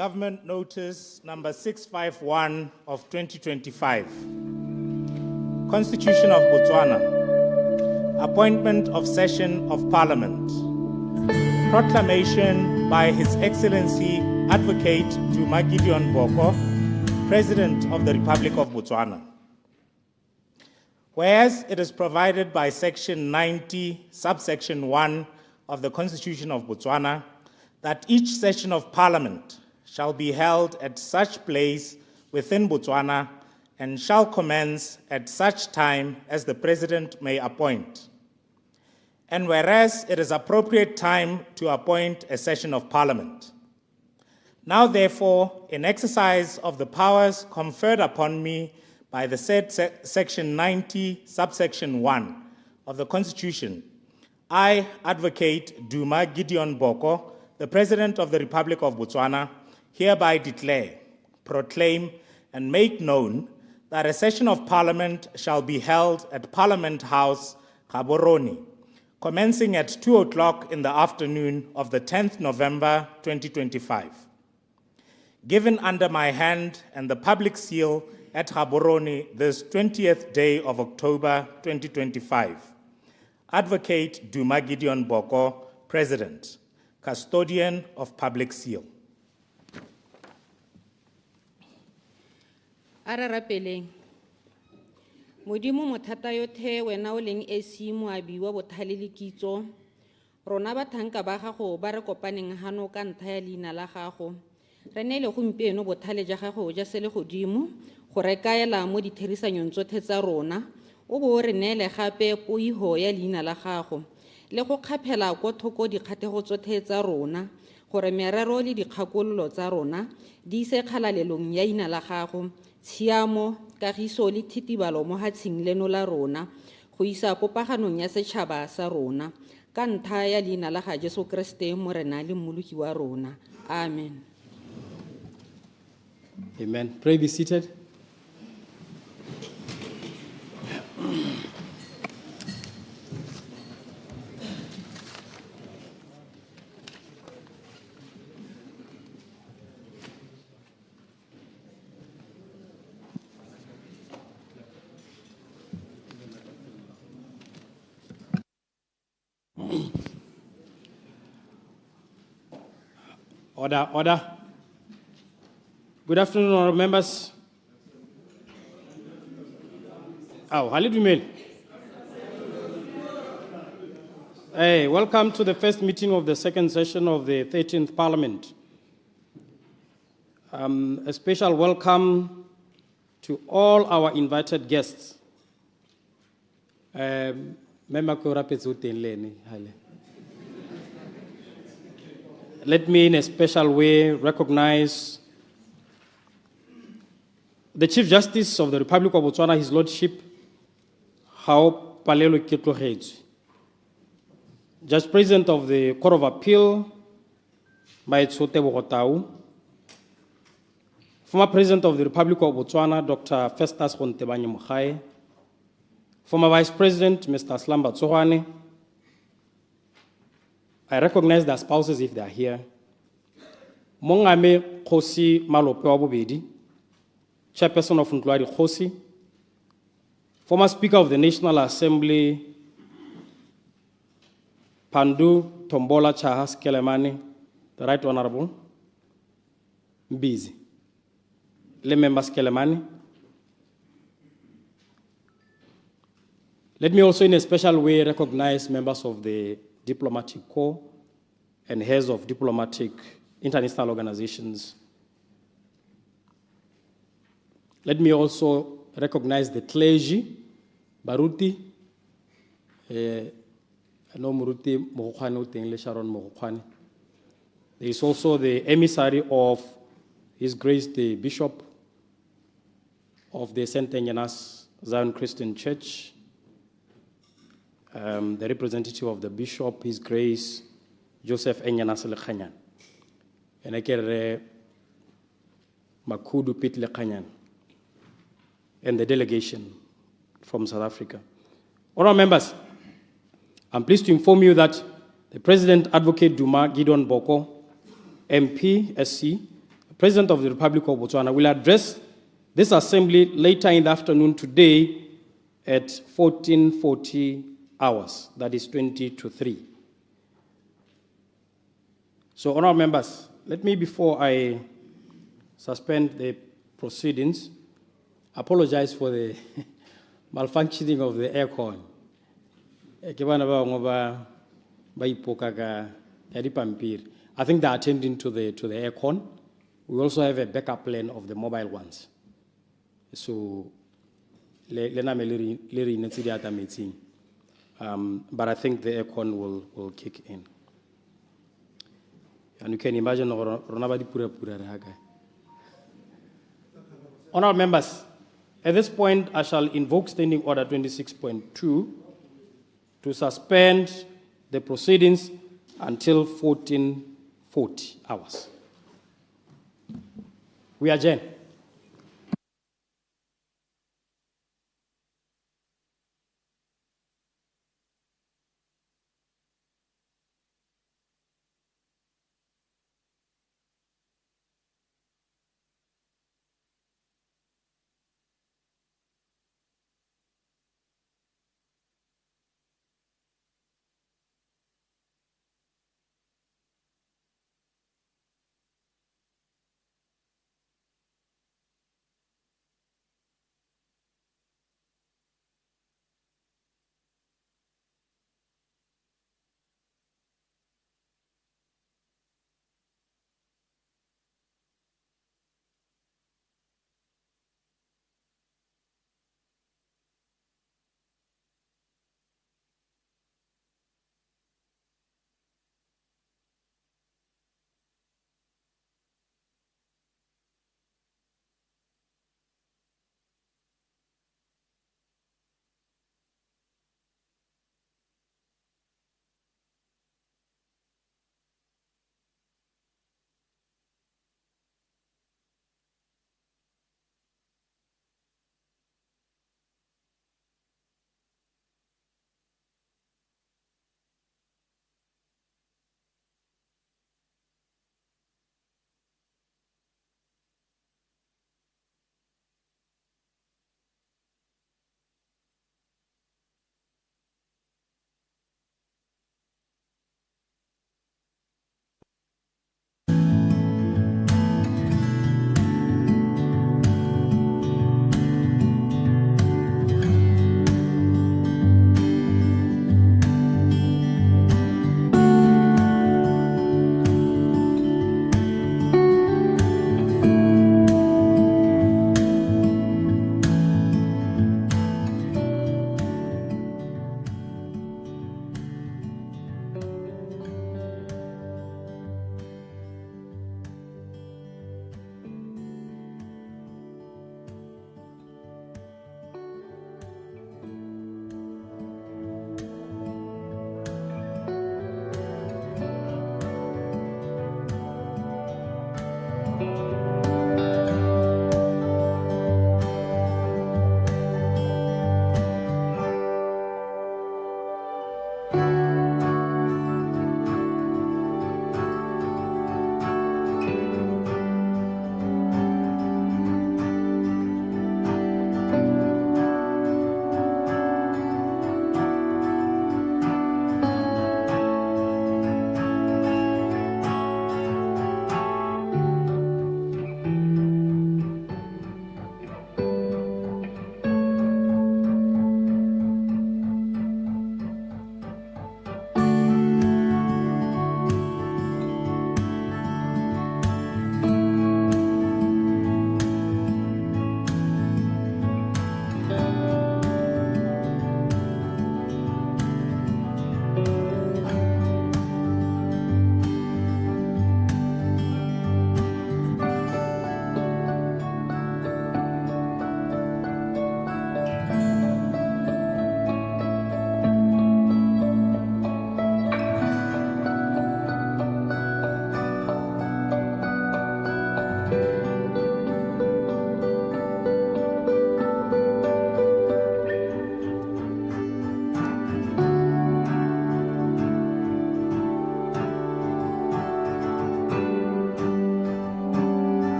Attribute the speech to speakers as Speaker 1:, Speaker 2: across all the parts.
Speaker 1: Government Notice number 651 of 2025. Constitution of Botswana. Appointment of Session of Parliament. Proclamation by His Excellency Advocate Duma Gideon Boko, President of the Republic of Botswana. Whereas it is provided by Section 90, subsection 1 of the Constitution of Botswana, that each session of Parliament shall be held at such place within Botswana and shall commence at such time as the President may appoint. And whereas it is appropriate time to appoint a session of Parliament. Now therefore, in exercise of the powers conferred upon me by the said Section 90, subsection 1 of the Constitution, I, Advocate Duma Gideon Boko, the President of the Republic of Botswana, hereby declare, proclaim, and make known that a session of Parliament shall be held at Parliament House, Gaborone, commencing at 2 o'clock in the afternoon of the 10th November 2025. Given under my hand and the public seal at Gaborone this 20th day of October 2025. Advocate Duma Gideon Boko, President, Custodian of Public Seal.
Speaker 2: Ararapeleng. Modimo mothata yothe wena o leng esi moabi wa bothale le kitso. Rona bathanka ba gago ba re kopaneng hano ka ntha ya leina la gago. Re ne le gompieno bothale ja gago ja se le godimo go re kaela mo ditherisanyong tsotlhe tsa rona. O bo re neele gape poiho ya leina la gago le go kgaphela go thoko dikgathego tsotlhe tsa rona gore merero le dikgakololo tsa rona di se kgalalelong ya leina la gago. Tshiamo, kagiso le thitibalo mo hatsheng leno la rona go isa popaganong ya setšhaba sa rona ka ntha ya leina la ga Jesu Kriste morena le mmoloki wa rona. Amen.
Speaker 3: Amen. Pray be seated. Order, order. Good afternoon, honorable members. Hey, welcome to the first meeting of the second session of the 13th Parliament. A special welcome to all our invited guests. Let me, in a special way, recognize the Chief Justice of the Republic of Botswana, His Lordship, Hao Palelo Ketlogetse, Judge President of the Court of Appeal, Maetshote Bogotau, former President of the Republic of Botswana, Dr. Festus Gontebanye Mogae, former Vice President, Mr. Slamba Tsohwane. I recognize their spouses if they are here. Mongame Khosi Malope wa Bobedi, Chairperson of Ntlwari Khosi, former Speaker of the National Assembly, Pandu Tombola Chahas Kelemani, the Right Honorable, Mbizi, le members Kelemani. Let me also in a special way recognize members of the Diplomatic Corps and heads of diplomatic international organizations. Let me also recognize the clergy, Baruti, no Muruti Mohukhane Uteng le Sharon Mohukhane. There is also the emissary of His Grace the Bishop of the St. Agnes Zion Christian Church, the representative of the Bishop, His Grace Joseph Enyanas Lekhanyan, and I get Makudu Pit Lekhanyan, and the delegation from South Africa. Honourable members, I'm pleased to inform you that the President Advocate Duma Gideon Boko, MP, SC, President of the Republic of Botswana will address this assembly later in the afternoon today at 14:40 hours, that is 20 to 3. So, honorable members, let me, before I suspend the proceedings, apologize for the malfunctioning of the aircon. I think they're attending to the aircon. We also have a backup plan of the mobile ones. So, but I think the aircon will kick in. And you can imagine, honorable members, at this point, I shall invoke Standing Order 26.2 to suspend the proceedings until 14:40 hours. We adjourn.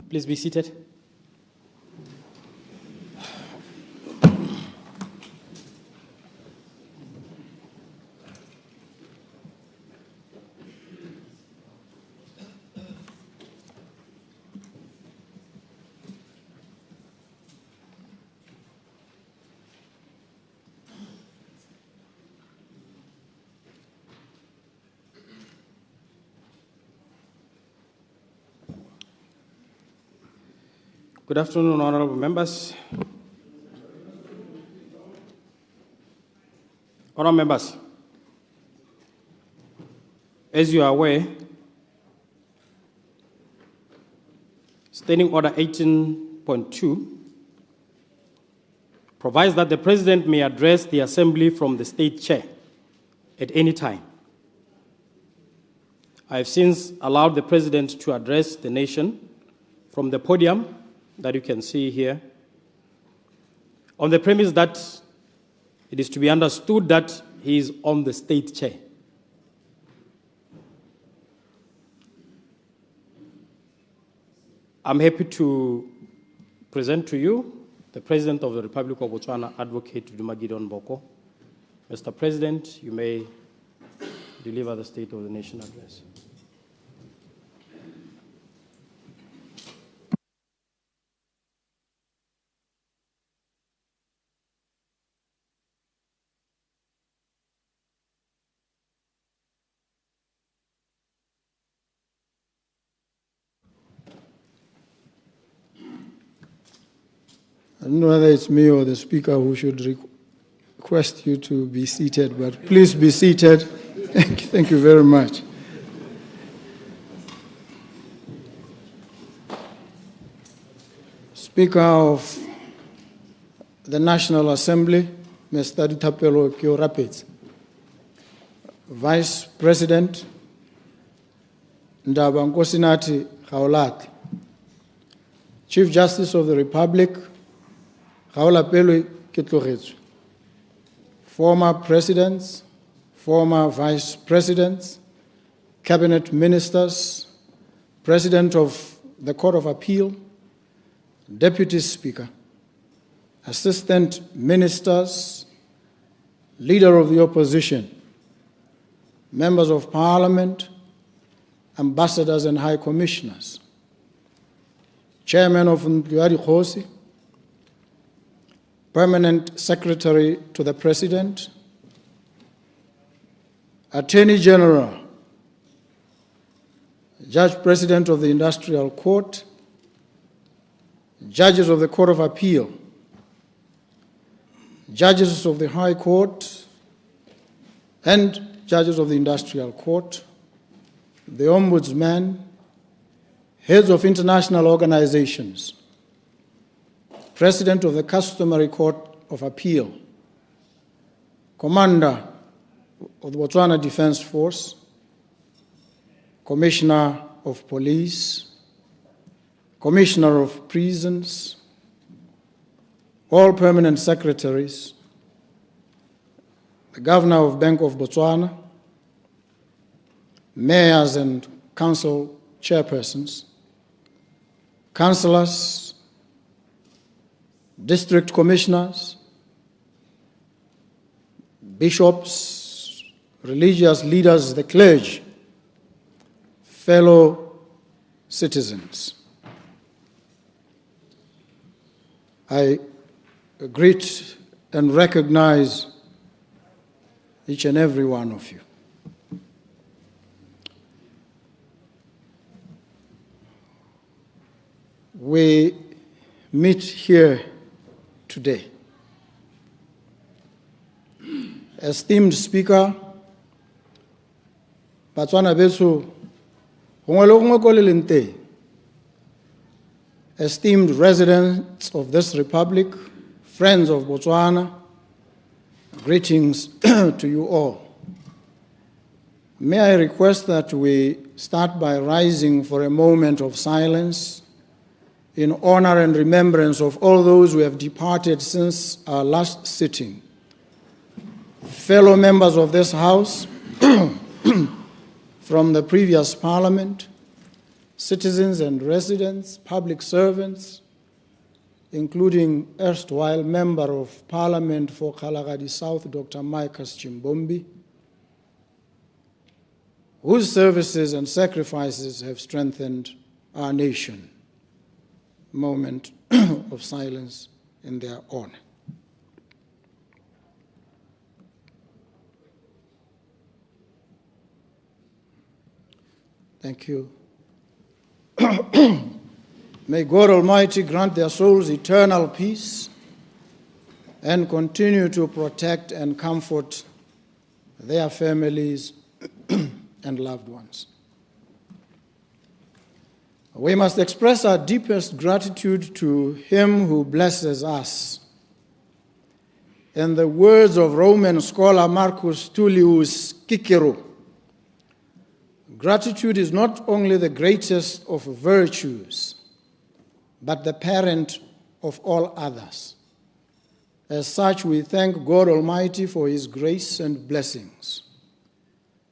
Speaker 3: Please be seated. Good afternoon, honorable members. Honorable members, as you are aware, Standing Order 18.2 provides that the President may address the Assembly from the State Chair at any time. I have since allowed the President to address the nation from the podium that you can see here, on the premise that it is to be understood that he is on the State Chair. I'm happy to present to you the President of the Republic of Botswana, Advocate Duma Gideon Boko. Mr. President, you may deliver the State of the Nation address.
Speaker 4: I don't know whether it's me or the Speaker who should request you to be seated, but please be seated. Thank you very much. Speaker of the National Assembly, Mr. Ditapelo Kyo-Rapids. Vice President, Ndaba Nkosinati Khaolati. Chief Justice of the Republic, Kgaolapelwe ke Tlogetswe. Former presidents, former vice presidents, cabinet ministers, President of the Court of Appeal, Deputy Speaker, Assistant Ministers, Leader of the Opposition, Members of Parliament, Ambassadors and High Commissioners, Chairman of Ntlwari Khosi, Permanent Secretary to the President, Attorney General, Judge President of the Industrial Court, Judges of the Court of Appeal, Judges of the High Court, and Judges of the Industrial Court, the Ombudsman, heads of international organizations, President of the Customary Court of Appeal, Commander of the Botswana Defense Force, Commissioner of Police, Commissioner of Prisons, all permanent secretaries, the Governor of Bank of Botswana, mayors and council chairpersons, councillors, district commissioners, bishops, religious leaders, the clergy, fellow citizens. I greet and recognize each and every one of you. We meet here today. Esteemed Speaker, Botswana beso esteemed residents of this republic, friends of Botswana, greetings to you all. May I request that we start by rising for a moment of silence in honor and remembrance of all those who have departed since our last sitting. Fellow members of this House from the previous Parliament, citizens and residents, public servants, including erstwhile Member of Parliament for Kalagadi South, Dr. Micas Chimbombi, whose services and sacrifices have strengthened our nation. Moment of silence in their honor. Thank you. May God Almighty grant their souls eternal peace and continue to protect and comfort their families and loved ones. We must express our deepest gratitude to Him who blesses us. In the words of Roman scholar Marcus Tullius Cicero, gratitude is not only the greatest of virtues, but the parent of all others. As such, we thank God Almighty for His grace and blessings.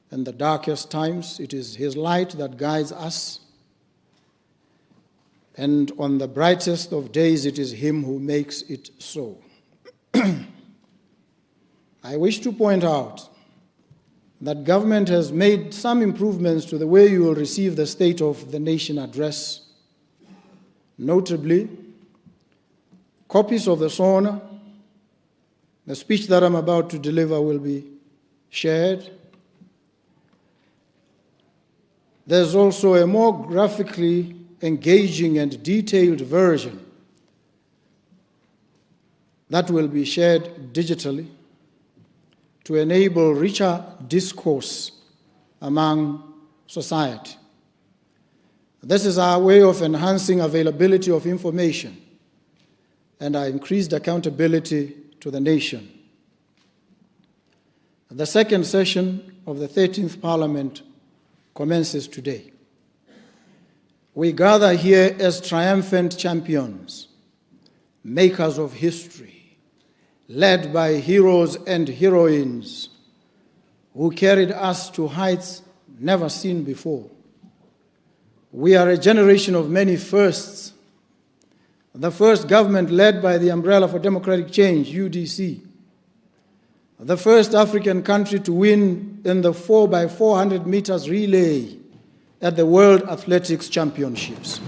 Speaker 4: In the darkest times, it is His light that guides us, and on the brightest of days, it is Him who makes it so. I wish to point out that government has made some improvements to the way you will receive the State of the Nation address. Notably, copies of the SONA, the speech that I'm about to deliver, will be shared. There's also a more graphically engaging and detailed version that will be shared digitally to enable richer discourse among society. This is our way of enhancing availability of information and our increased accountability to the nation. The second session of the 13th Parliament commences today. We gather here as triumphant champions, makers of history, led by heroes and heroines who carried us to heights never seen before. We are a generation of many firsts. The first government led by the Umbrella for Democratic Change, UDC. The first African country to win in the 4x400 meters relay at the World Athletics Championships.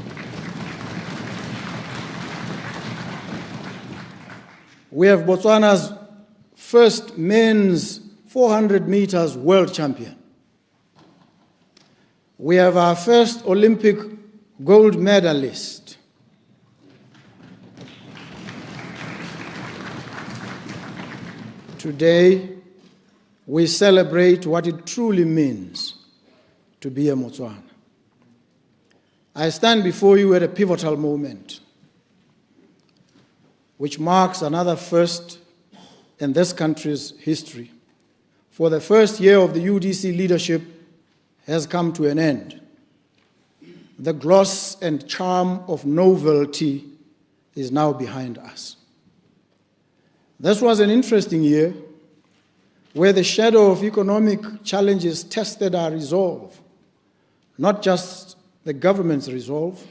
Speaker 4: We have Botswana's first men's 400 meters world champion. We have our first Olympic gold medalist. Today, we celebrate what it truly means to be a Motswana. I stand before you at a pivotal moment, which marks another first in this country's history. For the first year of the UDC leadership has come to an end. The gloss and charm of novelty is now behind us. This was an interesting year where the shadow of economic challenges tested our resolve, not just the government's resolve,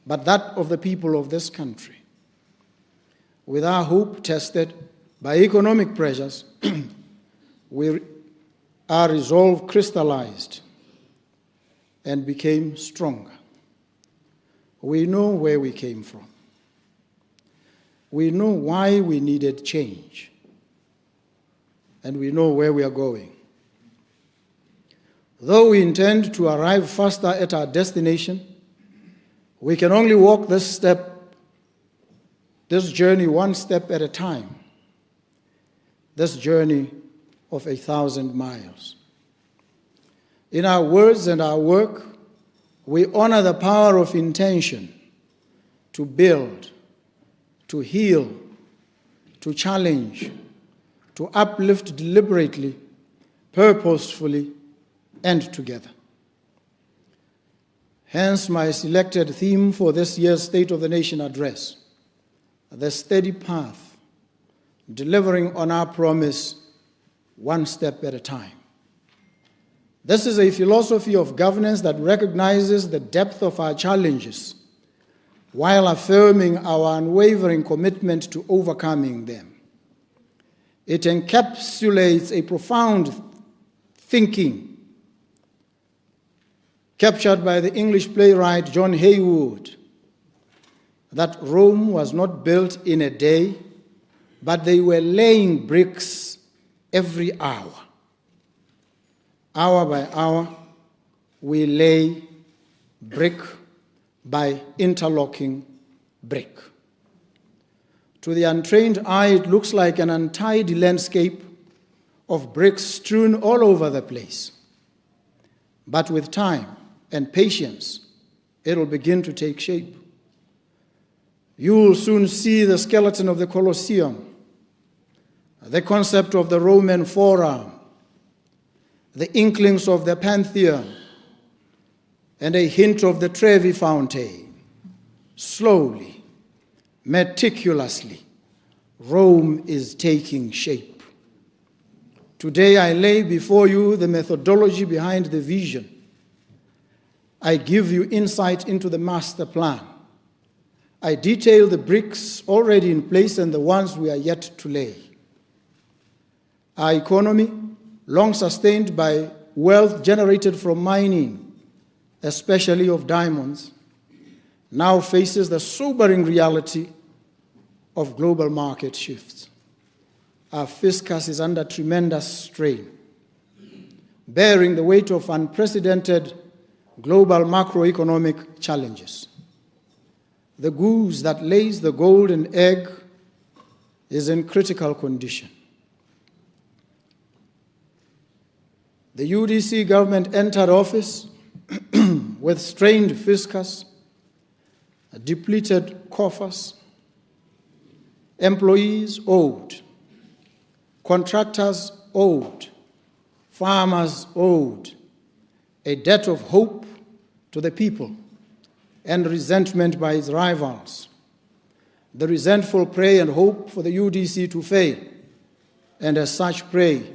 Speaker 4: but that of the people of this country. With our hope tested by economic pressures, our resolve crystallized and became stronger. We know where we came from. We know why we needed change. And we know where we are going. Though we intend to arrive faster at our destination, we can only walk this journey one step at a time. This journey of 1,000 miles. In our words and our work, we honor the power of intention to build, to heal, to challenge, to uplift deliberately, purposefully, and together. Hence my selected theme for this year's State of the Nation address, the steady path, delivering on our promise one step at a time. This is a philosophy of governance that recognizes the depth of our challenges while affirming our unwavering commitment to overcoming them. It encapsulates a profound thinking captured by the English playwright John Haywood, that Rome was not built in a day, but they were laying bricks every hour. Hour by hour, we lay brick by interlocking brick. To the untrained eye, it looks like an untidy landscape of bricks strewn all over the place. But with time and patience, it'll begin to take shape. You'll soon see the skeleton of the Colosseum, the concept of the Roman Forum, the inklings of the Pantheon, and a hint of the Trevi Fountain. Slowly, meticulously, Rome is taking shape. Today I lay before you the methodology behind the vision. I give you insight into the master plan. I detail the bricks already in place and the ones we are yet to lay. Our economy, long sustained by wealth generated from mining, especially of diamonds, now faces the sobering reality of global market shifts. Our fiscus is under tremendous strain, bearing the weight of unprecedented global macroeconomic challenges. The goose that lays the golden egg is in critical condition. The UDC government entered office with strained fiscus, depleted coffers, employees owed, contractors owed, farmers owed, a debt of hope to the people, and resentment by its rivals. The resentful pray and hope for the UDC to fail, and as such pray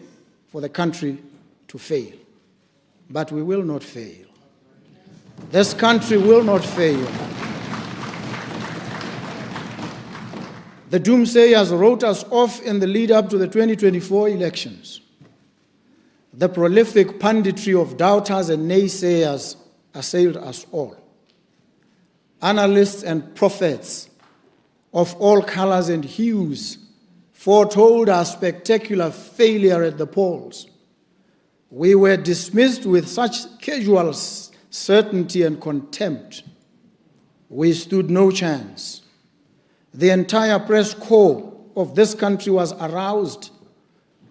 Speaker 4: for the country to fail. But we will not fail. This country will not fail. The doomsayers wrote us off in the lead up to the 2024 elections. The prolific punditry of doubters and naysayers assailed us all. Analysts and prophets of all colors and hues foretold our spectacular failure at the polls. We were dismissed with such casual certainty and contempt. We stood no chance. The entire press corps of this country was aroused,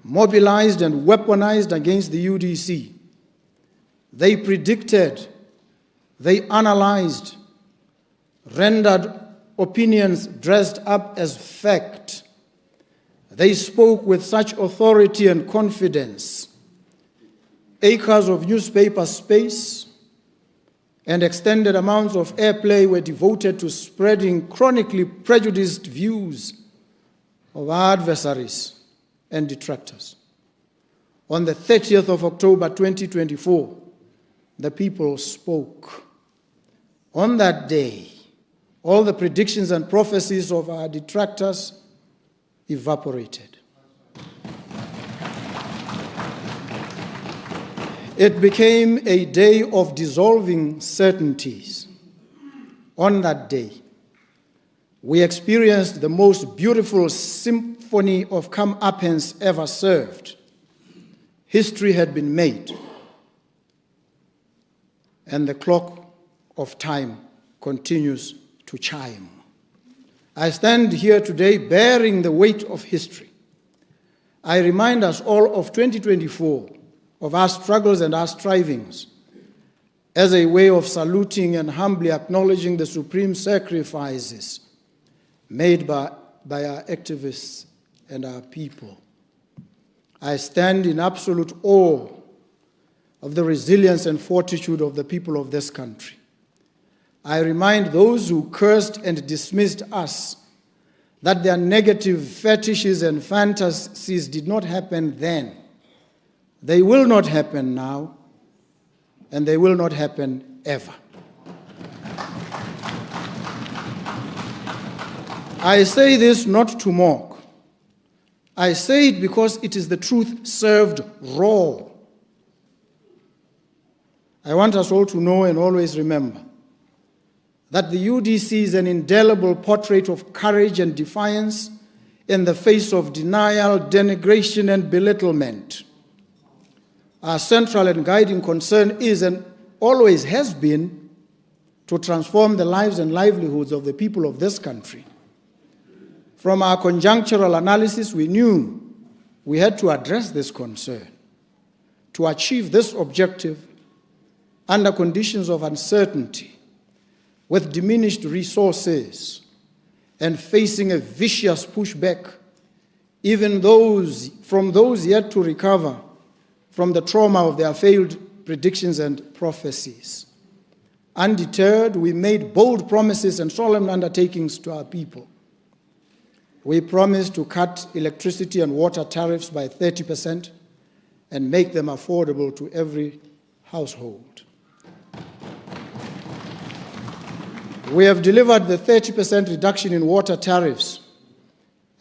Speaker 4: mobilized, and weaponized against the UDC. They predicted, they analyzed, rendered opinions dressed up as fact. They spoke with such authority and confidence. Acres of newspaper space and extended amounts of airplay were devoted to spreading chronically prejudiced views of our adversaries and detractors. On the 30th of October 2024, the people spoke. On that day, all the predictions and prophecies of our detractors evaporated. It became a day of dissolving certainties. On that day, we experienced the most beautiful symphony of comeuppance ever served. History had been made, and the clock of time continues to chime. I stand here today bearing the weight of history. I remind us all of 2024, of our struggles and our strivings, as a way of saluting and humbly acknowledging the supreme sacrifices made by our activists and our people. I stand in absolute awe of the resilience and fortitude of the people of this country. I remind those who cursed and dismissed us that their negative fetishes and fantasies did not happen then. They will not happen now, and they will not happen ever. I say this not to mock. I say it because it is the truth served raw. I want us all to know and always remember that the UDC is an indelible portrait of courage and defiance in the face of denial, denigration, and belittlement. Our central and guiding concern is and always has been to transform the lives and livelihoods of the people of this country. From our conjunctural analysis, we knew we had to address this concern. To achieve this objective under conditions of uncertainty, with diminished resources, and facing a vicious pushback, even from those yet to recover from the trauma of their failed predictions and prophecies. Undeterred, we made bold promises and solemn undertakings to our people. We promised to cut electricity and water tariffs by 30% and make them affordable to every household. We have delivered the 30% reduction in water tariffs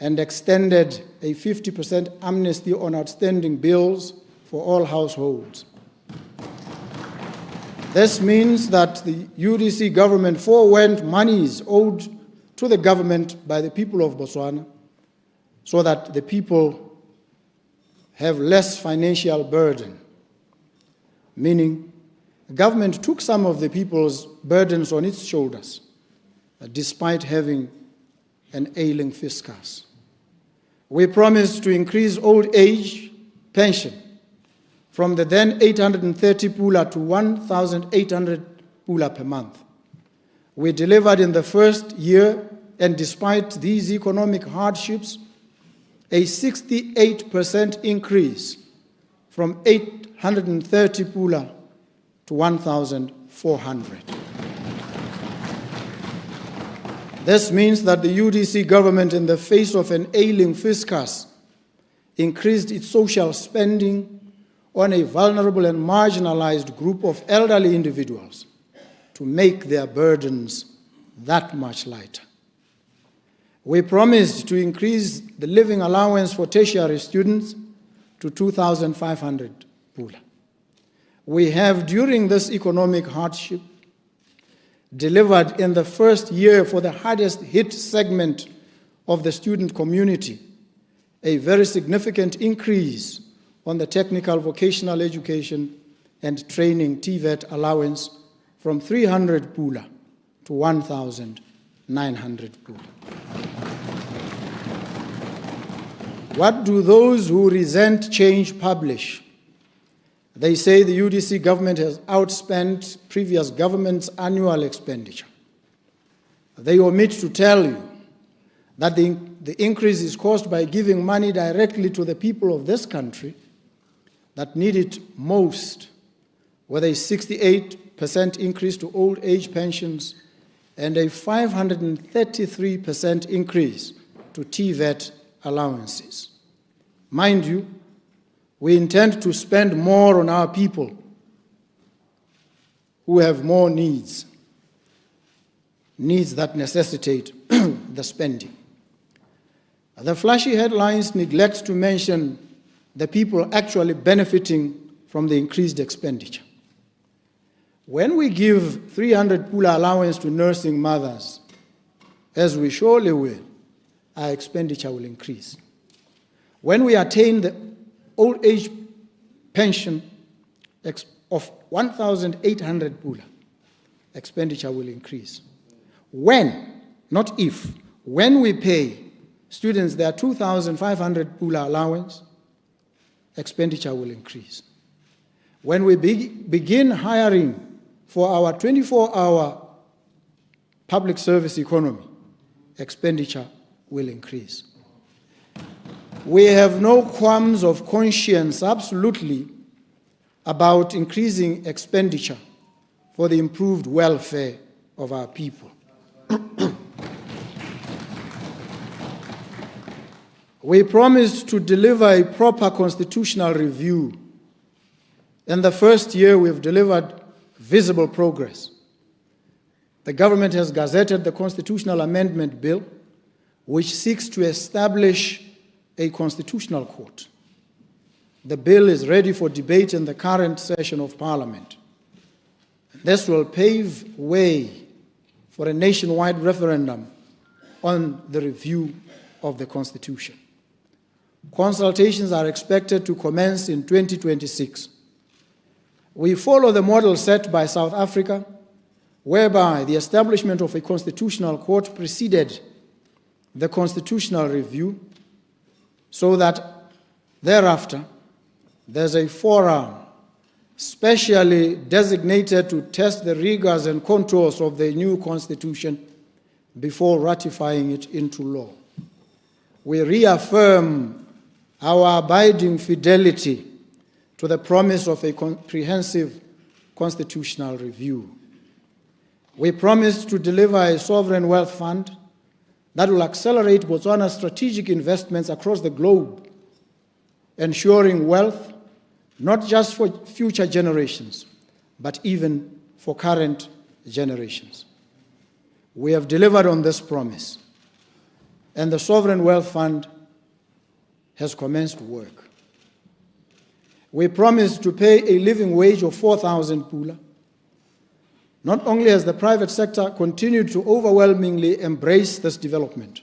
Speaker 4: and extended a 50% amnesty on outstanding bills for all households. This means that the UDC government forewent monies owed to the government by the people of Botswana so that the people have less financial burden, meaning the government took some of the people's burdens on its shoulders, despite having an ailing fiscus. We promised to increase old age pension from the then 830 pula to 1,800 pula per month. We delivered in the first year, and despite these economic hardships, a 68% increase from 830 pula to 1,400. This means that the UDC government, in the face of an ailing fiscus, increased its social spending on a vulnerable and marginalized group of elderly individuals to make their burdens that much lighter. We promised to increase the living allowance for tertiary students to 2,500 pula. We have, during this economic hardship, delivered in the first year for the hardest hit segment of the student community a very significant increase on the technical vocational education and training TVET allowance from 300 pula to 1,900 pula. What do those who resent change publish? They say the UDC government has outspent previous government's annual expenditure. They omit to tell you that the increase is caused by giving money directly to the people of this country that need it most, with a 68% increase to old age pensions and a 533% increase to TVET allowances. Mind you, we intend to spend more on our people who have more needs that necessitate the spending. The flashy headlines neglect to mention the people actually benefiting from the increased expenditure. When we give 300 pula allowance to nursing mothers, as we surely will, our expenditure will increase. When we attain the old age pension of 1,800 pula, expenditure will increase. When, not if, when we pay students their 2,500 pula allowance, expenditure will increase. When we begin hiring for our 24-hour public service economy, expenditure will increase. We have no qualms of conscience, absolutely, about increasing expenditure for the improved welfare of our people. We promised to deliver a proper constitutional review In the first year, we've delivered visible progress. The government has gazetted the Constitutional Amendment Bill, which seeks to establish a constitutional court. The bill is ready for debate in the current session of Parliament. This will pave way for a nationwide referendum on the review of the Constitution. Consultations are expected to commence in 2026. We follow the model set by South Africa, whereby the establishment of a constitutional court preceded the constitutional review, so that thereafter there's a forum specially designated to test the rigors and contours of the new constitution before ratifying it into law. We reaffirm our abiding fidelity to the promise of a comprehensive constitutional review. We promise to deliver a sovereign wealth fund that will accelerate Botswana's strategic investments across the globe, ensuring wealth not just for future generations, but even for current generations. We have delivered on this promise, and the Sovereign Wealth Fund has commenced work. We promised to pay a living wage of 4,000 pula. Not only has the private sector continued to overwhelmingly embrace this development,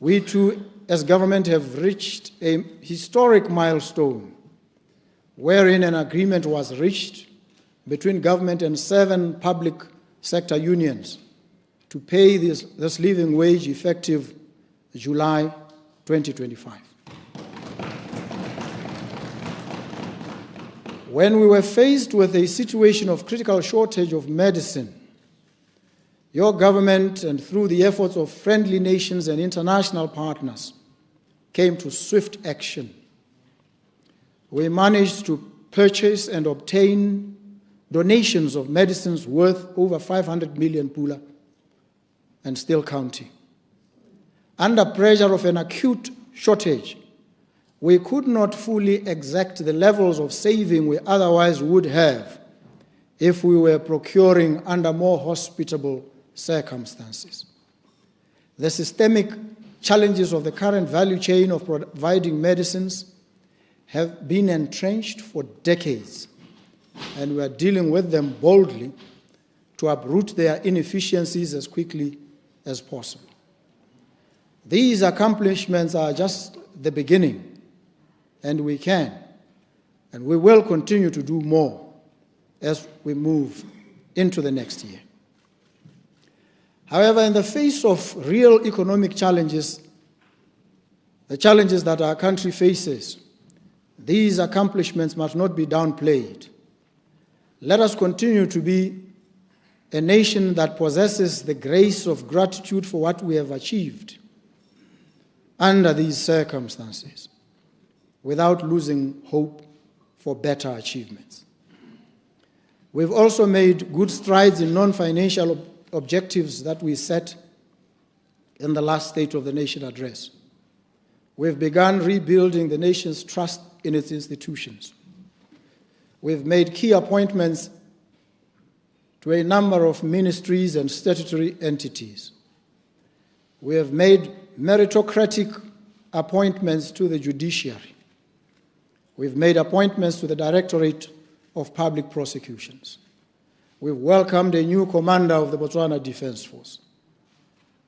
Speaker 4: we too, as government, have reached a historic milestone wherein an agreement was reached between government and 7 public sector unions to pay this living wage effective July 2025. When we were faced with a situation of critical shortage of medicine, your government, and through the efforts of friendly nations and international partners, came to swift action. We managed to purchase and obtain donations of medicines worth over 500 million pula, and still counting. Under pressure of an acute shortage, we could not fully exact the levels of saving we otherwise would have if we were procuring under more hospitable circumstances. The systemic challenges of the current value chain of providing medicines have been entrenched for decades, and we are dealing with them boldly to uproot their inefficiencies as quickly as possible. These accomplishments are just the beginning, and we can and we will continue to do more as we move into the next year. However, in the face of real economic challenges, the challenges that our country faces, these accomplishments must not be downplayed. Let us continue to be a nation that possesses the grace of gratitude for what we have achieved under these circumstances, without losing hope for better achievements. We've also made good strides in non-financial objectives that we set in the last State of the Nation address. We've begun rebuilding the nation's trust in its institutions. We've made key appointments to a number of ministries and statutory entities. We have made meritocratic appointments to the judiciary. We've made appointments to the Directorate of Public Prosecutions. We've welcomed a new commander of the Botswana Defence Force.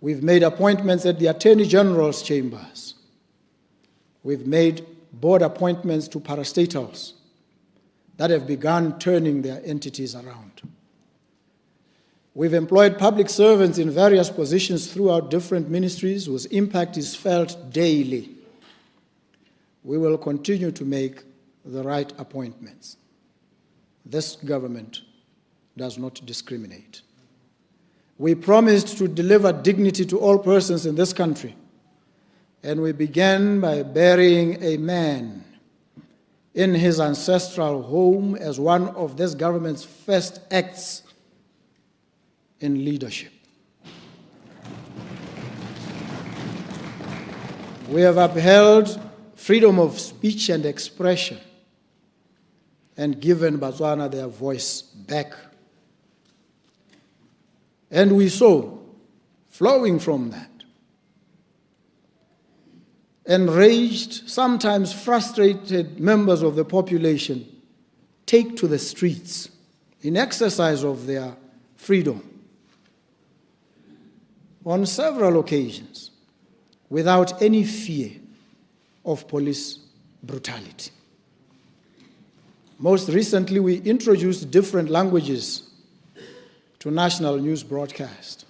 Speaker 4: We've made appointments at the Attorney General's chambers. We've made board appointments to parastatals that have begun turning their entities around. We've employed public servants in various positions throughout different ministries whose impact is felt daily. We will continue to make the right appointments. This government does not discriminate. We promised to deliver dignity to all persons in this country, and we began by burying a man in his ancestral home as one of this government's first acts in leadership. We have upheld freedom of speech and expression and given Botswana their voice back. And we saw, flowing from that, enraged, sometimes frustrated members of the population take to the streets in exercise of their freedom on several occasions without any fear of police brutality. Most recently, we introduced different languages to national news broadcast.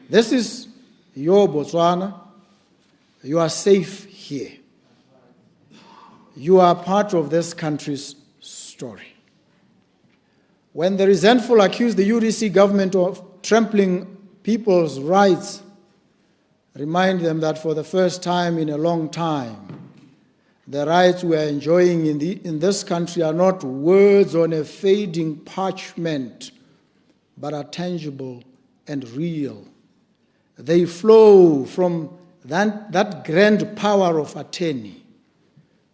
Speaker 4: This is your Botswana. You are safe here. You are part of this country's story. When the resentful accuse the UDC government of trampling people's rights, remind them that for the first time in a long time, the rights we are enjoying in this country are not words on a fading parchment, but are tangible and real. They flow from that grand power of attorney,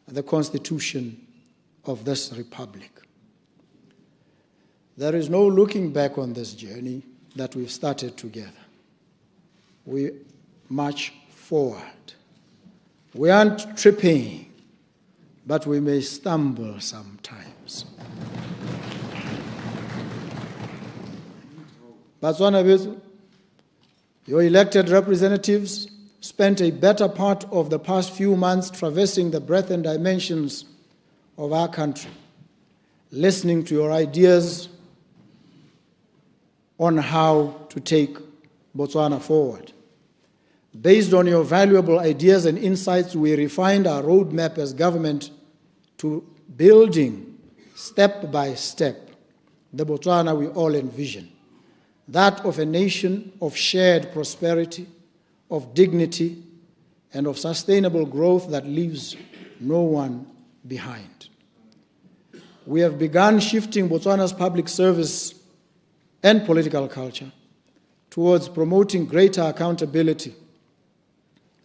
Speaker 4: the Constitution of this republic. There is no looking back on this journey that we've started together. We march forward. We aren't tripping, but we may stumble sometimes. Botswana, your elected representatives spent a better part of the past few months traversing the breadth and dimensions of our country, listening to your ideas on how to take Botswana forward. Based on your valuable ideas and insights, we refined our roadmap as government to building, step by step, the Botswana we all envision, that of a nation of shared prosperity, of dignity, and of sustainable growth that leaves no one behind. We have begun shifting Botswana's public service and political culture towards promoting greater accountability,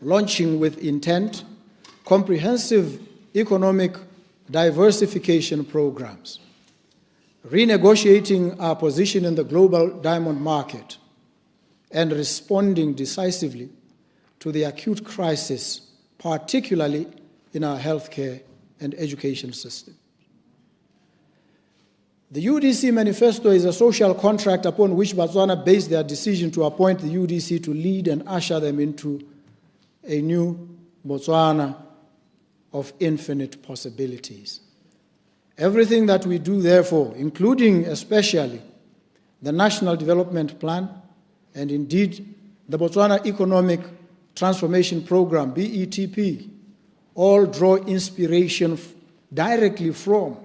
Speaker 4: launching with intent comprehensive economic diversification programs, renegotiating our position in the global diamond market, and responding decisively to the acute crisis, particularly in our healthcare and education system. The UDC manifesto is a social contract upon which Botswana based their decision to appoint the UDC to lead and usher them into a new Botswana of infinite possibilities. Everything that we do, therefore, including especially the National Development Plan and indeed the Botswana Economic Transformation Program, BETP, all draw inspiration directly from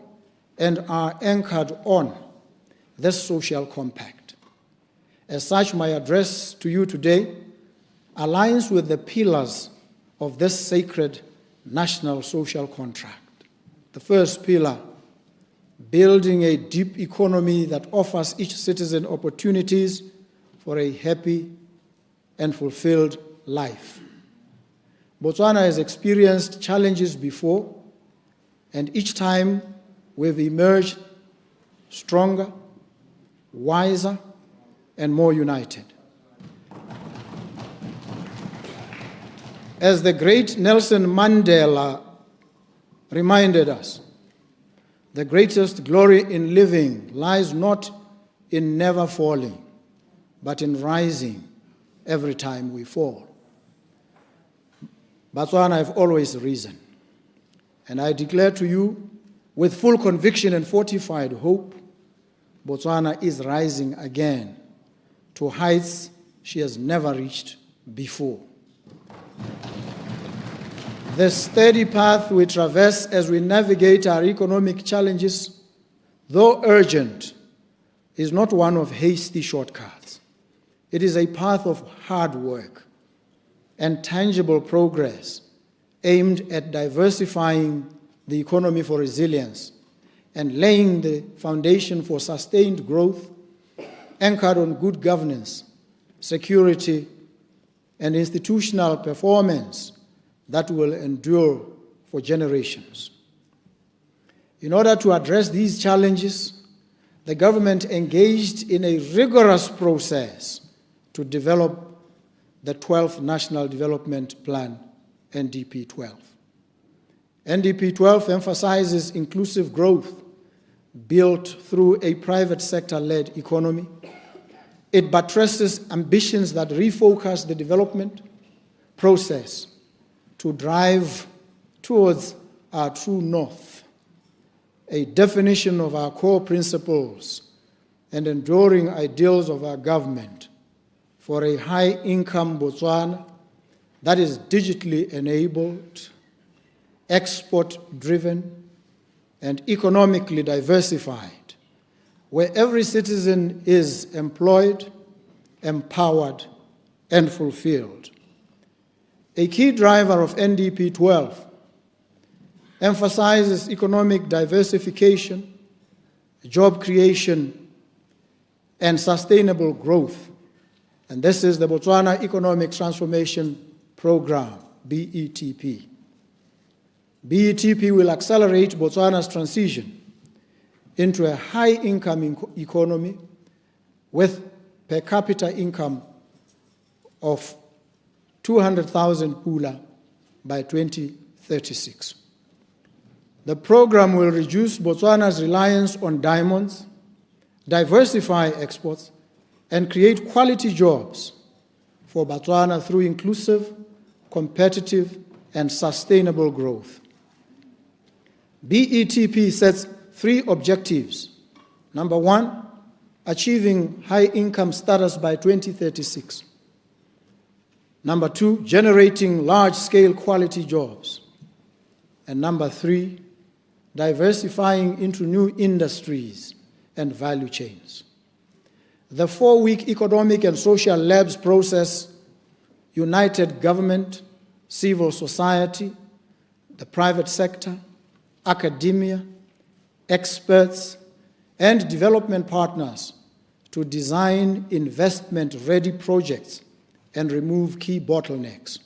Speaker 4: and are anchored on this social compact. As such, my address to you today aligns with the pillars of this sacred national social contract. The first pillar, building a deep economy that offers each citizen opportunities for a happy and fulfilled life. Botswana has experienced challenges before, and each time we've emerged stronger, wiser, and more united. As the great Nelson Mandela reminded us, the greatest glory in living lies not in never falling, but in rising every time we fall. Botswana have always risen, and I declare to you, with full conviction and fortified hope, Botswana is rising again to heights she has never reached before. The steady path we traverse as we navigate our economic challenges, though urgent, is not one of hasty shortcuts. It is a path of hard work and tangible progress aimed at diversifying the economy for resilience and laying the foundation for sustained growth anchored on good governance, security, and institutional performance that will endure for generations. In order to address these challenges, the government engaged in a rigorous process to develop the 12th National Development Plan, NDP 12. NDP 12 emphasizes inclusive growth built through a private sector-led economy. It buttresses ambitions that refocus the development process to drive towards our true north, a definition of our core principles and enduring ideals of our government for a high-income Botswana that is digitally enabled, export-driven, and economically diversified, where every citizen is employed, empowered, and fulfilled. A key driver of NDP 12 emphasizes economic diversification, job creation, and sustainable growth. And this is the Botswana Economic Transformation Program, BETP. BETP will accelerate Botswana's transition into a high-income economy with per capita income of 200,000 pula by 2036. The program will reduce Botswana's reliance on diamonds, diversify exports, and create quality jobs for Botswana through inclusive, competitive, and sustainable growth. BETP sets 3 objectives. Number 1, achieving high-income status by 2036. Number 2, generating large-scale quality jobs. And number 3, diversifying into new industries and value chains. The 4-week economic and social labs process united government, civil society, the private sector, academia, experts, and development partners to design investment-ready projects and remove key bottlenecks.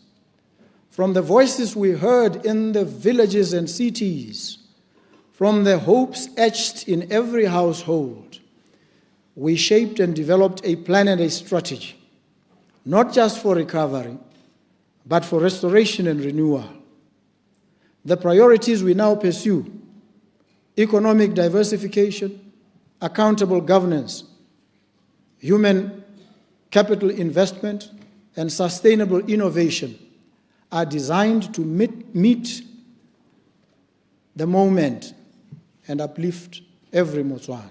Speaker 4: From the voices we heard in the villages and cities, from the hopes etched in every household, we shaped and developed a plan and a strategy, not just for recovery, but for restoration and renewal. The priorities we now pursue: economic diversification, accountable governance, human capital investment, and sustainable innovation, are designed to meet the moment and uplift every Botswana.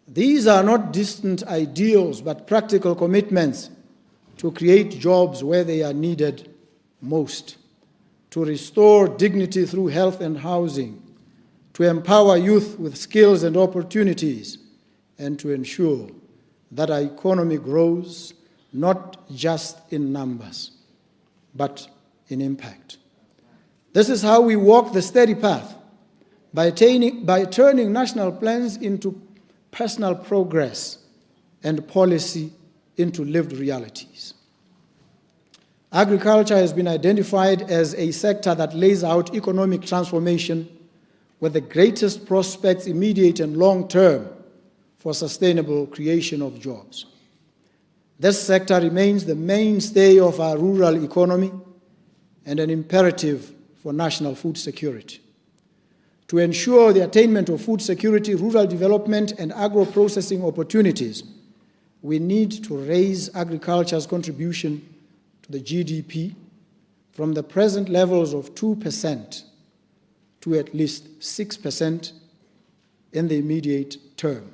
Speaker 4: These are not distant ideals, but practical commitments to create jobs where they are needed most, to restore dignity through health and housing, to empower youth with skills and opportunities, and to ensure that our economy grows not just in numbers, but in impact. This is how we walk the steady path, by turning national plans into personal progress and policy into lived realities. Agriculture has been identified as a sector that lays out economic transformation with the greatest prospects, immediate and long-term, for sustainable creation of jobs. This sector remains the mainstay of our rural economy and an imperative for national food security. To ensure the attainment of food security, rural development, and agro-processing opportunities, we need to raise agriculture's contribution to the GDP from the present levels of 2% to at least 6% in the immediate term.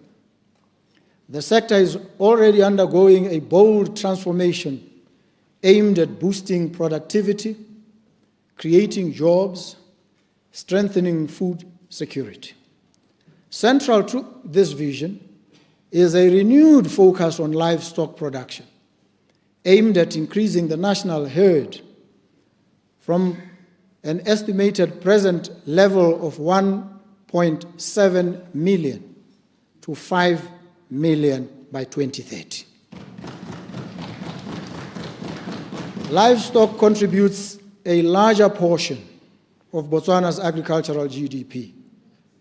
Speaker 4: The sector is already undergoing a bold transformation aimed at boosting productivity, creating jobs, strengthening food security. Central to this vision is a renewed focus on livestock production, aimed at increasing the national herd from an estimated present level of 1.7 million to 5 million by 2030. Livestock contributes a larger portion of Botswana's agricultural GDP,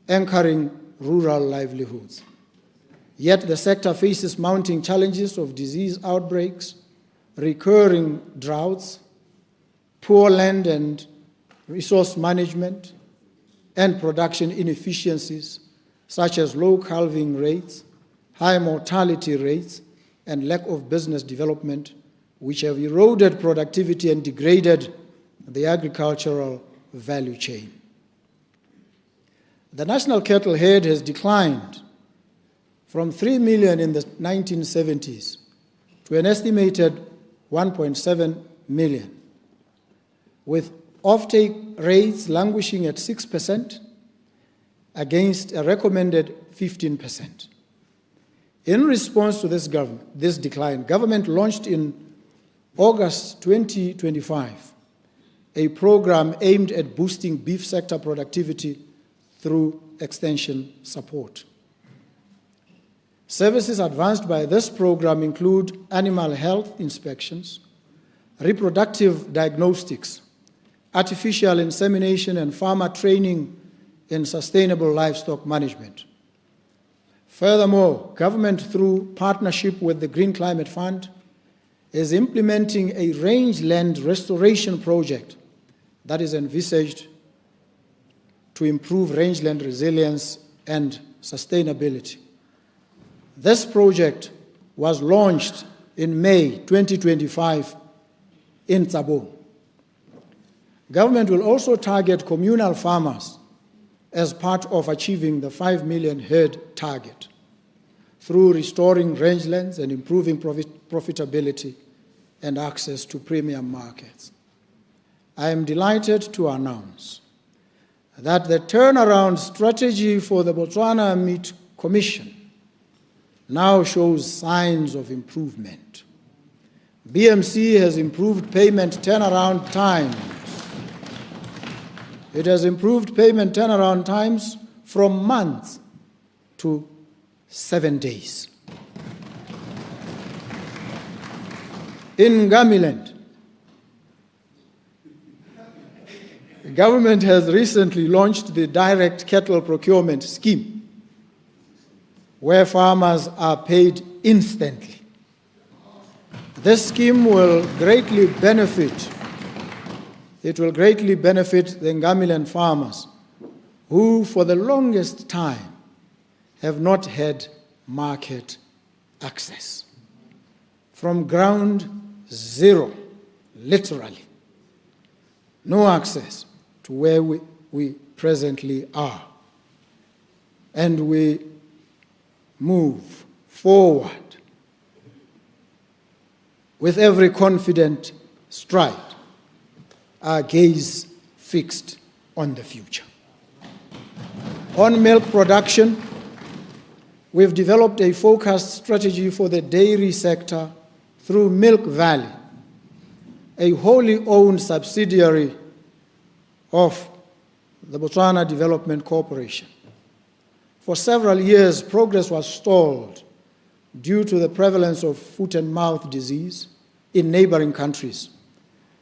Speaker 4: anchoring rural livelihoods. Yet the sector faces mounting challenges of disease outbreaks, recurring droughts, poor land and resource management, and production inefficiencies such as low calving rates, high mortality rates, and lack of business development, which have eroded productivity and degraded the agricultural value chain. The national cattle herd has declined from 3 million in the 1970s to an estimated 1.7 million, with offtake rates languishing at 6% against a recommended 15%. In response to this decline, government launched in August 2025 a program aimed at boosting beef sector productivity through extension support. Services advanced by this program include animal health inspections, reproductive diagnostics, artificial insemination, and farmer training in sustainable livestock management. Furthermore, government, through partnership with the Green Climate Fund, is implementing a rangeland restoration project that is envisaged to improve rangeland resilience and sustainability. This project was launched in May 2025 in Tsabo. Government will also target communal farmers as part of achieving the 5 million herd target through restoring rangelands and improving profitability and access to premium markets. I am delighted to announce that the turnaround strategy for the Botswana Meat Commission now shows signs of improvement. BMC has improved payment turnaround times. It has improved payment turnaround times from months to 7 days. In Ngamiland, the government has recently launched the direct cattle procurement scheme, where farmers are paid instantly. This scheme will greatly benefit the Ngamiland farmers, who for the longest time have not had market access. From ground zero, literally, no access to where we presently are. And we move forward with every confident stride, our gaze fixed on the future. On milk production, we've developed a focused strategy for the dairy sector through Milk Valley, a wholly owned subsidiary of the Botswana Development Corporation. For several years, progress was stalled due to the prevalence of foot and mouth disease in neighboring countries,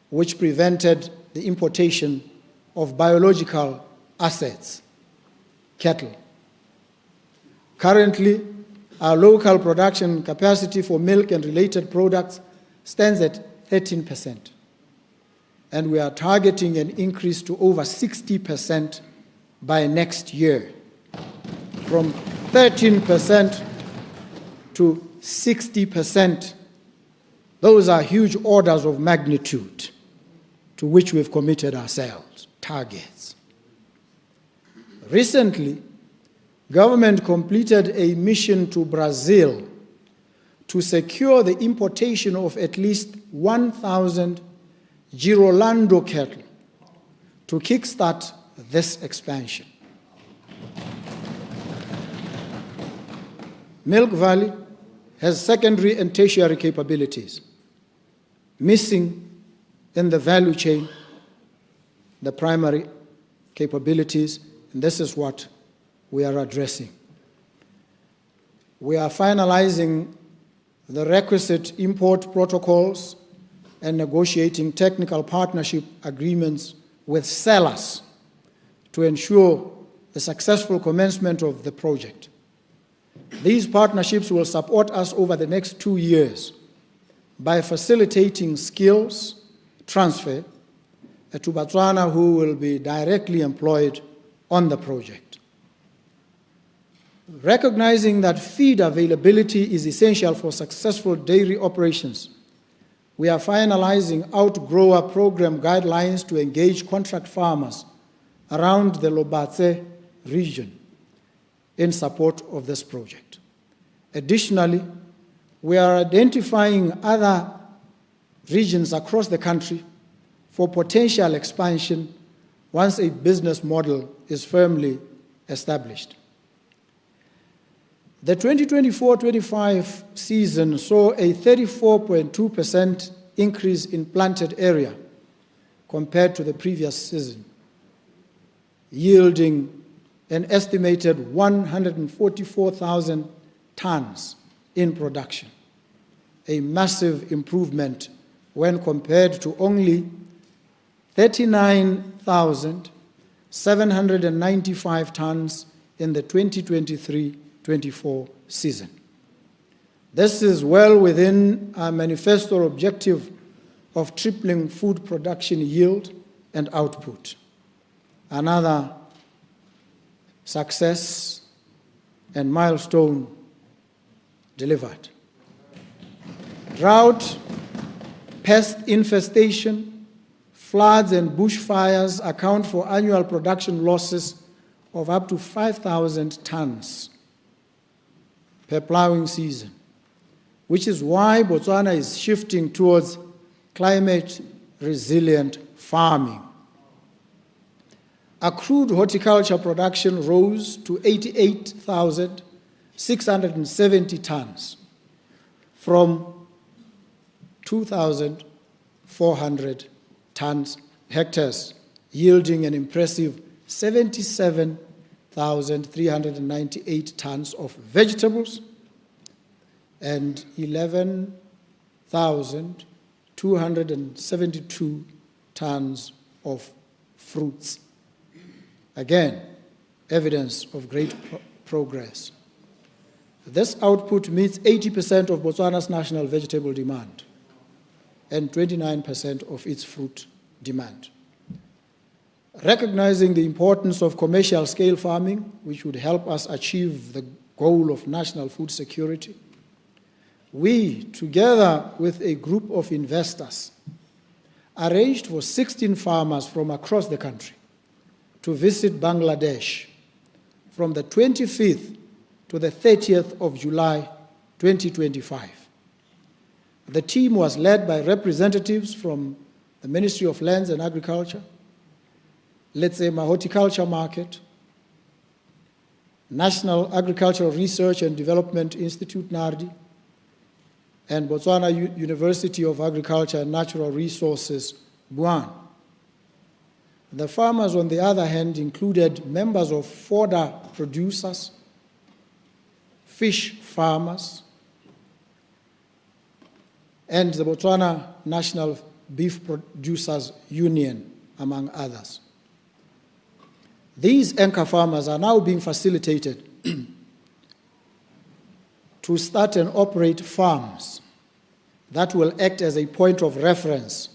Speaker 4: which prevented the importation of biological assets, cattle. Currently, our local production capacity for milk and related products stands at 13%, and we are targeting an increase to over 60% by next year, from 13% to 60%. Those are huge orders of magnitude to which we've committed ourselves, targets. Recently, government completed a mission to Brazil to secure the importation of at least 1,000 Girolando cattle to kickstart this expansion. Milk Valley has secondary and tertiary capabilities. Missing in the value chain, the primary capabilities, and this is what we are addressing. We are finalizing the requisite import protocols and negotiating technical partnership agreements with sellers to ensure the successful commencement of the project. These partnerships will support us over the next 2 years by facilitating skills transfer to Botswana, who will be directly employed on the project. Recognizing that feed availability is essential for successful dairy operations, we are finalizing outgrower program guidelines to engage contract farmers around the Lobatse region in support of this project. Additionally, we are identifying other regions across the country for potential expansion once a business model is firmly established. The 2024-25 season saw a 34.2% increase in planted area compared to the previous season, yielding an estimated 144,000 tons in production, a massive improvement when compared to only 39,795 tons in the 2023-24 season. This is well within our manifesto objective of tripling food production yield and output. Another success and milestone delivered. Drought, pest infestation, floods and bushfires account for annual production losses of up to 5,000 tons per plowing season, which is why Botswana is shifting towards climate-resilient farming. Accrued horticulture production rose to 88,670 tons from 2,400 hectares, yielding an impressive 77,398 tons of vegetables and 11,272 tons of fruits. Again, evidence of great progress. This output meets 80% of Botswana's national vegetable demand and 29% of its fruit demand. Recognizing the importance of commercial scale farming, which would help us achieve the goal of national food security, we, together with a group of investors, arranged for 16 farmers from across the country to visit Bangladesh from the 25th to the 30th of July 2025. The team was led by representatives from the Ministry of Lands and Agriculture, Letsema Horticulture Market, National Agricultural Research and Development Institute, NARDI, and Botswana University of Agriculture and Natural Resources, Buan. The farmers, on the other hand, included members of fodder producers, fish farmers, and the Botswana National Beef Producers Union, among others. These anchor farmers are now being facilitated to start and operate farms that will act as a point of reference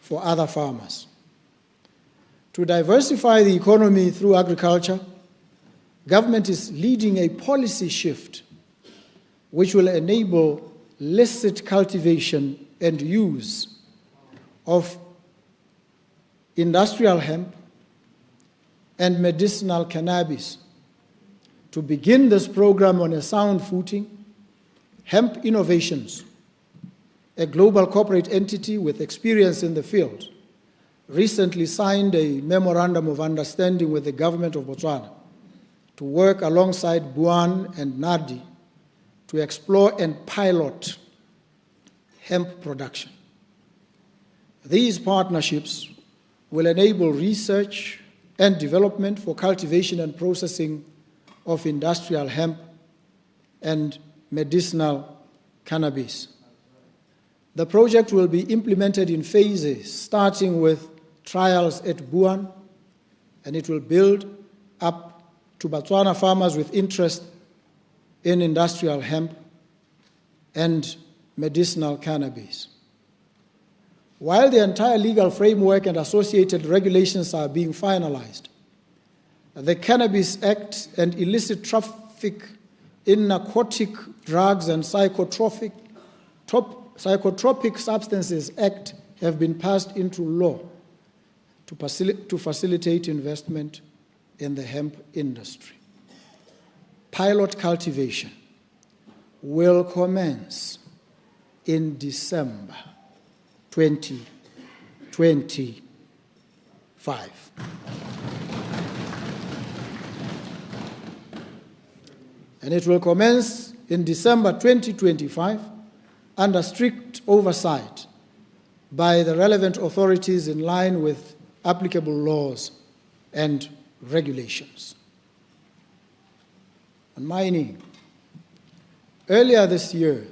Speaker 4: for other farmers. To diversify the economy through agriculture, government is leading a policy shift which will enable licit cultivation and use of industrial hemp and medicinal cannabis. To begin this program on a sound footing, Hemp Innovations, a global corporate entity with experience in the field, recently signed a memorandum of understanding with the government of Botswana to work alongside Buan and NARDI to explore and pilot hemp production. These partnerships will enable research and development for cultivation and processing of industrial hemp and medicinal cannabis. The project will be implemented in phases, starting with trials at Buan, and it will build up to Botswana farmers with interest in industrial hemp and medicinal cannabis. While the entire legal framework and associated regulations are being finalized, the Cannabis Act and illicit traffic in narcotic drugs and psychotropic substances Act have been passed into law to facilitate investment in the hemp industry. Pilot cultivation will commence in December 2025. And it will commence in December 2025 under strict oversight by the relevant authorities in line with applicable laws and regulations. On mining, earlier this year,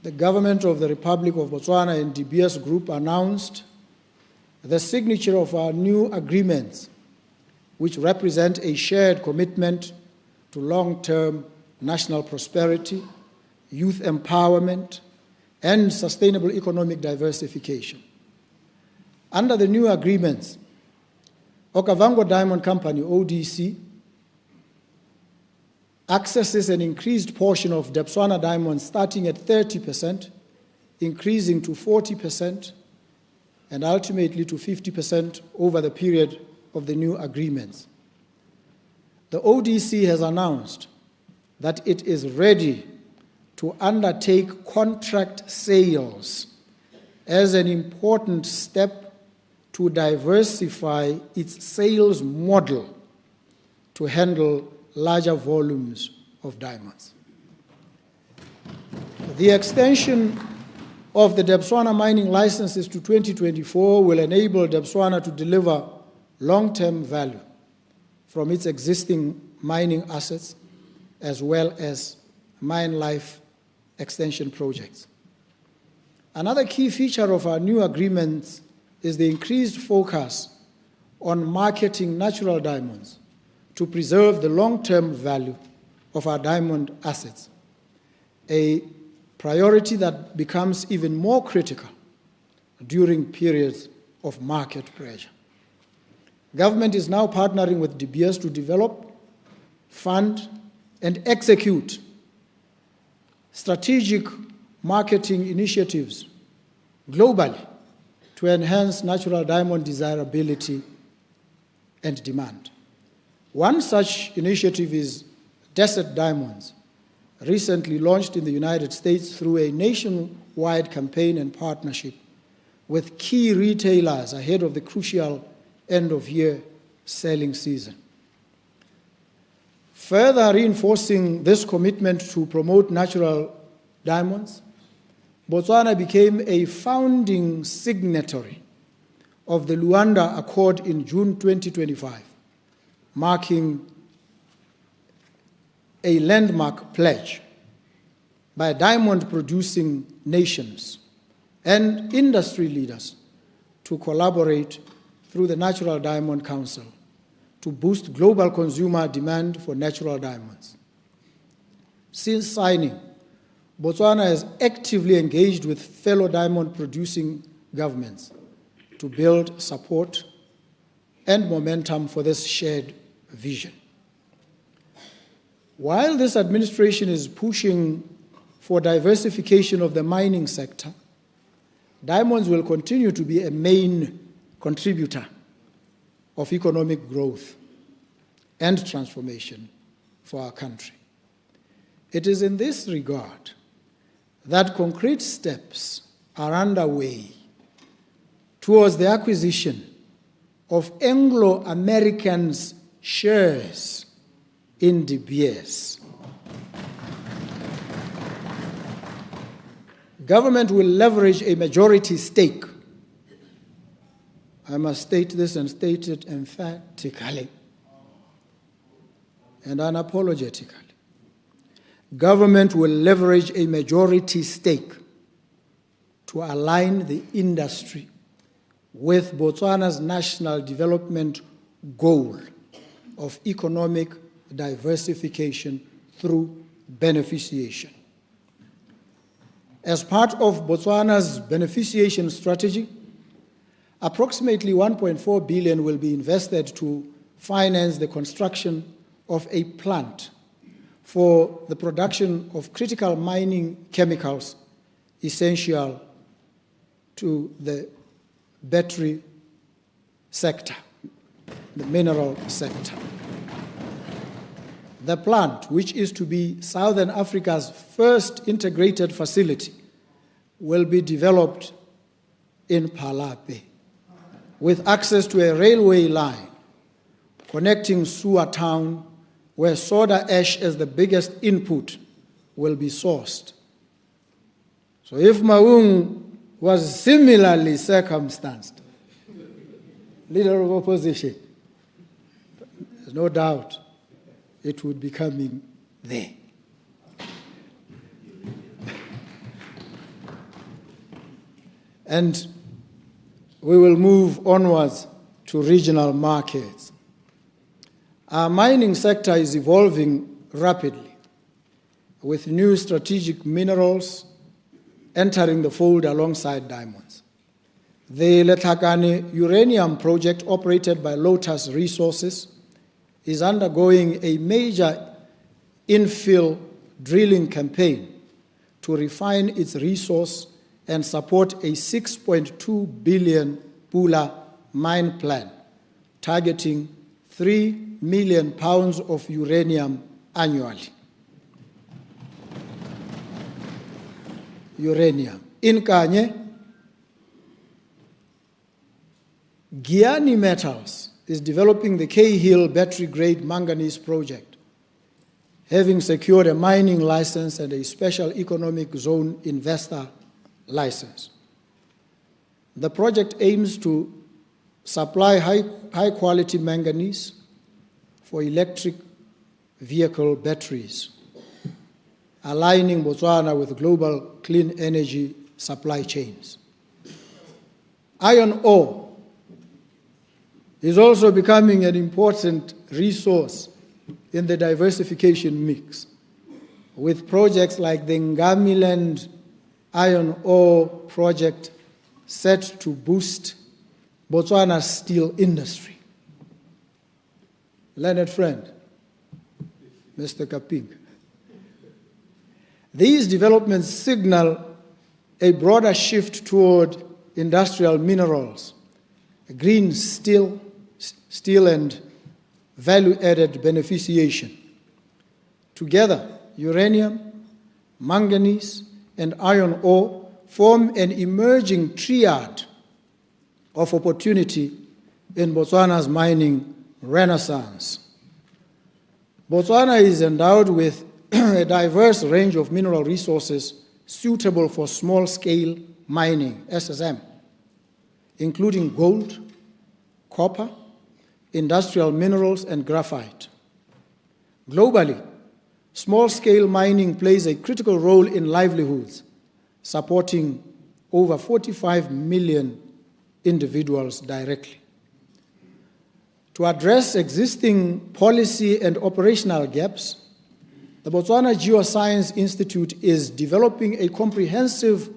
Speaker 4: the government of the Republic of Botswana and De Beers Group announced the signature of our new agreements, which represent a shared commitment to long-term national prosperity, youth empowerment, and sustainable economic diversification. Under the new agreements, Okavango Diamond Company, ODC, accesses an increased portion of Botswana diamonds starting at 30%, increasing to 40%, and ultimately to 50% over the period of the new agreements. The ODC has announced that it is ready to undertake contract sales as an important step to diversify its sales model to handle larger volumes of diamonds. The extension of the Botswana mining licenses to 2024 will enable Botswana to deliver long-term value from its existing mining assets as well as mine life extension projects. Another key feature of our new agreements is the increased focus on marketing natural diamonds to preserve the long-term value of our diamond assets, a priority that becomes even more critical during periods of market pressure. Government is now partnering with De Beers to develop, fund, and execute strategic marketing initiatives globally to enhance natural diamond desirability and demand. One such initiative is Desert Diamonds, recently launched in the United States through a nationwide campaign and partnership with key retailers ahead of the crucial end-of-year selling season. Further reinforcing this commitment to promote natural diamonds, Botswana became a founding signatory of the Luanda Accord in June 2025, marking a landmark pledge by diamond-producing nations and industry leaders to collaborate through the Natural Diamond Council to boost global consumer demand for natural diamonds. Since signing, Botswana has actively engaged with fellow diamond-producing governments to build support and momentum for this shared vision. While this administration is pushing for diversification of the mining sector, diamonds will continue to be a main contributor of economic growth and transformation for our country. It is in this regard that concrete steps are underway towards the acquisition of Anglo-Americans' shares in De Beers. Government will leverage a majority stake. I must state this and state it emphatically and unapologetically. Government will leverage a majority stake to align the industry with Botswana's national development goal of economic diversification through beneficiation. As part of Botswana's beneficiation strategy, approximately 1.4 billion will be invested to finance the construction of a plant for the production of critical mining chemicals essential to the battery sector, the mineral sector. The plant, which is to be Southern Africa's first integrated facility, will be developed in Palape, with access to a railway line connecting Suwa town, where soda ash as the biggest input will be sourced. So if Maung was similarly circumstanced, leader of opposition, there's no doubt it would be coming there. And we will move onwards to regional markets. Our mining sector is evolving rapidly, with new strategic minerals entering the fold alongside diamonds. The Letlhakane uranium project, operated by Lotus Resources, is undergoing a major infill drilling campaign to refine its resource and support a 6.2 billion Pula mine plan, targeting 3 million pounds of uranium annually. Uranium. In Kanye, Giani Metals is developing the Cahill battery-grade manganese project, having secured a mining license and a special economic zone investor license. The project aims to supply high-quality manganese for electric vehicle batteries, aligning Botswana with global clean energy supply chains. Iron ore is also becoming an important resource in the diversification mix, with projects like the Ngamiland iron ore project set to boost Botswana's steel industry. Learned friend, Mr. Kaping. These developments signal a broader shift toward industrial minerals, green steel and value-added beneficiation. Together, uranium, manganese, and iron ore form an emerging triad of opportunity in Botswana's mining renaissance. Botswana is endowed with a diverse range of mineral resources suitable for small-scale mining, SSM, including gold, copper, industrial minerals, and graphite. Globally, small-scale mining plays a critical role in livelihoods, supporting over 45 million individuals directly. To address existing policy and operational gaps, the Botswana Geoscience Institute is developing a comprehensive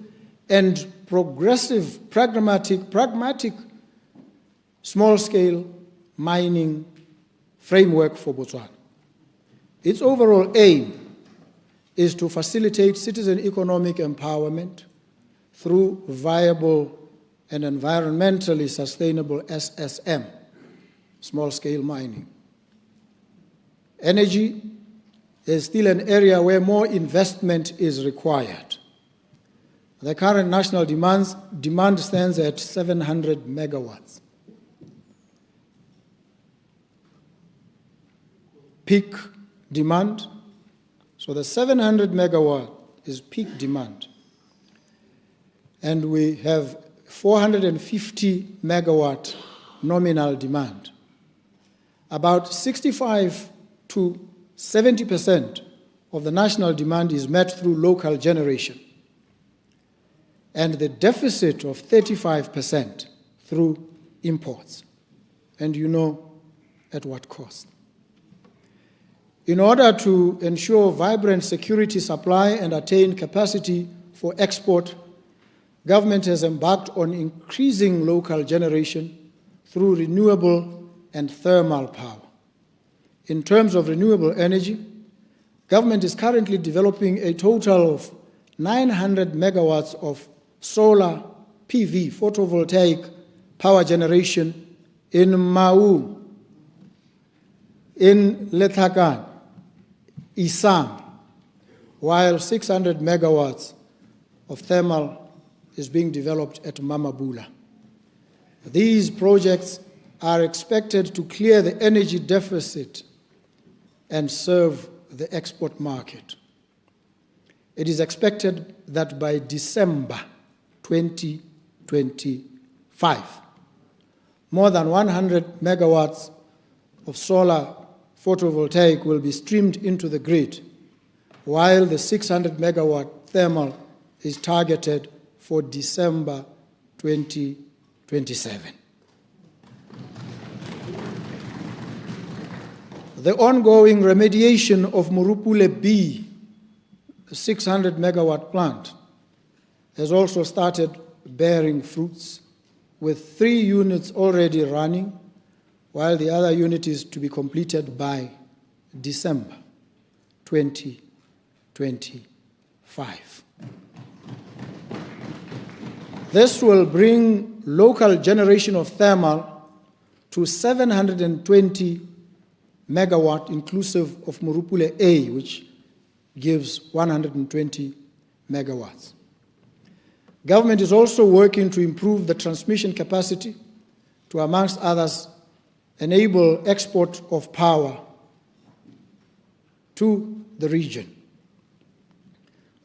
Speaker 4: and progressive, pragmatic small-scale mining framework for Botswana. Its overall aim is to facilitate citizen economic empowerment through viable and environmentally sustainable SSM, small-scale mining. Energy is still an area where more investment is required. The current national demand stands at 700 megawatts. Peak demand, so the 700 megawatt is peak demand. And we have 450 megawatt nominal demand. About 65 to 70% of the national demand is met through local generation, and the deficit of 35% through imports. And you know at what cost. In order to ensure vibrant security supply and attain capacity for export, government has embarked on increasing local generation through renewable and thermal power. In terms of renewable energy, government is currently developing a total of 900 megawatts of solar PV, photovoltaic power generation in Mau, in Lethakan, Isang, while 600 megawatts of thermal is being developed at Mamabula. These projects are expected to clear the energy deficit and serve the export market. It is expected that by December 2025, more than 100 megawatts of solar photovoltaic will be streamed into the grid, while the 600 megawatt thermal is targeted for December 2027. The ongoing remediation of Morupule B, a 600 megawatt plant, has also started bearing fruits, with 3 units already running, while the other unit is to be completed by December 2025. This will bring local generation of thermal to 720 megawatt, inclusive of Morupule A, which gives 120 megawatts. Government is also working to improve the transmission capacity to, amongst others, enable export of power to the region.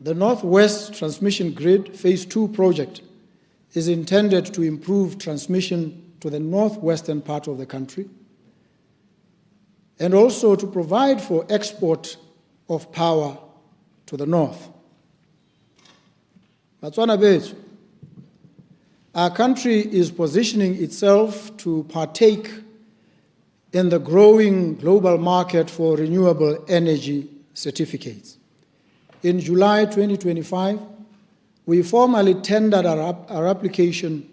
Speaker 4: The Northwest Transmission Grid Phase 2 project is intended to improve transmission to the northwestern part of the country and also to provide for export of power to the north. Botswana bethu, our country is positioning itself to partake in the growing global market for renewable energy certificates. In July 2025, we formally tendered our application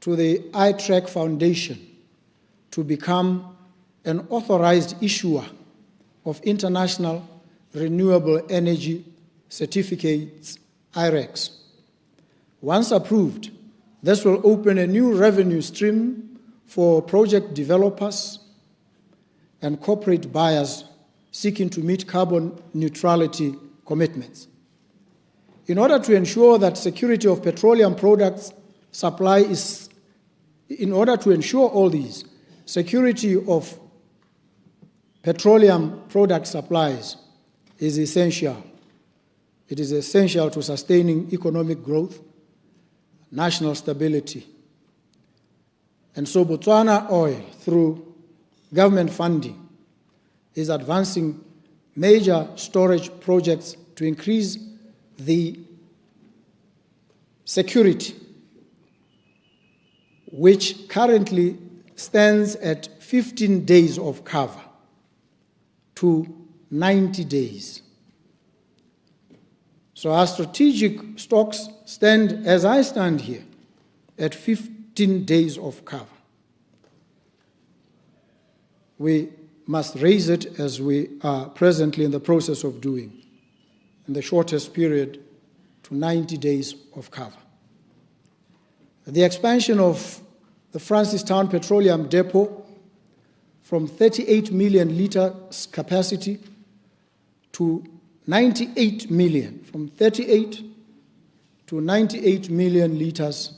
Speaker 4: to the iTrack Foundation to become an authorized issuer of international renewable energy certificates, IRECs. Once approved, this will open a new revenue stream for project developers and corporate buyers seeking to meet carbon neutrality commitments. In order to ensure that security of petroleum products supply is, in order to ensure all these, security of petroleum product supplies is essential. It is essential to sustaining economic growth, national stability. And so Botswana Oil, through government funding, is advancing major storage projects to increase the security, which currently stands at 15 days of cover to 90 days. So our strategic stocks stand, as I stand here, at 15 days of cover. We must raise it, as we are presently in the process of doing, in the shortest period, to 90 days of cover. The expansion of the Francistown Petroleum Depot from 38 million litres capacity to 98 million, from 38 to 98 million litres,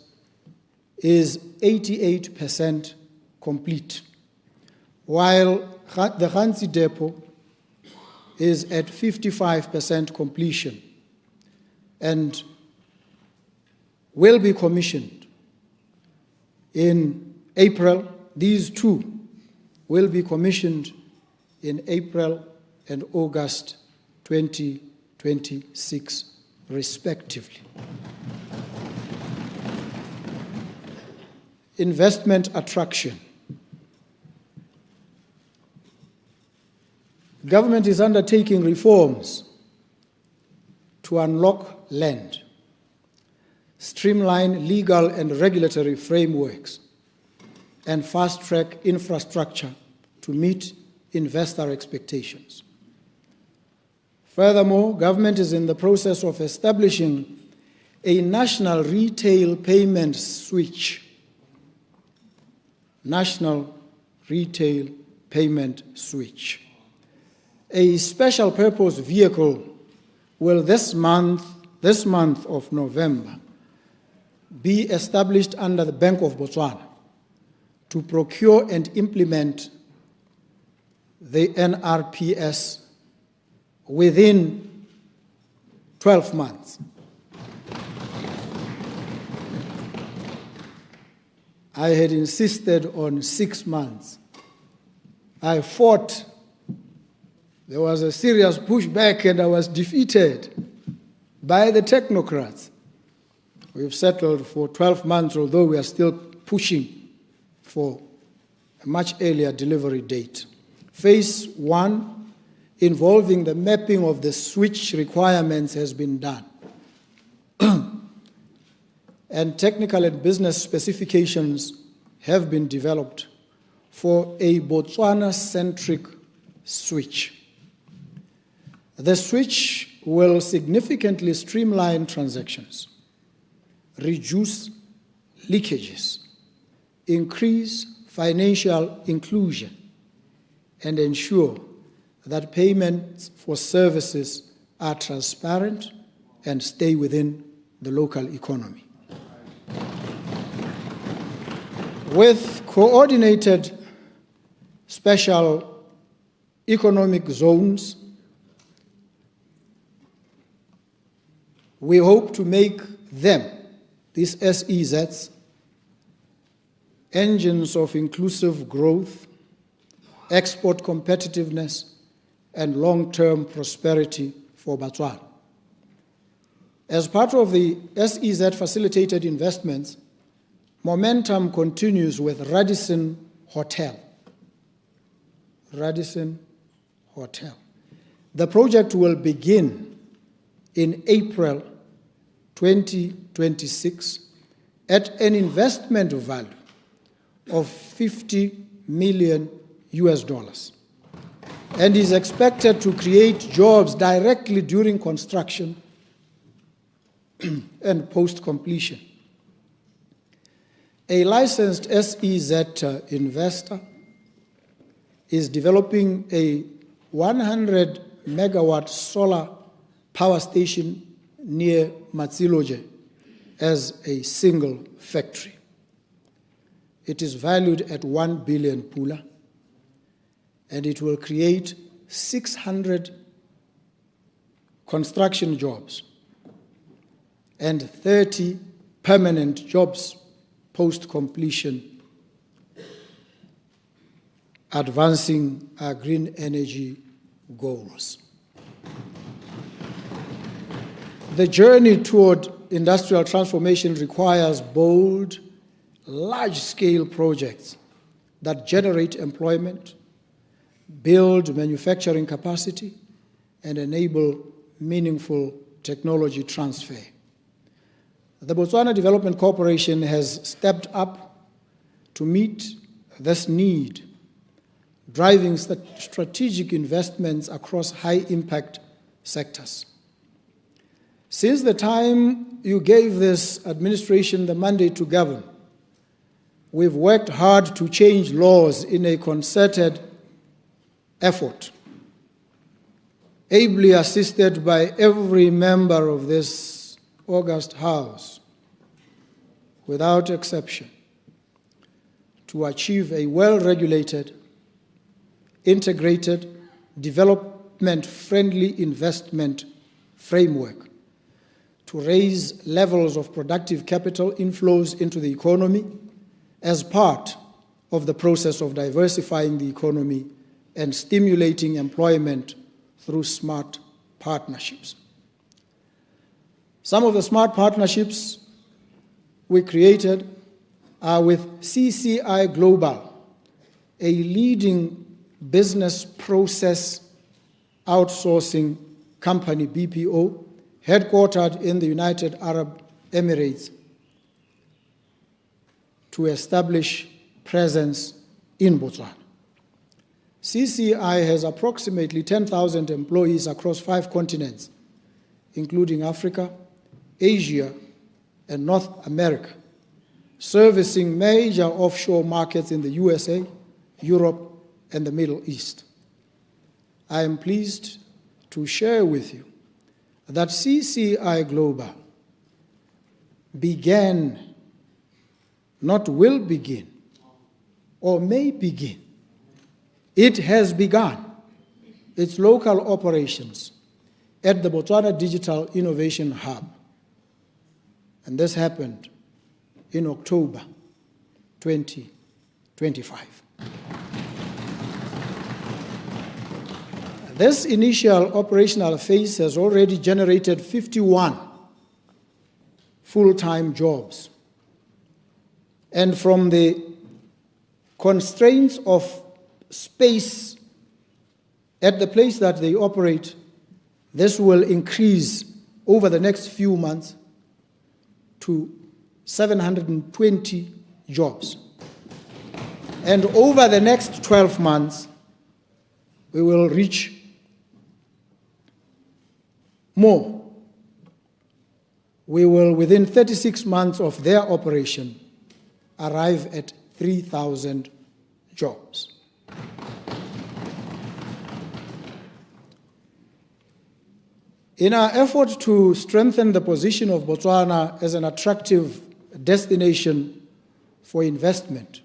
Speaker 4: is 88% complete, while the Hansi Depot is at 55% completion and will be commissioned in April. These two will be commissioned in April and August 2026, respectively. Investment attraction. government is undertaking reforms to unlock land, streamline legal and regulatory frameworks, and fast-track infrastructure to meet investor expectations. Furthermore, government is in the process of establishing a national retail payment switch. National retail payment switch. A special purpose vehicle will this month of November be established under the Bank of Botswana to procure and implement the NRPS within 12 months. I had insisted on 6 months. I fought. There was a serious pushback and I was defeated by the technocrats. We've settled for 12 months, although we are still pushing for a much earlier delivery date. Phase 1, involving the mapping of the switch requirements, has been done. And technical and business specifications have been developed for a Botswana-centric switch. The switch will significantly streamline transactions, reduce leakages, increase financial inclusion, and ensure that payments for services are transparent and stay within the local economy. With coordinated special economic zones, we hope to make them, these SEZs, engines of inclusive growth, export competitiveness, and long-term prosperity for Botswana. As part of the SEZ facilitated investments, momentum continues with Radisson Hotel. Radisson Hotel. The project will begin in April 2026 at an investment value of $50 million and is expected to create jobs directly during construction and post-completion. A licensed SEZ investor is developing a 100-megawatt solar power station near Matsiloje as a single factory. It is valued at 1 billion pula, and it will create 600 construction jobs and 30 permanent jobs post-completion, advancing our green energy goals. The journey toward industrial transformation requires bold, large-scale projects that generate employment, build manufacturing capacity, and enable meaningful technology transfer. The Botswana Development Corporation has stepped up to meet this need, driving strategic investments across high-impact sectors. Since the time you gave this administration the mandate to govern, we've worked hard to change laws in a concerted effort, ably assisted by every member of this august House, without exception, to achieve a well-regulated, integrated, development-friendly investment framework to raise levels of productive capital inflows into the economy as part of the process of diversifying the economy and stimulating employment through smart partnerships. Some of the smart partnerships we created are with CCI Global, a leading business process outsourcing company BPO, headquartered in the United Arab Emirates, to establish presence in Botswana. CCI has approximately 10,000 employees across 5 continents, including Africa, Asia, and North America, servicing major offshore markets in the USA, Europe, and the Middle East. I am pleased to share with you that CCI Global began, not will begin, or may begin. It has begun its local operations at the Botswana Digital Innovation Hub. And this happened in October 2025. This initial operational phase has already generated 51 full-time jobs. And from the constraints of space at the place that they operate, this will increase over the next few months to 720 jobs. And over the next 12 months, we will reach more. We will, within 36 months of their operation, arrive at 3,000 jobs. In our effort to strengthen the position of Botswana as an attractive destination for investment,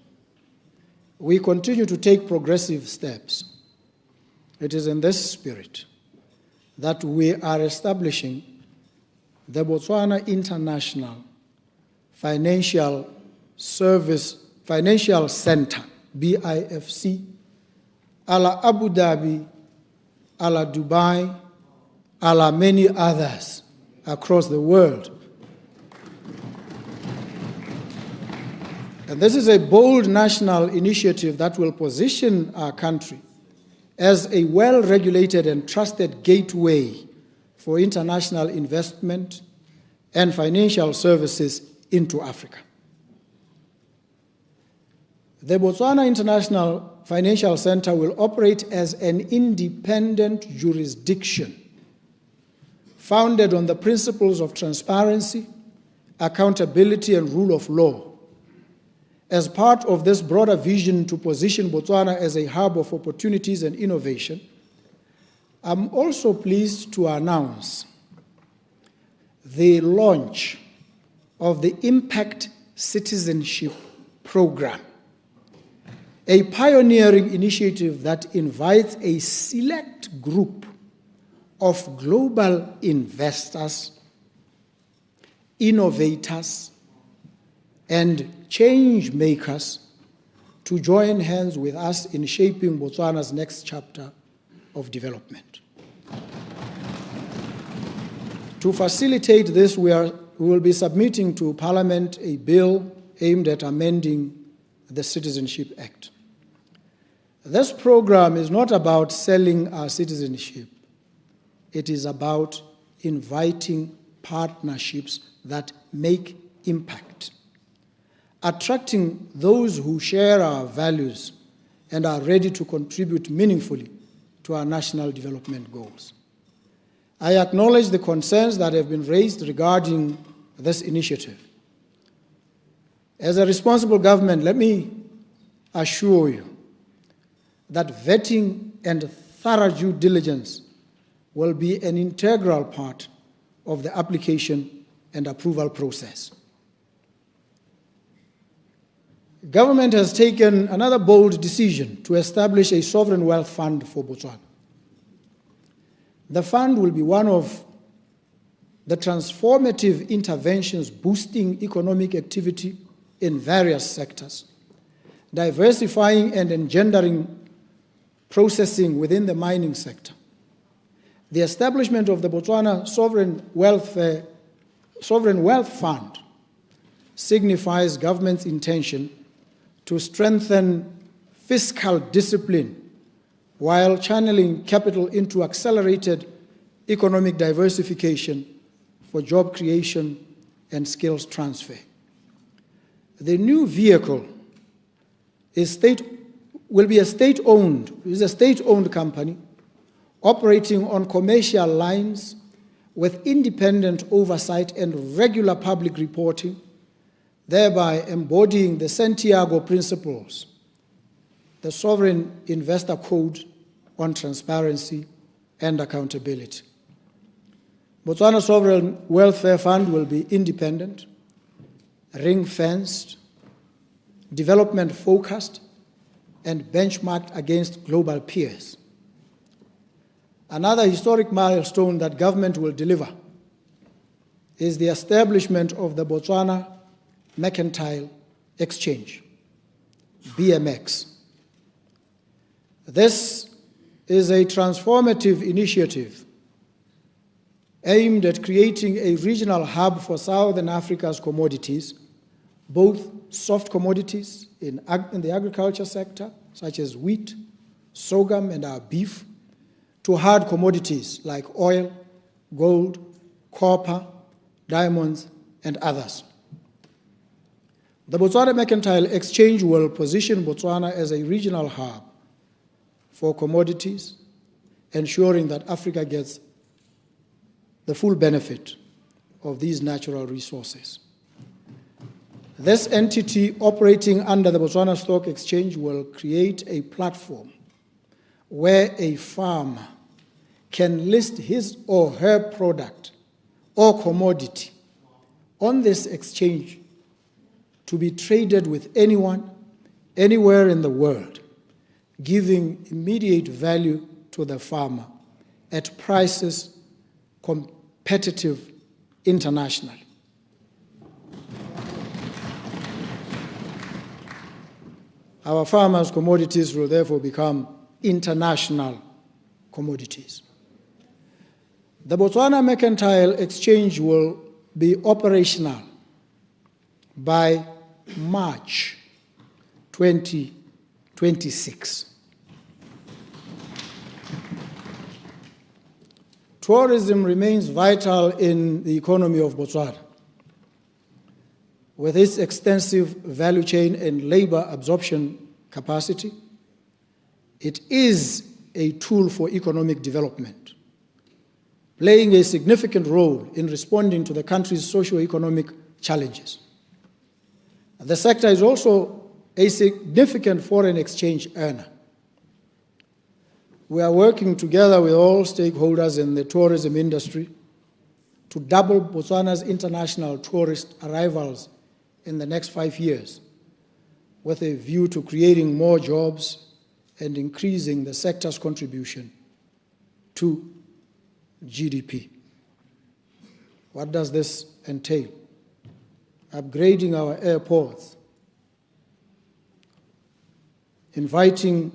Speaker 4: we continue to take progressive steps. It is in this spirit that we are establishing the Botswana International Financial Center, BIFC, a la Abu Dhabi, a la Dubai, a la many others across the world. And this is a bold national initiative that will position our country as a well-regulated and trusted gateway for international investment and financial services into Africa. The Botswana International Financial Center will operate as an independent jurisdiction founded on the principles of transparency, accountability, and rule of law. As part of this broader vision to position Botswana as a hub of opportunities and innovation, I'm also pleased to announce the launch of the Impact Citizenship Program, a pioneering initiative that invites a select group of global investors, innovators, and change makers to join hands with us in shaping Botswana's next chapter of development. To facilitate this, we will be submitting to Parliament a bill aimed at amending the Citizenship Act. This program is not about selling our citizenship. It is about inviting partnerships that make impact, attracting those who share our values and are ready to contribute meaningfully to our national development goals. I acknowledge the concerns that have been raised regarding this initiative. As a responsible government, let me assure you that vetting and thorough due diligence will be an integral part of the application and approval process. Government has taken another bold decision to establish a sovereign wealth fund for Botswana. The fund will be one of the transformative interventions boosting economic activity in various sectors, diversifying and engendering processing within the mining sector. The establishment of the Botswana Sovereign Wealth Fund signifies government's intention to strengthen fiscal discipline while channeling capital into accelerated economic diversification for job creation and skills transfer. The new vehicle will be a state-owned company operating on commercial lines with independent oversight and regular public reporting, thereby embodying the Santiago Principles, the Sovereign Investor Code on transparency and accountability. Botswana Sovereign Welfare Fund will be independent, ring-fenced, development-focused, and benchmarked against global peers. Another historic milestone that government will deliver is the establishment of the Botswana Mercantile Exchange, BMX. This is a transformative initiative aimed at creating a regional hub for Southern Africa's commodities, both soft commodities in the agriculture sector, such as wheat, sorghum, and our beef, to hard commodities like oil, gold, copper, diamonds, and others. The Botswana Mercantile Exchange will position Botswana as a regional hub for commodities, ensuring that Africa gets the full benefit of these natural resources. This entity operating under the Botswana Stock Exchange will create a platform where a farmer can list his or her product or commodity on this exchange to be traded with anyone, anywhere in the world, giving immediate value to the farmer at prices competitive internationally. Our farmers' commodities will therefore become international commodities. The Botswana Mercantile Exchange will be operational by March 2026. Tourism remains vital in the economy of Botswana. With its extensive value chain and labor absorption capacity, it is a tool for economic development, playing a significant role in responding to the country's socio-economic challenges. The sector is also a significant foreign exchange earner. We are working together with all stakeholders in the tourism industry to double Botswana's international tourist arrivals in the next 5 years, with a view to creating more jobs and increasing the sector's contribution to GDP. What does this entail? Upgrading our airports, inviting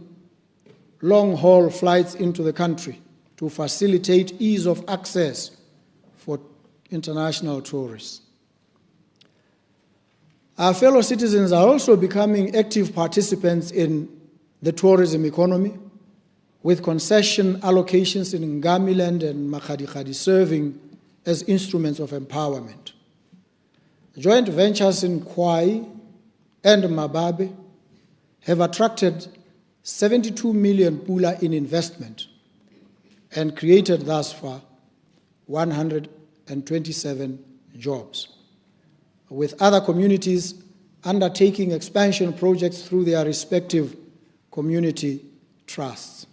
Speaker 4: long-haul flights into the country to facilitate ease of access for international tourists. Our fellow citizens are also becoming active participants in the tourism economy, with concession allocations in Ngamiland and Makgadikgadi serving as instruments of empowerment. Joint ventures in Kwai and Mababe have attracted 72 million pula in investment and created thus far 127 jobs, with other communities undertaking expansion projects through their respective community trusts.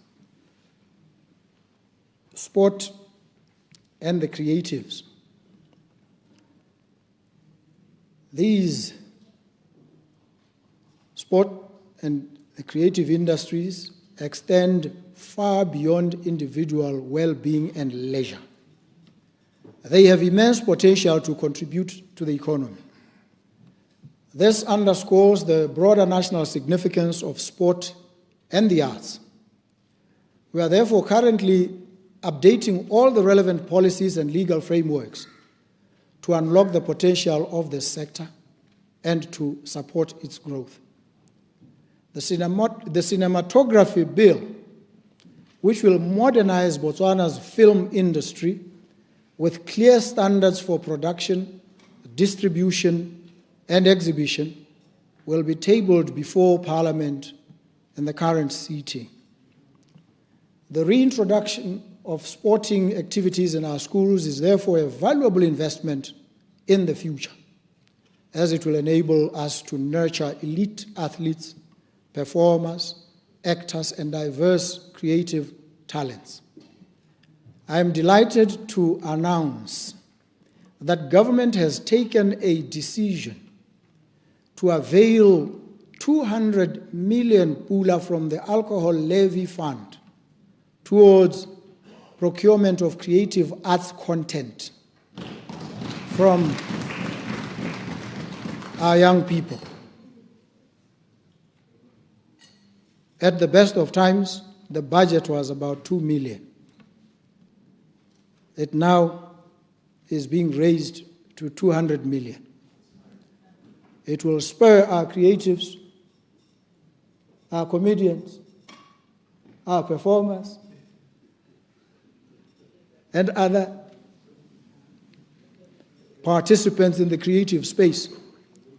Speaker 4: Sport and the creatives. These sport and the creative industries extend far beyond individual well-being and leisure. They have immense potential to contribute to the economy. This underscores the broader national significance of sport and the arts. We are therefore currently updating all the relevant policies and legal frameworks to unlock the potential of this sector and to support its growth. The cinematography bill which will modernize Botswana's film industry with clear standards for production, distribution, and exhibition, will be tabled before Parliament in the current sitting. The reintroduction of sporting activities in our schools is therefore a valuable investment in the future, as it will enable us to nurture elite athletes, performers, actors, and diverse creative talents. I am delighted to announce that government has taken a decision to avail 200 million pula from the alcohol levy fund towards procurement of creative arts content from our young people. At the best of times, the budget was about 2 million. It now is being raised to 200 million. It will spur our creatives, our comedians, our performers, and other participants in the creative space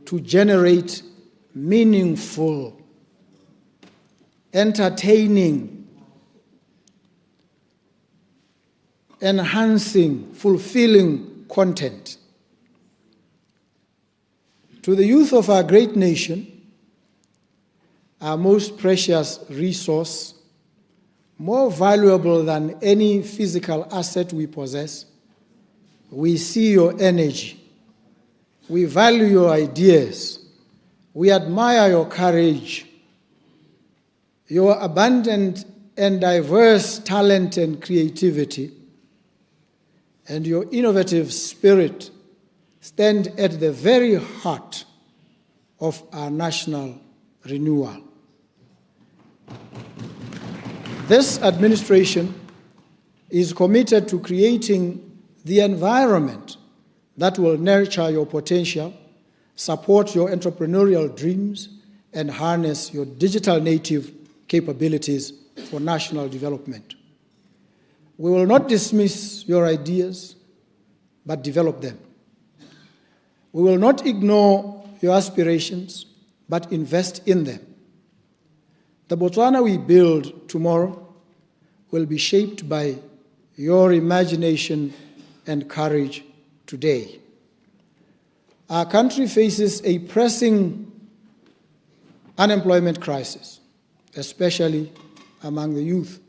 Speaker 4: to generate meaningful, entertaining, enhancing, fulfilling content. To the youth of our great nation, our most precious resource, more valuable than any physical asset we possess, we see your energy. We value your ideas. We admire your courage, your abundant and diverse talent and creativity, and your innovative spirit stand at the very heart of our national renewal. This administration is committed to creating the environment that will nurture your potential, support your entrepreneurial dreams, and harness your digital native capabilities for national development. We will not dismiss your ideas, but develop them. We will not ignore your aspirations, but invest in them. The Botswana we build tomorrow will be shaped by your imagination and courage today. Our country faces a pressing unemployment crisis, especially among the youth,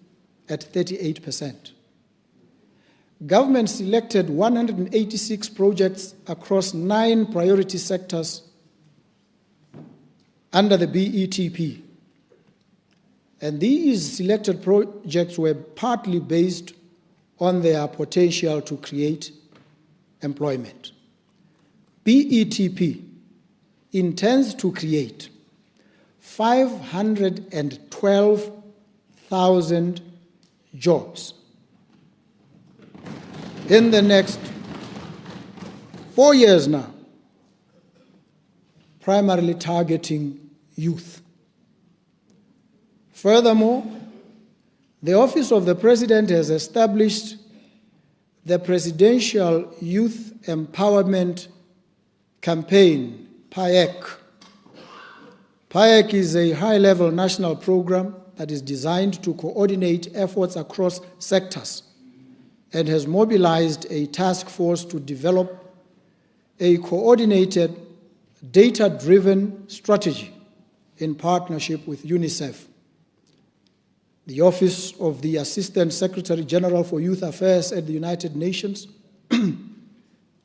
Speaker 4: at 38%. Government selected 186 projects across 9 priority sectors under the BETP. And these selected projects were partly based on their potential to create employment. BETP intends to create 512,000 jobs in the next 4 years now, primarily targeting youth. Furthermore, the Office of the President has established the Presidential Youth Empowerment Campaign, PYEC. PYEC is a high-level national program that is designed to coordinate efforts across sectors and has mobilized a task force to develop a coordinated, data-driven strategy in partnership with UNICEF, the Office of the Assistant Secretary General for Youth Affairs at the United Nations, and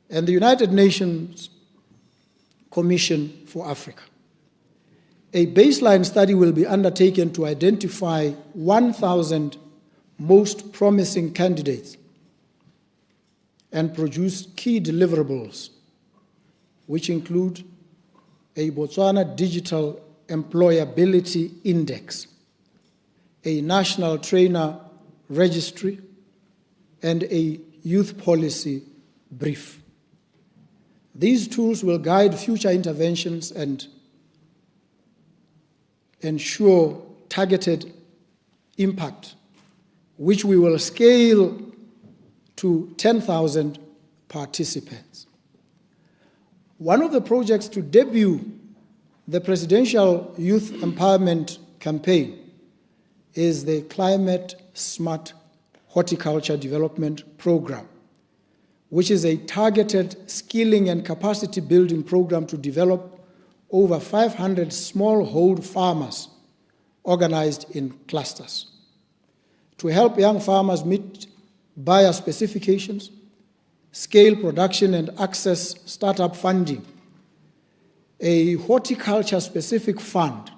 Speaker 4: the United Nations Commission for Africa. A baseline study will be undertaken to identify 1,000 most promising candidates and produce key deliverables, which include a Botswana Digital Employability Index, a national trainer registry, and a youth policy brief. These tools will guide future interventions and ensure targeted impact which we will scale to 10,000 participants. One of the projects to debut the Presidential Youth Empowerment Campaign is the Climate Smart Horticulture Development Program, which is a targeted skilling and capacity building program to develop over 500 smallhold farmers organized in clusters. To help young farmers meet buyer specifications, scale production, and access startup funding, a horticulture-specific fund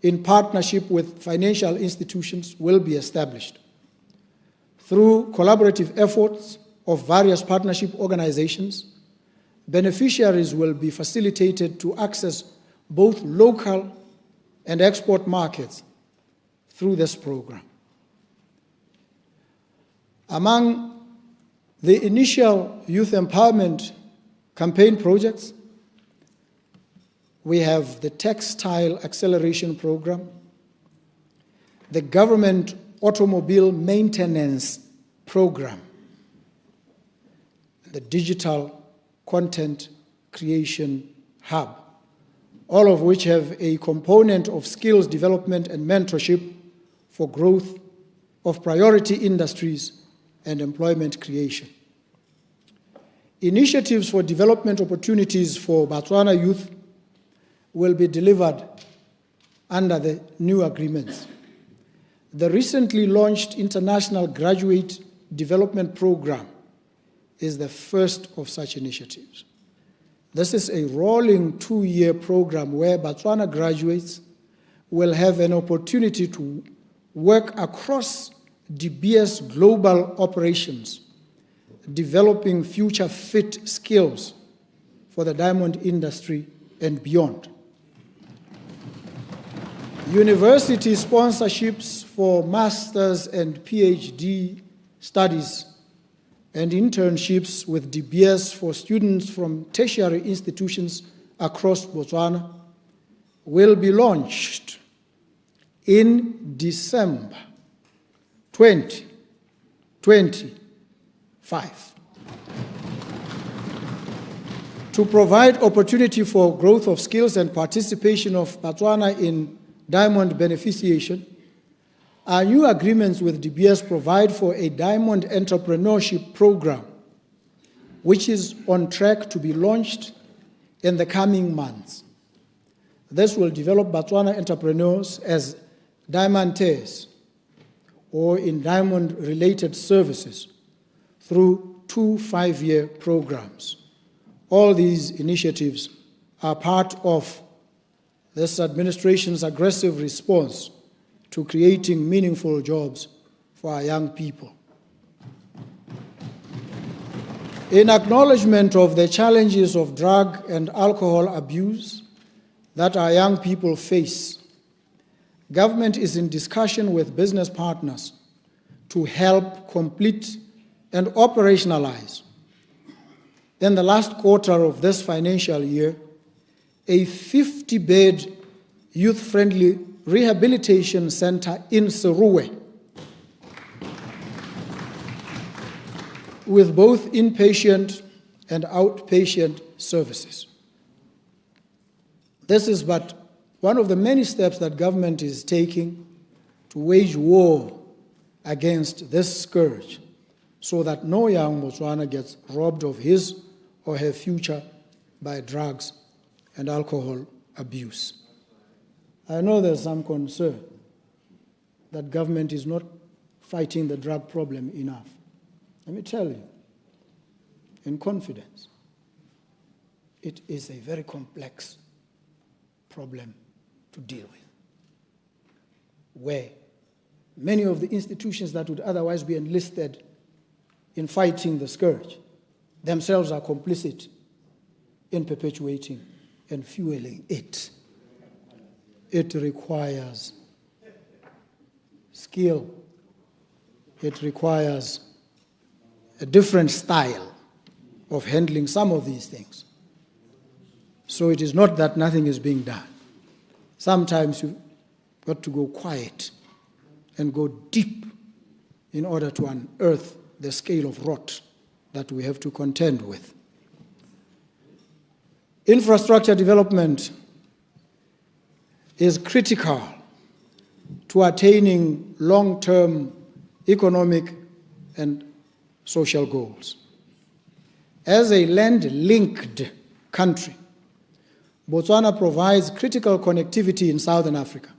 Speaker 4: in partnership with financial institutions will be established. Through collaborative efforts of various partnership organizations, beneficiaries will be facilitated to access both local and export markets through this program. Among the initial youth empowerment campaign projects, we have the Textile Acceleration Program, the Government Automobile Maintenance Program, the Digital Content Creation Hub, all of which have a component of skills development and mentorship for growth of priority industries and employment creation. Initiatives for development opportunities for Botswana youth will be delivered under the new agreements. The recently launched International Graduate Development Program is the first of such initiatives. This is a rolling 2-year program where Botswana graduates will have an opportunity to work across DBS global operations, developing future-fit skills for the diamond industry and beyond. University sponsorships for master's and PhD studies and internships with DBS for students from tertiary institutions across Botswana will be launched in December 2025 to provide opportunity for growth of skills and participation of Botswana in diamond beneficiation. Our new agreements with DBS provide for a diamond entrepreneurship program, which is on track to be launched in the coming months. This will develop Botswana entrepreneurs as diamantes or in diamond-related services through 2 5-year programs. All these initiatives are part of this administration's aggressive response to creating meaningful jobs for our young people. In acknowledgement of the challenges of drug and alcohol abuse that our young people face, government is in discussion with business partners to help complete and operationalize, in the last quarter of this financial year, a 50-bed youth-friendly rehabilitation center in Seruwe, with both inpatient and outpatient services. This is but one of the many steps that government is taking to wage war against this scourge so that no young Botswana gets robbed of his or her future by drugs and alcohol abuse. I know there's some concern that government is not fighting the drug problem enough. Let me tell you, in confidence, it is a very complex problem to deal with, where many of the institutions that would otherwise be enlisted in fighting the scourge themselves are complicit in perpetuating and fueling it. It requires skill. It requires a different style of handling some of these things. So it is not that nothing is being done. Sometimes you've got to go quiet and go deep in order to unearth the scale of rot that we have to contend with. Infrastructure development is critical to attaining long-term economic and social goals. As a land-linked country, Botswana provides critical connectivity in Southern Africa,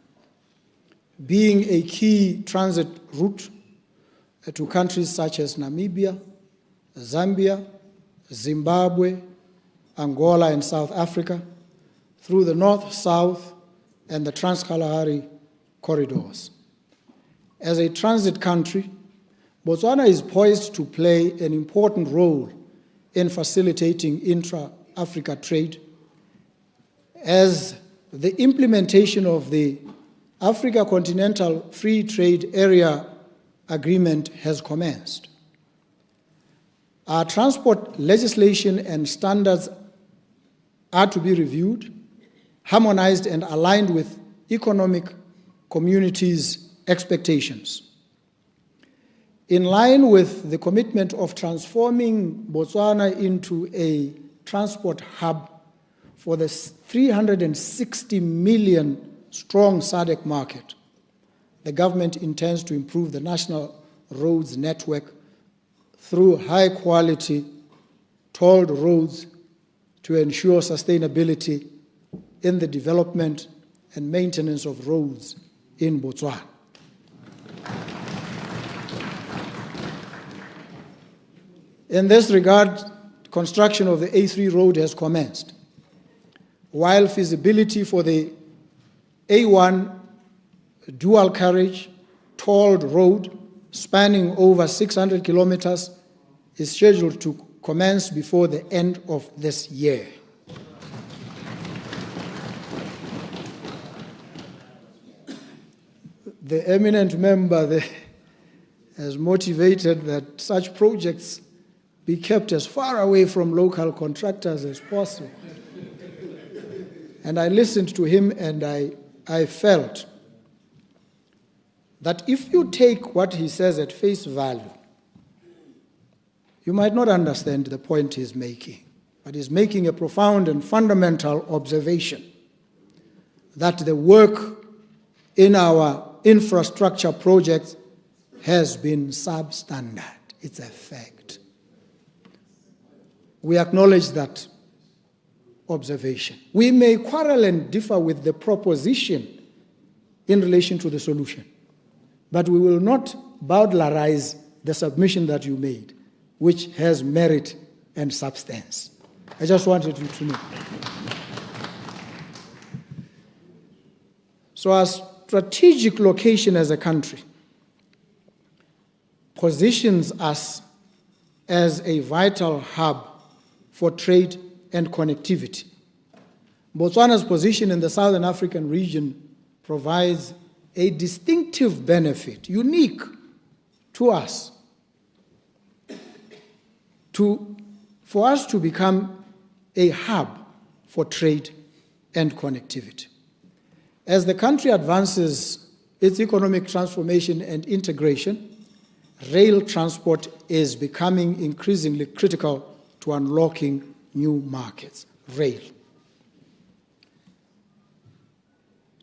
Speaker 4: being a key transit route to countries such as Namibia, Zambia, Zimbabwe, Angola, and South Africa, through the North-South and the Trans-Kalahari corridors. As a transit country, Botswana is poised to play an important role in facilitating intra-Africa trade, as the implementation of the Africa Continental Free Trade Area Agreement has commenced. Our transport legislation and standards are to be reviewed, harmonized, and aligned with economic communities' expectations. In line with the commitment of transforming Botswana into a transport hub for the 360 million strong SADC market, the government intends to improve the national roads network through high-quality tolled roads to ensure sustainability in the development and maintenance of roads in Botswana. In this regard, construction of the A3 road has commenced, while feasibility for the A1 dual carriage tolled road spanning over 600 kilometers is scheduled to commence before the end of this year. The eminent member has motivated that such projects be kept as far away from local contractors as possible. And I listened to him and I felt that if you take what he says at face value, you might not understand the point he's making, but he's making a profound and fundamental observation that the work in our infrastructure projects has been substandard. It's a fact. We acknowledge that observation. We may quarrel and differ with the proposition in relation to the solution, but we will not bowdlerize the submission that you made, which has merit and substance. I just wanted you to know. So our strategic location as a country positions us as a vital hub for trade and connectivity. Botswana's position in the Southern African region provides a distinctive benefit, unique to us, for us to become a hub for trade and connectivity. As the country advances its economic transformation and integration, rail transport is becoming increasingly critical to unlocking new markets. Rail.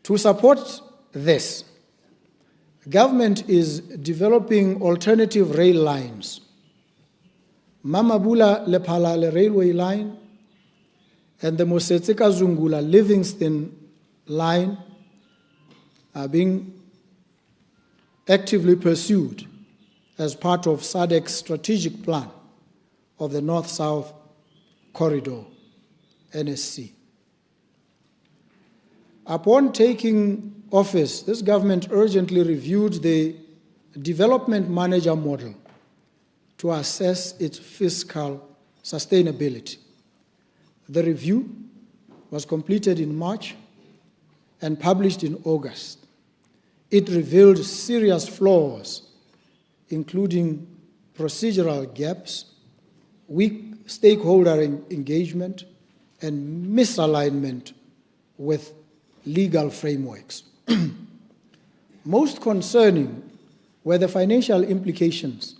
Speaker 4: To support this, the government is developing alternative rail lines. Mamabula-Lephalale railway line and the Mosetseka-Zungula-Livingston line are being actively pursued as part of SADC's strategic plan of the North-South Corridor, NSC. Upon taking office, this government urgently reviewed the development manager model to assess its fiscal sustainability. The review was completed in March and published in August. It revealed serious flaws, including procedural gaps, weak stakeholder engagement, and misalignment with legal frameworks. Most concerning were the financial implications,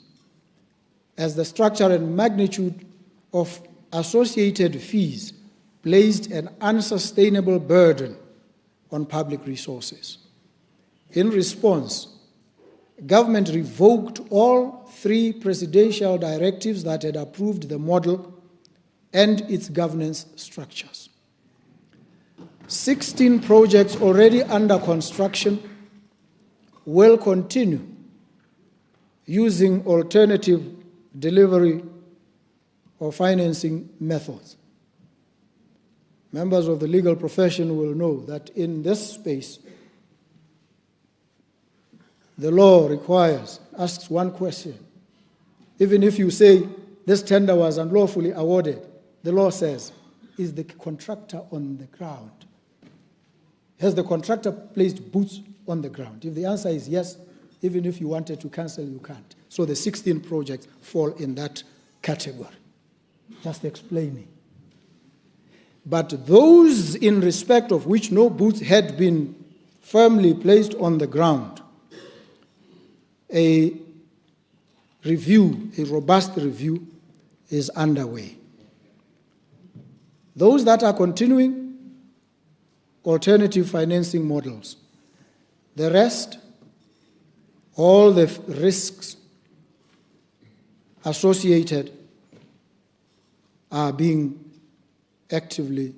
Speaker 4: as the structure and magnitude of associated fees placed an unsustainable burden on public resources. In response, government revoked all 3 presidential directives that had approved the model and its governance structures. 16 projects already under construction will continue using alternative delivery or financing methods. Members of the legal profession will know that in this space, the law asks one question. Even if you say this tender was unlawfully awarded, the law says, is the contractor on the ground? Has the contractor placed boots on the ground? If the answer is yes, even if you wanted to cancel, you can't. So the 16 projects fall in that category. Just explaining. But those in respect of which no boots had been firmly placed on the ground, a robust review is underway. Those that are continuing, alternative financing models. The rest, all the risks associated are being actively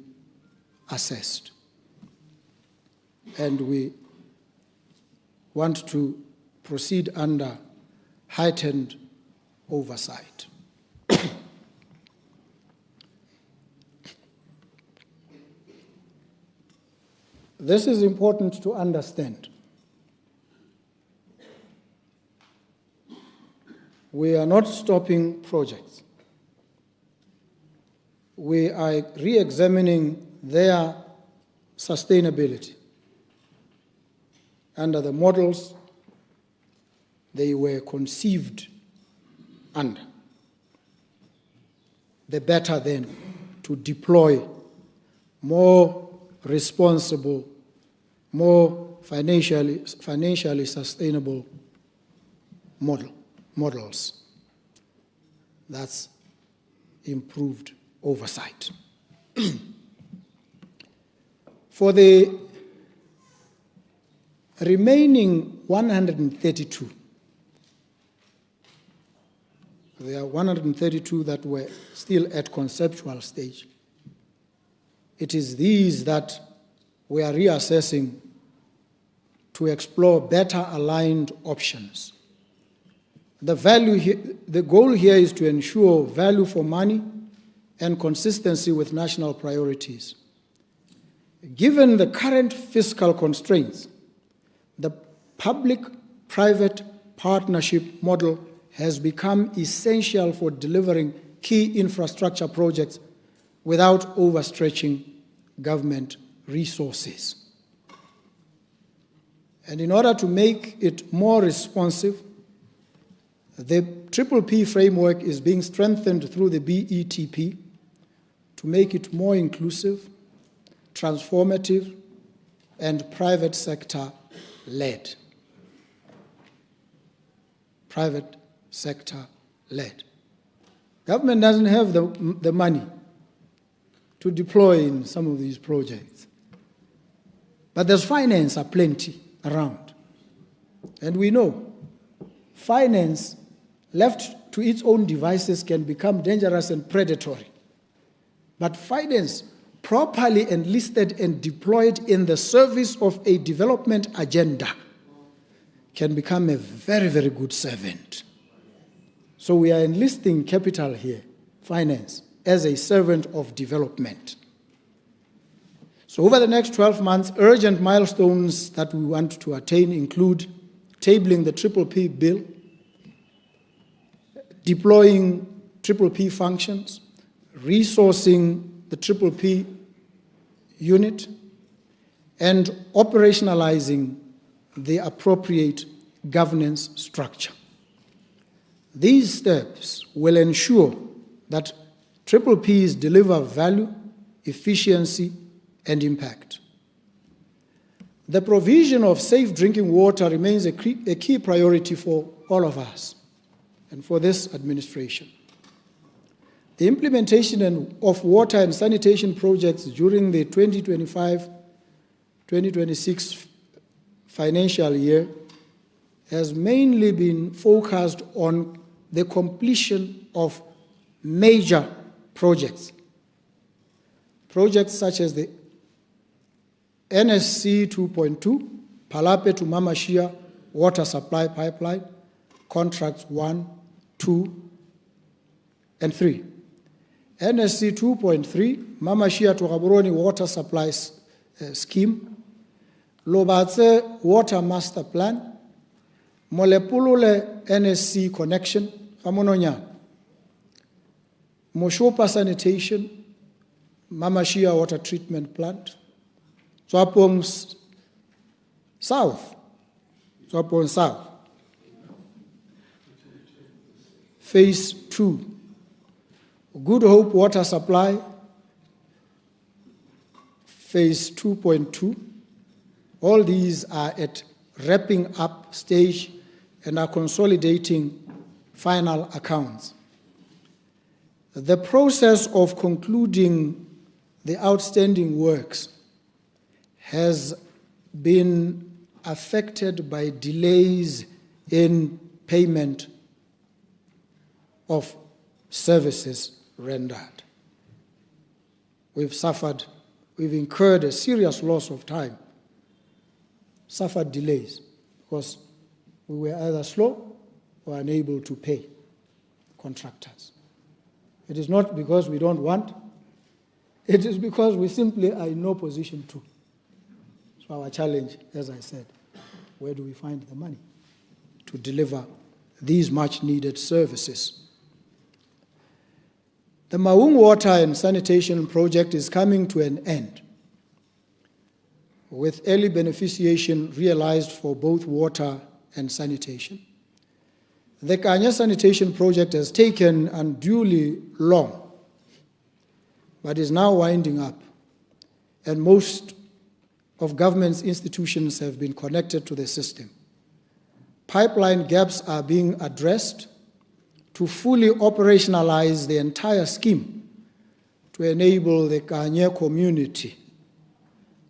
Speaker 4: assessed. And we want to proceed under heightened oversight. This is important to understand. We are not stopping projects. We are re-examining their sustainability under the models they were conceived under. The better then to deploy more responsible, more financially sustainable models. That's improved oversight. For the remaining 132, there are 132 that were still at conceptual stage. It is these that we are reassessing to explore better aligned options. The goal here is to ensure value for money and consistency with national priorities. Given the current fiscal constraints, the public-private partnership model has become essential for delivering key infrastructure projects without overstretching government resources. And in order to make it more responsive, the PPP framework is being strengthened through the BETP to make it more inclusive, transformative, and private sector-led. Private sector-led. Government doesn't have the money to deploy in some of these projects. But there's finance aplenty around. And we know finance left to its own devices can become dangerous and predatory. But finance properly enlisted and deployed in the service of a development agenda can become a very, very good servant. So we are enlisting capital here, finance, as a servant of development. So over the next 12 months, urgent milestones that we want to attain include tabling the PPP bill, deploying PPP functions, resourcing the PPP unit, and operationalizing the appropriate governance structure. These steps will ensure that PPPs deliver value, efficiency, and impact. The provision of safe drinking water remains a key priority for all of us and for this administration. The implementation of water and sanitation projects during the 2025-2026 financial year has mainly been focused on the completion of major projects. Projects such as the NSC 2.2, Palape to Mamashia water supply pipeline, contracts 1, 2, and 3. NSC 2.3, Mamashia to Gaborone water supply scheme, Lobatse water master plan, Molepulule NSC connection, Kamononya, Moshopa sanitation, Mamashia water treatment plant, Swapong South, Phase 2, Good Hope water supply, Phase 2.2. All these are at wrapping up stage and are consolidating final accounts. The process of concluding the outstanding works has been affected by delays in payment of services rendered. We've incurred a serious loss of time, suffered delays because we were either slow or unable to pay contractors. It is not because we don't want, it is because we simply are in no position to. So our challenge, as I said, where do we find the money to deliver these much needed services? The Maung Water and Sanitation Project is coming to an end, with early beneficiation realized for both water and sanitation. The Kanya Sanitation Project has taken unduly long, but is now winding up, and most of government's institutions have been connected to the system. Pipeline gaps are being addressed to fully operationalize the entire scheme to enable the Kanye community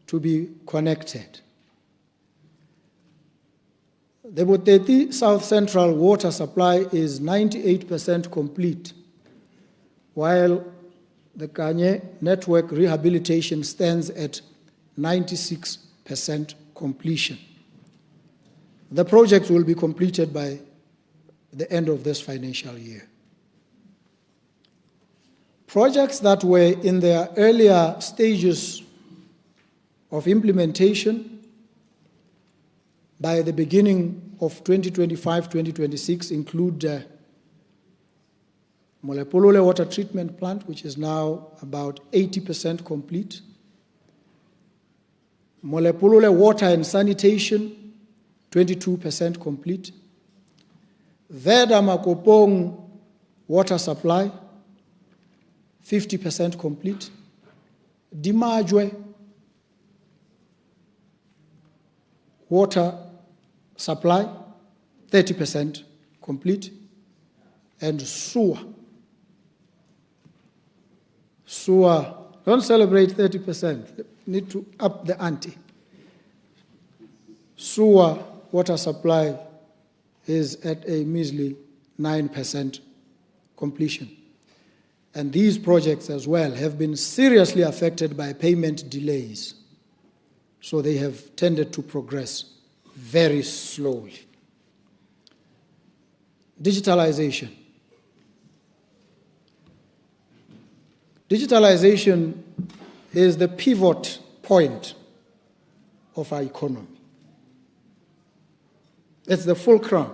Speaker 4: to be connected. The Boteti South Central water supply is 98% complete, while the Kanye network rehabilitation stands at 96% completion. The project will be completed by the end of this financial year. Projects that were in their earlier stages of implementation by the beginning of 2025-2026 include Molepolole water treatment plant, which is now about 80% complete. Molepolole water and sanitation, 22% complete. Veda Makopong water supply, 50% complete. Dimajwe water supply, 30% complete. And Suwa, don't celebrate 30%, need to up the ante. Suwa water supply is at a measly 9% completion. And these projects as well have been seriously affected by payment delays. So they have tended to progress very slowly. Digitalization. Digitalization is the pivot point of our economy. It's the fulcrum.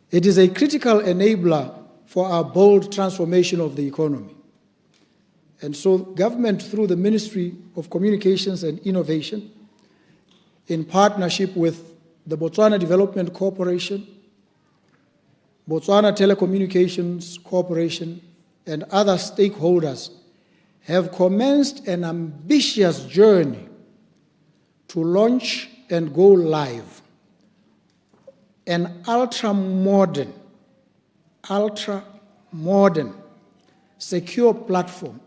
Speaker 4: It is a critical enabler for our bold transformation of the economy. And so government, through the Ministry of Communications and Innovation, in partnership with the Botswana Development Corporation, Botswana Telecommunications Corporation, and other stakeholders, have commenced an ambitious journey to launch and go live an ultra-modern, secure platform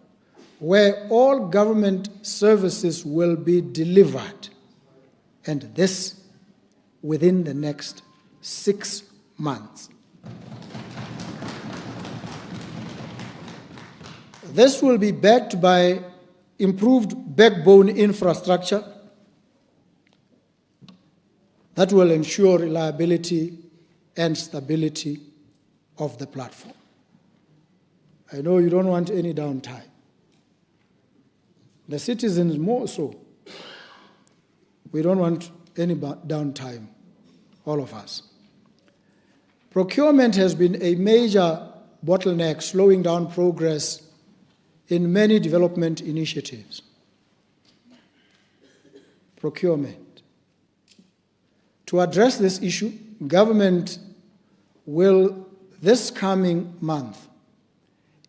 Speaker 4: where all government services will be delivered, and this within the next 6 months. This will be backed by improved backbone infrastructure that will ensure reliability and stability of the platform. I know you don't want any downtime. The citizens more so. We don't want any downtime, all of us. Procurement has been a major bottleneck, slowing down progress in many development initiatives. Procurement. To address this issue, government will, this coming month,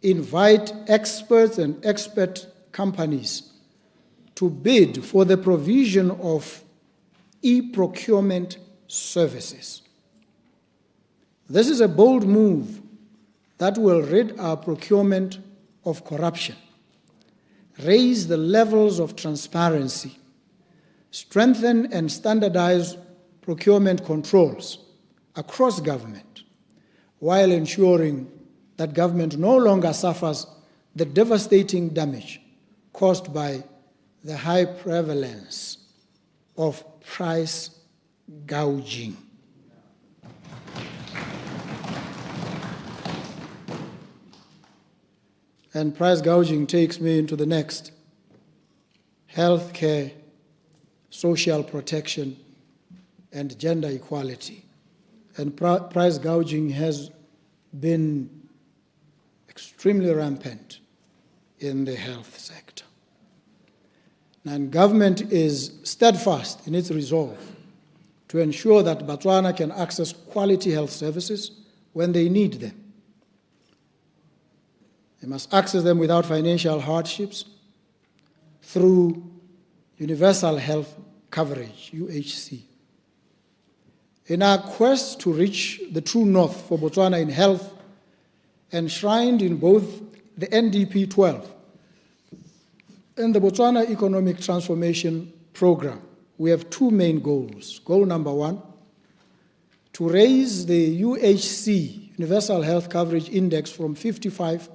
Speaker 4: invite experts and expert companies to bid for the provision of e-procurement services. This is a bold move that will rid our procurement of corruption, raise the levels of transparency, strengthen and standardize procurement controls across government, while ensuring that government no longer suffers the devastating damage caused by the high prevalence of price gouging. And price gouging takes me into the next: health care, social protection, and gender equality. And price gouging has been extremely rampant in the health sector. And government is steadfast in its resolve to ensure that Botswana can access quality health services when they need them. They must access them without financial hardships through universal health coverage, UHC. In our quest to reach the true north for Botswana in health, enshrined in both the NDP 12 and the Botswana Economic Transformation Program, we have two main goals. Goal number one, to raise the UHC, Universal Health Coverage Index, from 55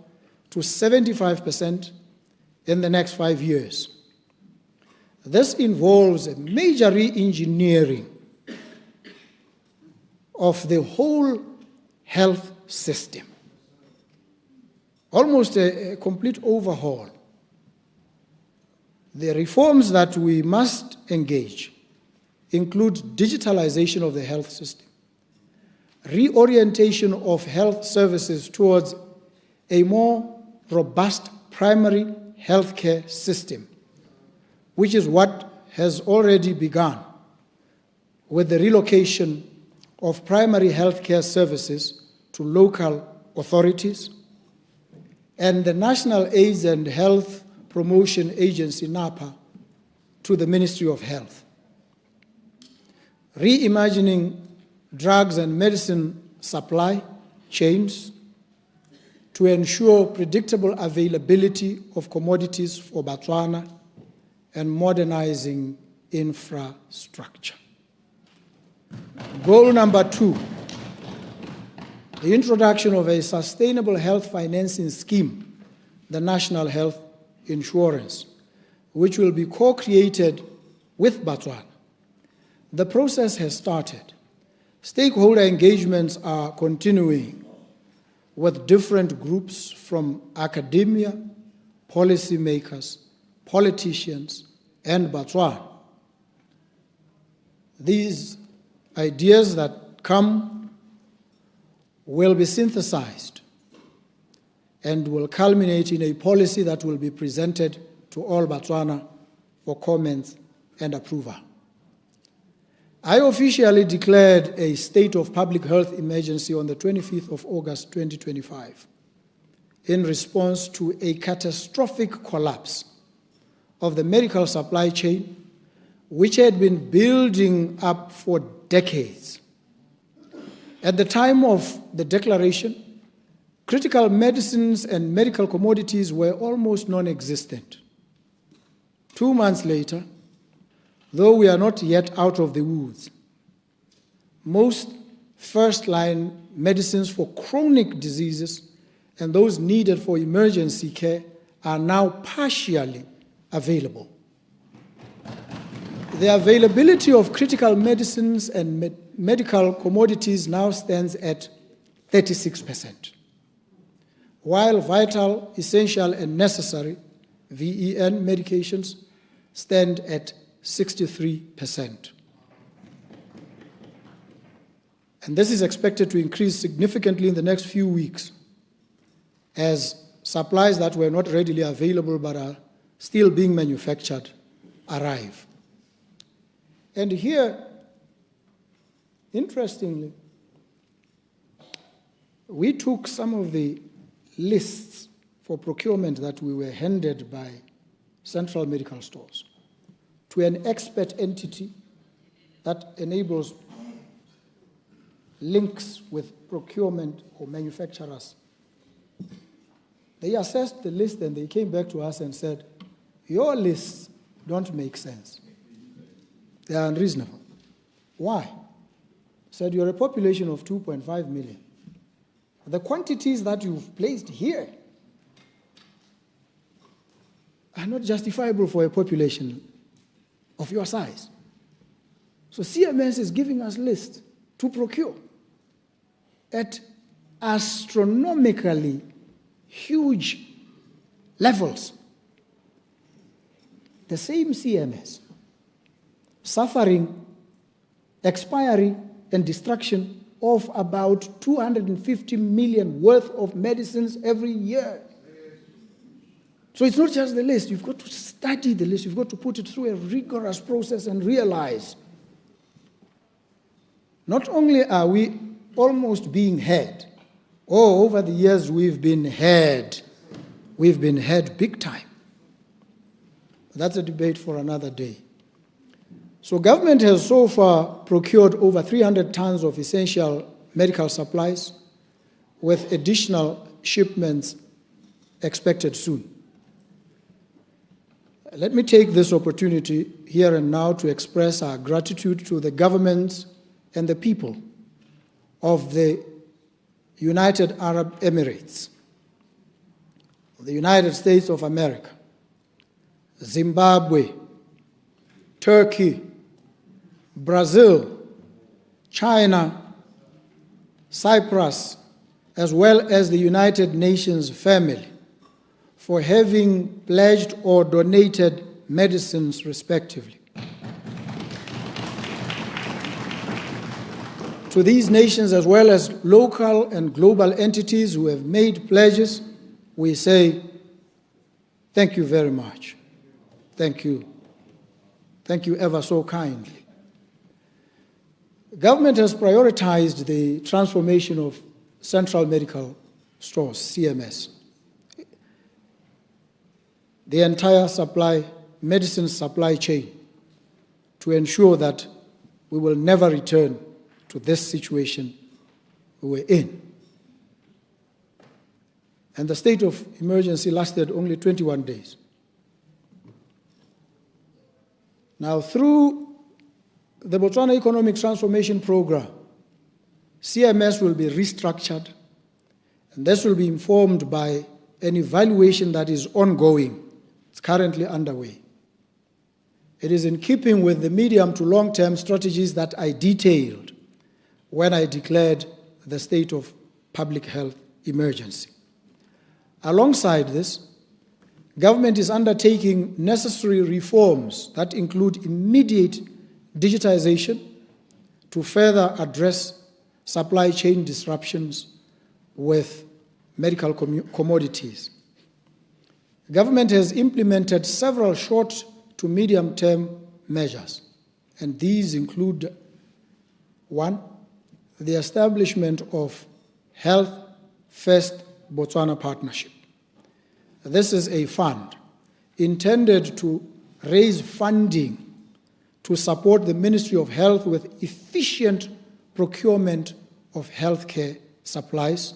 Speaker 4: to 75% in the next 5 years. This involves a major re-engineering of the whole health system, almost a complete overhaul. The reforms that we must engage include digitalization of the health system, reorientation of health services towards a more robust primary healthcare system, which is what has already begun with the relocation of primary healthcare services to local authorities, and the National AIDS and Health Promotion Agency, NAPA, to the Ministry of Health. Reimagining drugs and medicine supply chains to ensure predictable availability of commodities for Botswana, and modernizing infrastructure. Goal number two, the introduction of a sustainable health financing scheme, the National Health Insurance, which will be co-created with Botswana. The process has started. Stakeholder engagements are continuing with different groups from academia, policymakers, politicians, and Botswana. These ideas that come will be synthesized and will culminate in a policy that will be presented to all Botswana for comments and approval. I officially declared a state of public health emergency on the 25th of August 2025 in response to a catastrophic collapse of the medical supply chain, which had been building up for decades. At the time of the declaration, critical medicines and medical commodities were almost non-existent. 2 months later, though we are not yet out of the woods, most first-line medicines for chronic diseases and those needed for emergency care are now partially available. The availability of critical medicines and medical commodities now stands at 36%, while vital, essential, and necessary VEN medications stand at 63%. And this is expected to increase significantly in the next few weeks as supplies that were not readily available but are still being manufactured arrive. And here, interestingly, we took some of the lists for procurement that we were handed by central medical stores to an expert entity that enables links with procurement or manufacturers. They assessed the list and they came back to us and said, your lists don't make sense. They are unreasonable. Why? Said you're a population of 2.5 million. The quantities that you've placed here are not justifiable for a population of your size. So CMS is giving us lists to procure at astronomically huge levels. The same CMS suffering expiry and destruction of about 250 million worth of medicines every year. So it's not just the list. You've got to study the list. You've got to put it through a rigorous process and realize not only are we almost being had, over the years we've been had big time. That's a debate for another day. So government has so far procured over 300 tons of essential medical supplies, with additional shipments expected soon. Let me take this opportunity here and now to express our gratitude to the governments and the people of the United Arab Emirates, the United States of America, Zimbabwe, Turkey, Brazil, China, Cyprus, as well as the United Nations family, for having pledged or donated medicines respectively. To these nations, as well as local and global entities who have made pledges, we say, thank you very much. Thank you. Thank you ever so kindly. Government has prioritized the transformation of central medical stores, CMS. The entire medicine supply chain, to ensure that we will never return to this situation we were in. And the state of emergency lasted only 21 days. Now, through the Botswana Economic Transformation Program, CMS will be restructured, and this will be informed by an evaluation that is ongoing. It's currently underway. It is in keeping with the medium to long-term strategies that I detailed when I declared the state of public health emergency. Alongside this, government is undertaking necessary reforms that include immediate digitization to further address supply chain disruptions with medical commodities. Government has implemented several short to medium-term measures, and these include: 1, the establishment of Health First Botswana Partnership. This is a fund intended to raise funding to support the Ministry of Health with efficient procurement of healthcare supplies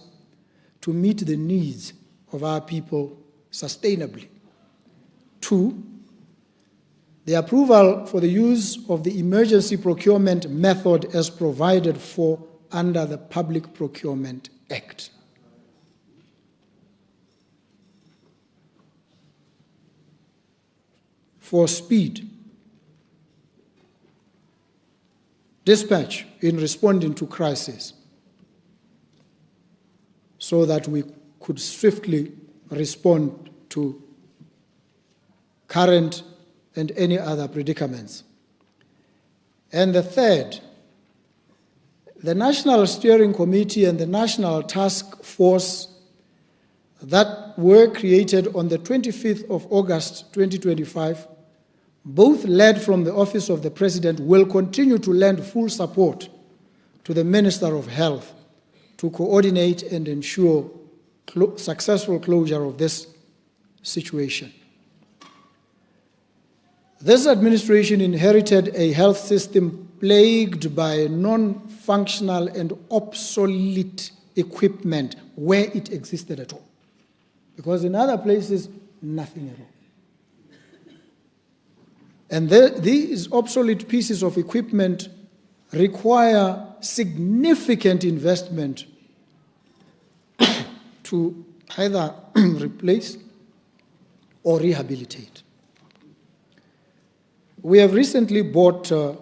Speaker 4: to meet the needs of our people sustainably. 2, the approval for the use of the emergency procurement method as provided for under the Public Procurement Act. For speed, dispatch in responding to crisis so that we could swiftly respond to current and any other predicaments. And the third, the National Steering Committee and the National Task Force that were created on the 25th of August 2025, both led from the Office of the President, will continue to lend full support to the Minister of Health to coordinate and ensure successful closure of this situation. This administration inherited a health system plagued by non-functional and obsolete equipment where it existed at all. Because in other places, nothing at all. And these obsolete pieces of equipment require significant investment to either replace or rehabilitate. We have recently bought 2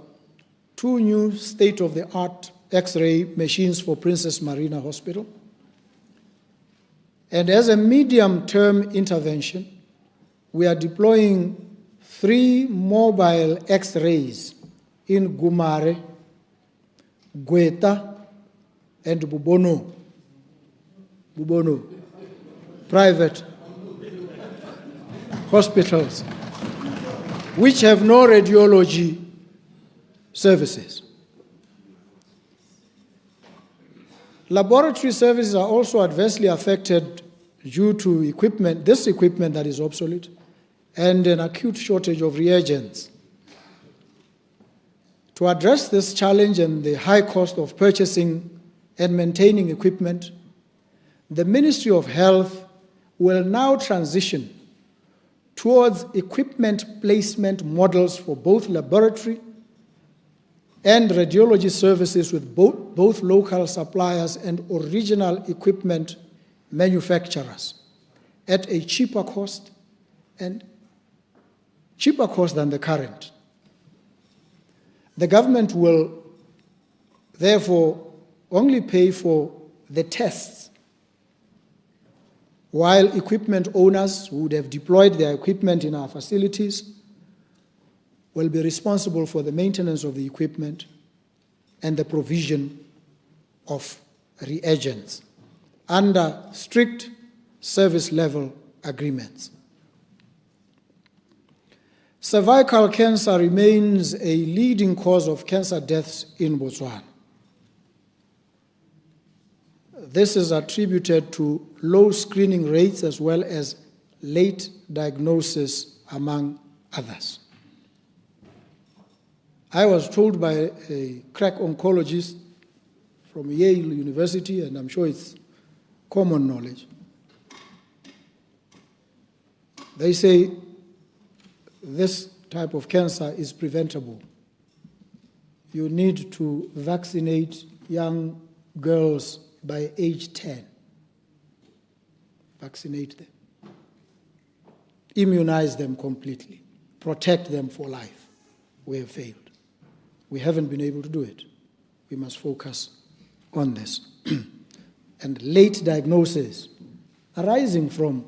Speaker 4: new state-of-the-art X-ray machines for Princess Marina Hospital. And as a medium-term intervention, we are deploying 3 mobile X-rays in Gumare, Gweta, and Bubono, private hospitals, which have no radiology services. Laboratory services are also adversely affected due to this equipment that is obsolete, and an acute shortage of reagents. To address this challenge and the high cost of purchasing and maintaining equipment, the Ministry of Health will now transition towards equipment placement models for both laboratory and radiology services with both local suppliers and original equipment manufacturers at a cheaper cost than the current. The government will therefore only pay for the tests, while equipment owners who would have deployed their equipment in our facilities will be responsible for the maintenance of the equipment and the provision of reagents under strict service level agreements. Cervical cancer remains a leading cause of cancer deaths in Botswana. This is attributed to low screening rates as well as late diagnosis, among others. I was told by a crack oncologist from Yale University, and I'm sure it's common knowledge. They say this type of cancer is preventable. You need to vaccinate young girls by age 10. Vaccinate them. Immunize them completely. Protect them for life. We have failed. We haven't been able to do it. We must focus on this. And late diagnosis arising from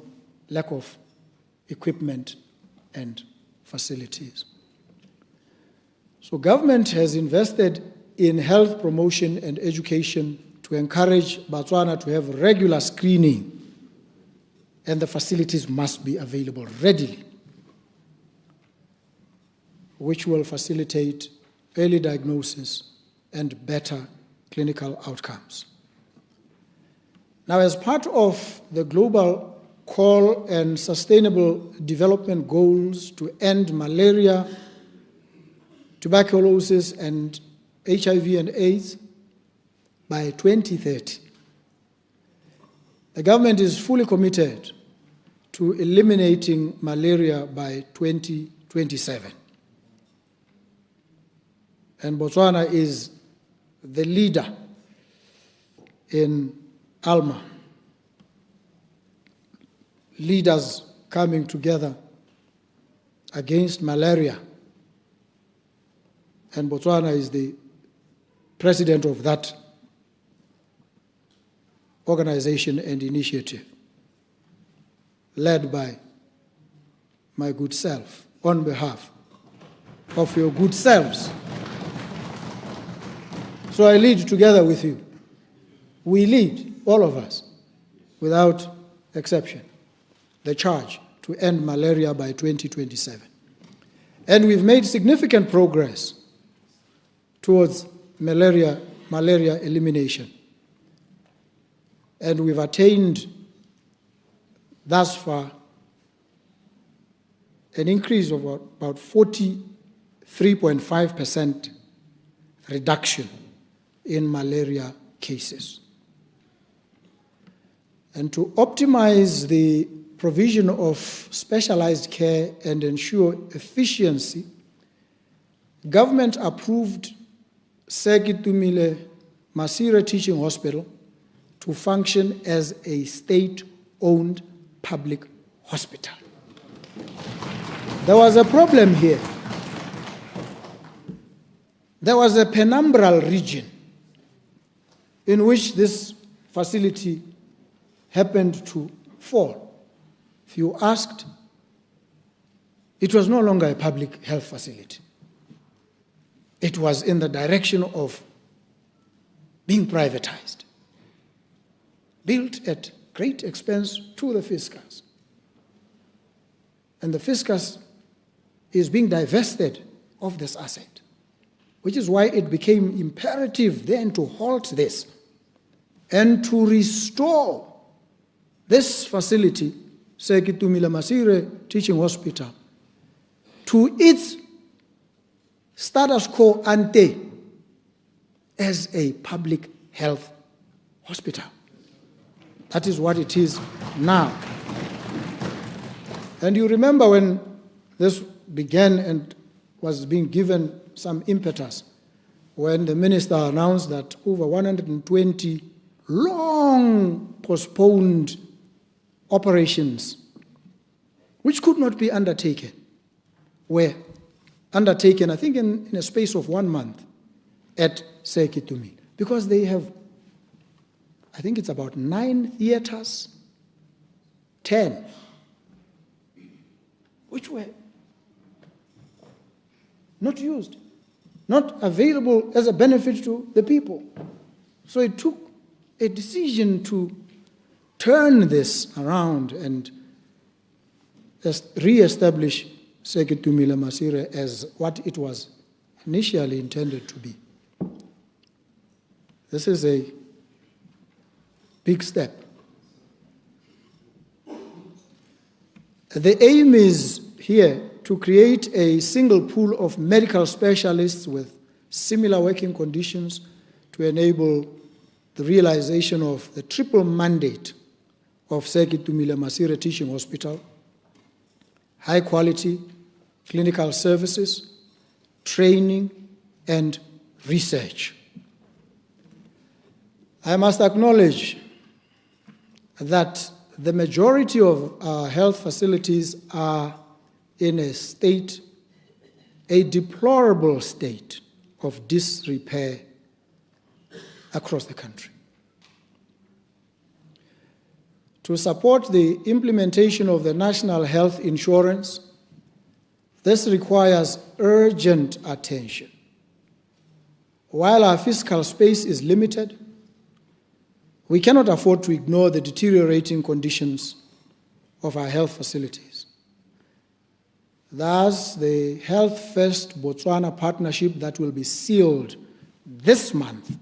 Speaker 4: lack of equipment and facilities. So government has invested in health promotion and education to encourage Botswana to have regular screening, and the facilities must be available readily, which will facilitate early diagnosis and better clinical outcomes. Now, as part of the global call and sustainable development goals to end malaria tuberculosis and HIV and AIDS by 2030. The government is fully committed to eliminating malaria by 2027. And Botswana is the leader in ALMA. Leaders coming together against malaria. And Botswana is the president of that organization and initiative, led by my good self, on behalf of your good selves. So I lead together with you. We lead, all of us, without exception, the charge to end malaria by 2027. And we've made significant progress towards malaria elimination. And we've attained thus far an increase of about 43.5% reduction in malaria cases. And to optimize the provision of specialized care and ensure efficiency, government approved Sekitumile Masire Teaching Hospital to function as a state-owned public hospital. There was a problem here. There was a penumbral region in which this facility happened to fall. If you asked, it was no longer a public health facility. It was in the direction of being privatized, built at great expense to the fiscus. And the fiscus is being divested of this asset, which is why it became imperative then to halt this and to restore this facility, Sekitumile Masire Teaching Hospital, to its status quo ante as a public health hospital. That is what it is now. And you remember when this began and was being given some impetus, when the minister announced that over 120 long postponed operations, which could not be undertaken, were undertaken, I think, in a space of 1 month at Sekitumi, because they have, I think it's about 9 theaters, 10, which were not used, not available as a benefit to the people. So it took a decision to turn this around and re-establish Sekitumile Masire as what it was initially intended to be. This is a big step. The aim is here to create a single pool of medical specialists with similar working conditions to enable the realization of the triple mandate of Sekitumile Masire Teaching Hospital: high quality clinical services, training, and research. I must acknowledge that the majority of our health facilities are in a deplorable state of disrepair across the country. To support the implementation of the National Health Insurance, this requires urgent attention. While our fiscal space is limited, we cannot afford to ignore the deteriorating conditions of our health facilities. Thus, the Health First Botswana partnership that will be sealed this month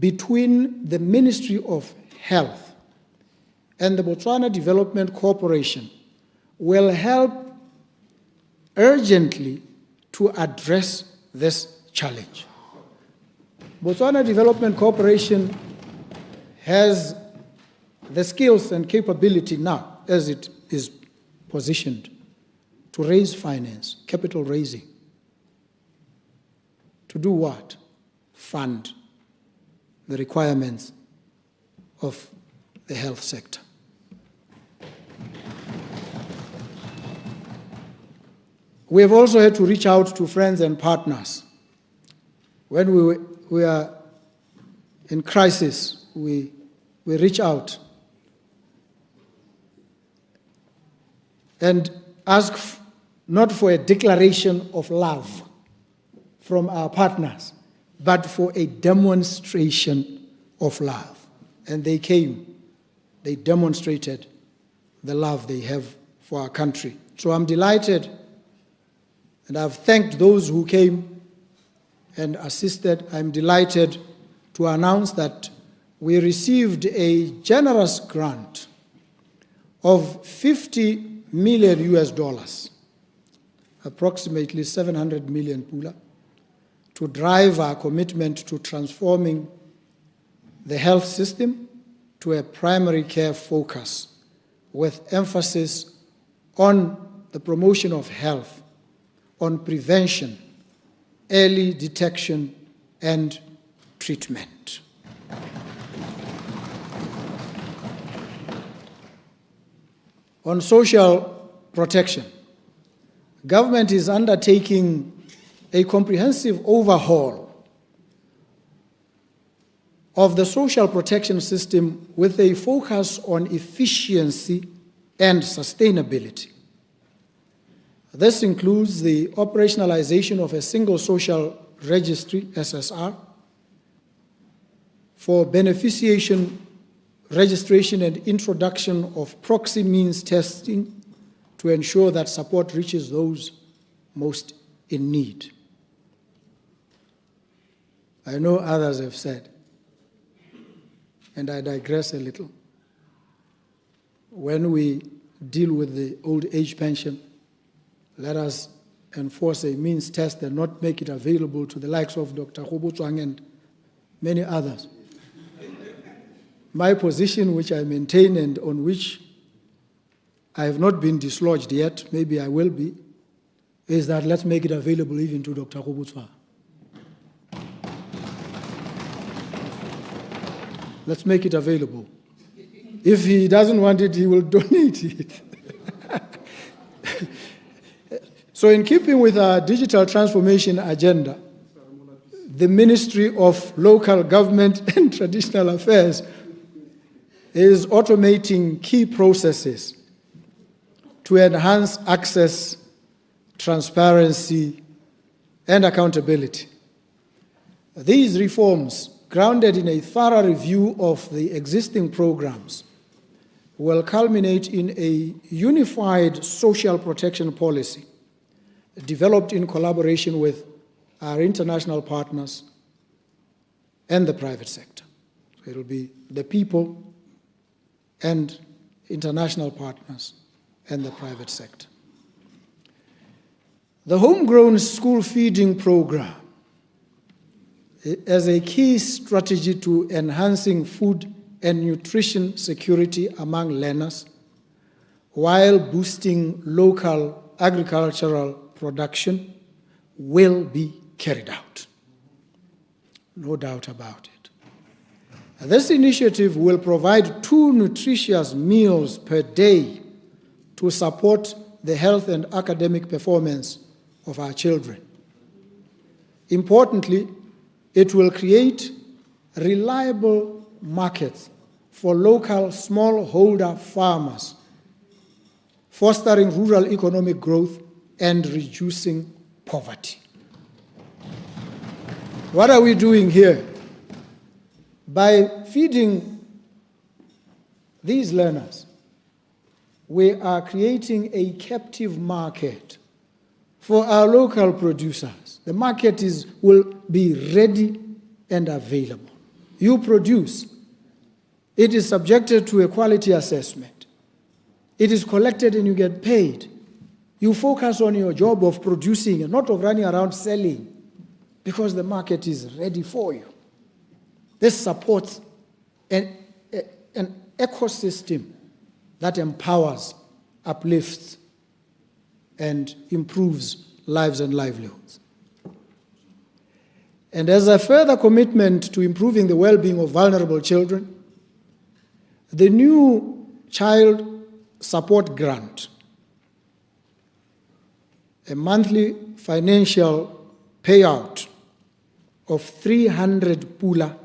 Speaker 4: between the Ministry of Health and the Botswana Development Corporation will help urgently to address this challenge. Botswana Development Corporation has the skills and capability now, as it is positioned, to raise finance, capital raising. To do what? Fund the requirements of the health sector. We have also had to reach out to friends and partners. When we are in crisis, we reach out and ask not for a declaration of love from our partners, but for a demonstration of love. And they came, they demonstrated the love they have for our country. So I'm delighted, and I've thanked those who came and assisted. I'm delighted to announce that we received a generous grant of $50 million, approximately 700 million pula, to drive our commitment to transforming the health system to a primary care focus with emphasis on the promotion of health, on prevention, early detection, and treatment. On social protection, government is undertaking a comprehensive overhaul of the social protection system with a focus on efficiency and sustainability. This includes the operationalization of a single social registry, SSR, for beneficiation, registration, and introduction of proxy means testing to ensure that support reaches those most in need. I know others have said, and I digress a little, when we deal with the old age pension, let us enforce a means test and not make it available to the likes of Dr. Botswana and many others. My position, which I maintain and on which I have not been dislodged yet, maybe I will be, is that let's make it available even to Dr. Botswana. Let's make it available. If he doesn't want it, he will donate it. So in keeping with our digital transformation agenda, the Ministry of Local Government and Traditional Affairs is automating key processes to enhance access, transparency, and accountability. These reforms, grounded in a thorough review of the existing programs, will culminate in a unified social protection policy developed in collaboration with our international partners and the private sector. So it will be the people and international partners and the private sector. The homegrown school feeding program as a key strategy to enhancing food and nutrition security among learners while boosting local agricultural production will be carried out. No doubt about it. This initiative will provide 2 nutritious meals per day to support the health and academic performance of our children. Importantly, it will create reliable markets for local smallholder farmers, fostering rural economic growth and reducing poverty. What are we doing here? By feeding these learners, we are creating a captive market for our local producers. The market will be ready and available. You produce. It is subjected to a quality assessment. It is collected and you get paid. You focus on your job of producing and not of running around selling, because the market is ready for you. This supports an ecosystem that empowers, uplifts, and improves lives and livelihoods. And as a further commitment to improving the well-being of vulnerable children, the new Child Support Grant, a monthly financial payout of 300 pula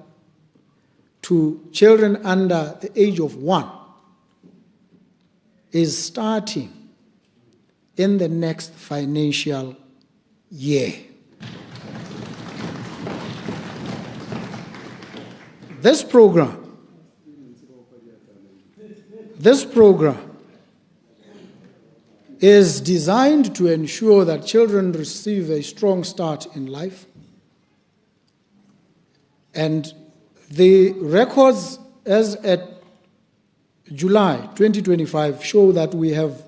Speaker 4: to children under the age of 1, is starting in the next financial year. This program is designed to ensure that children receive a strong start in life. And the records as at July 2025 show that we have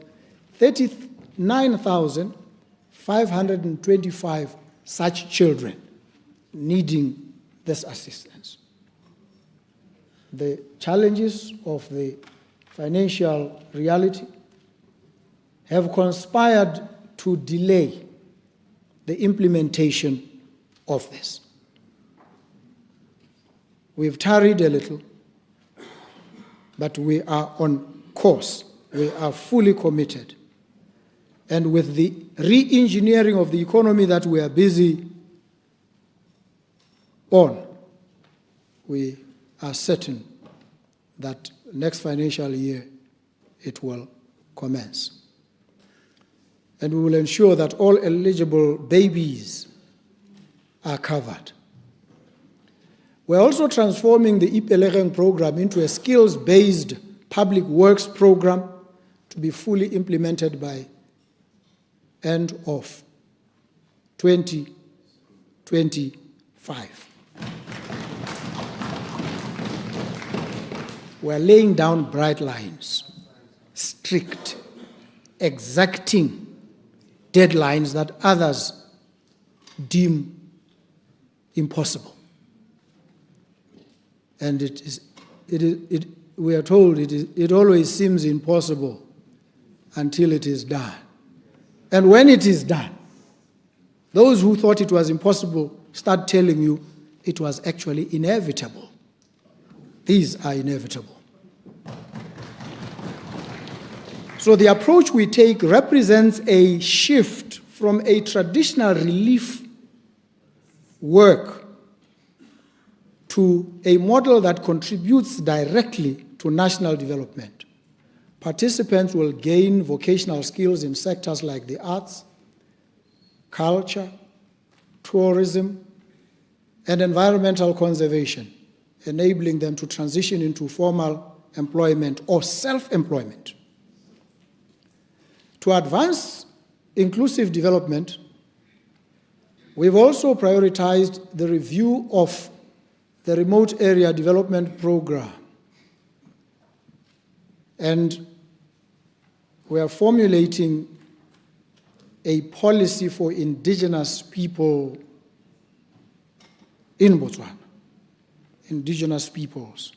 Speaker 4: 39,525 such children needing this assistance. The challenges of the financial reality have conspired to delay the implementation of this. We've tarried a little, but we are on course. We are fully committed. And with the re-engineering of the economy that we are busy on, we are certain that next financial year it will commence. And we will ensure that all eligible babies are covered. We're also transforming the Ipelegeng program into a skills-based public works program to be fully implemented by end of 2025. We're laying down bright lines, strict, exacting deadlines that others deem impossible. And we are told it always seems impossible until it is done. And when it is done, those who thought it was impossible start telling you it was actually inevitable. These are inevitable. So the approach we take represents a shift from a traditional relief work to a model that contributes directly to national development. Participants will gain vocational skills in sectors like the arts, culture, tourism, and environmental conservation, enabling them to transition into formal employment or self-employment. To advance inclusive development, we've also prioritized the review of the Remote Area Development Program. And we are formulating a policy for indigenous people in Botswana, indigenous peoples.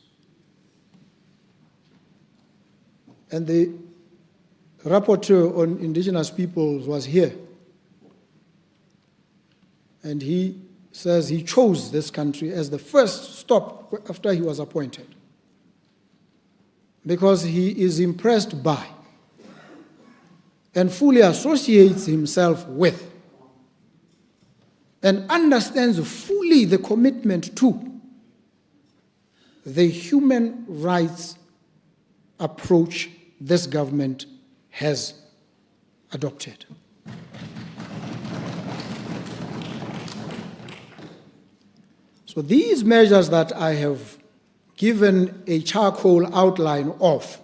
Speaker 4: And the rapporteur on indigenous peoples was here. And he says he chose this country as the first stop after he was appointed, because he is impressed by and fully associates himself with and understands fully the commitment to the human rights approach this government has adopted. So these measures that I have given a charcoal outline of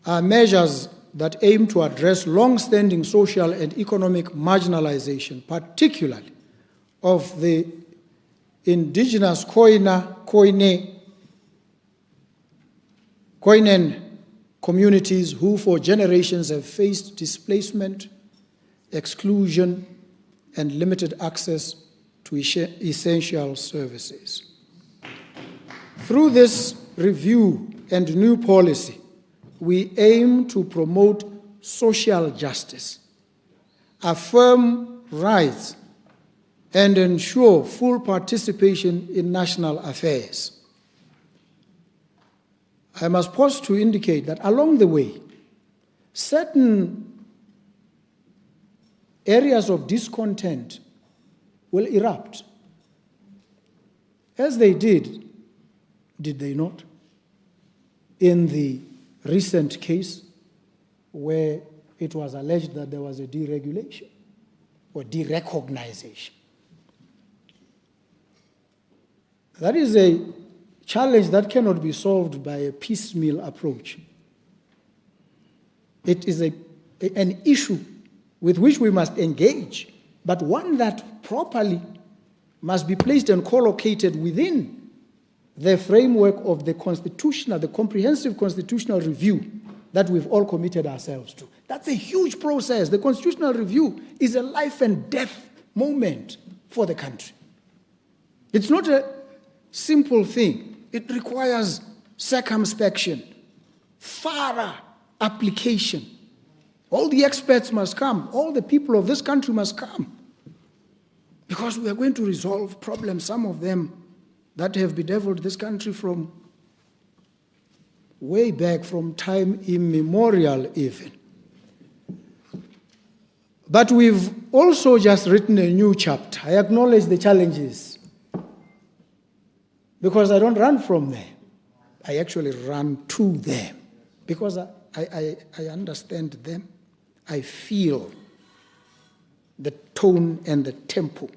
Speaker 4: are measures that aim to address long-standing social and economic marginalization, particularly of the indigenous Koinen communities who for generations have faced displacement, exclusion, and limited access to essential services. Through this review and new policy, we aim to promote social justice, affirm rights, and ensure full participation in national affairs. I must pause to indicate that along the way, certain areas of discontent will erupt, as they did they not, in the recent case where it was alleged that there was a deregulation or derecognition. That is a challenge that cannot be solved by a piecemeal approach. It is an issue with which we must engage, but one that properly must be placed and collocated within the framework of the comprehensive constitutional review that we've all committed ourselves to. That's a huge process. The constitutional review is a life and death moment for the country. It's not a simple thing. It requires circumspection, thorough application. All the experts must come. All the people of this country must come. Because we are going to resolve problems, some of them that have bedeviled this country from way back, from time immemorial even. But we've also just written a new chapter. I acknowledge the challenges because I don't run from them. I actually run to them because I understand them. I feel the tone and the tempo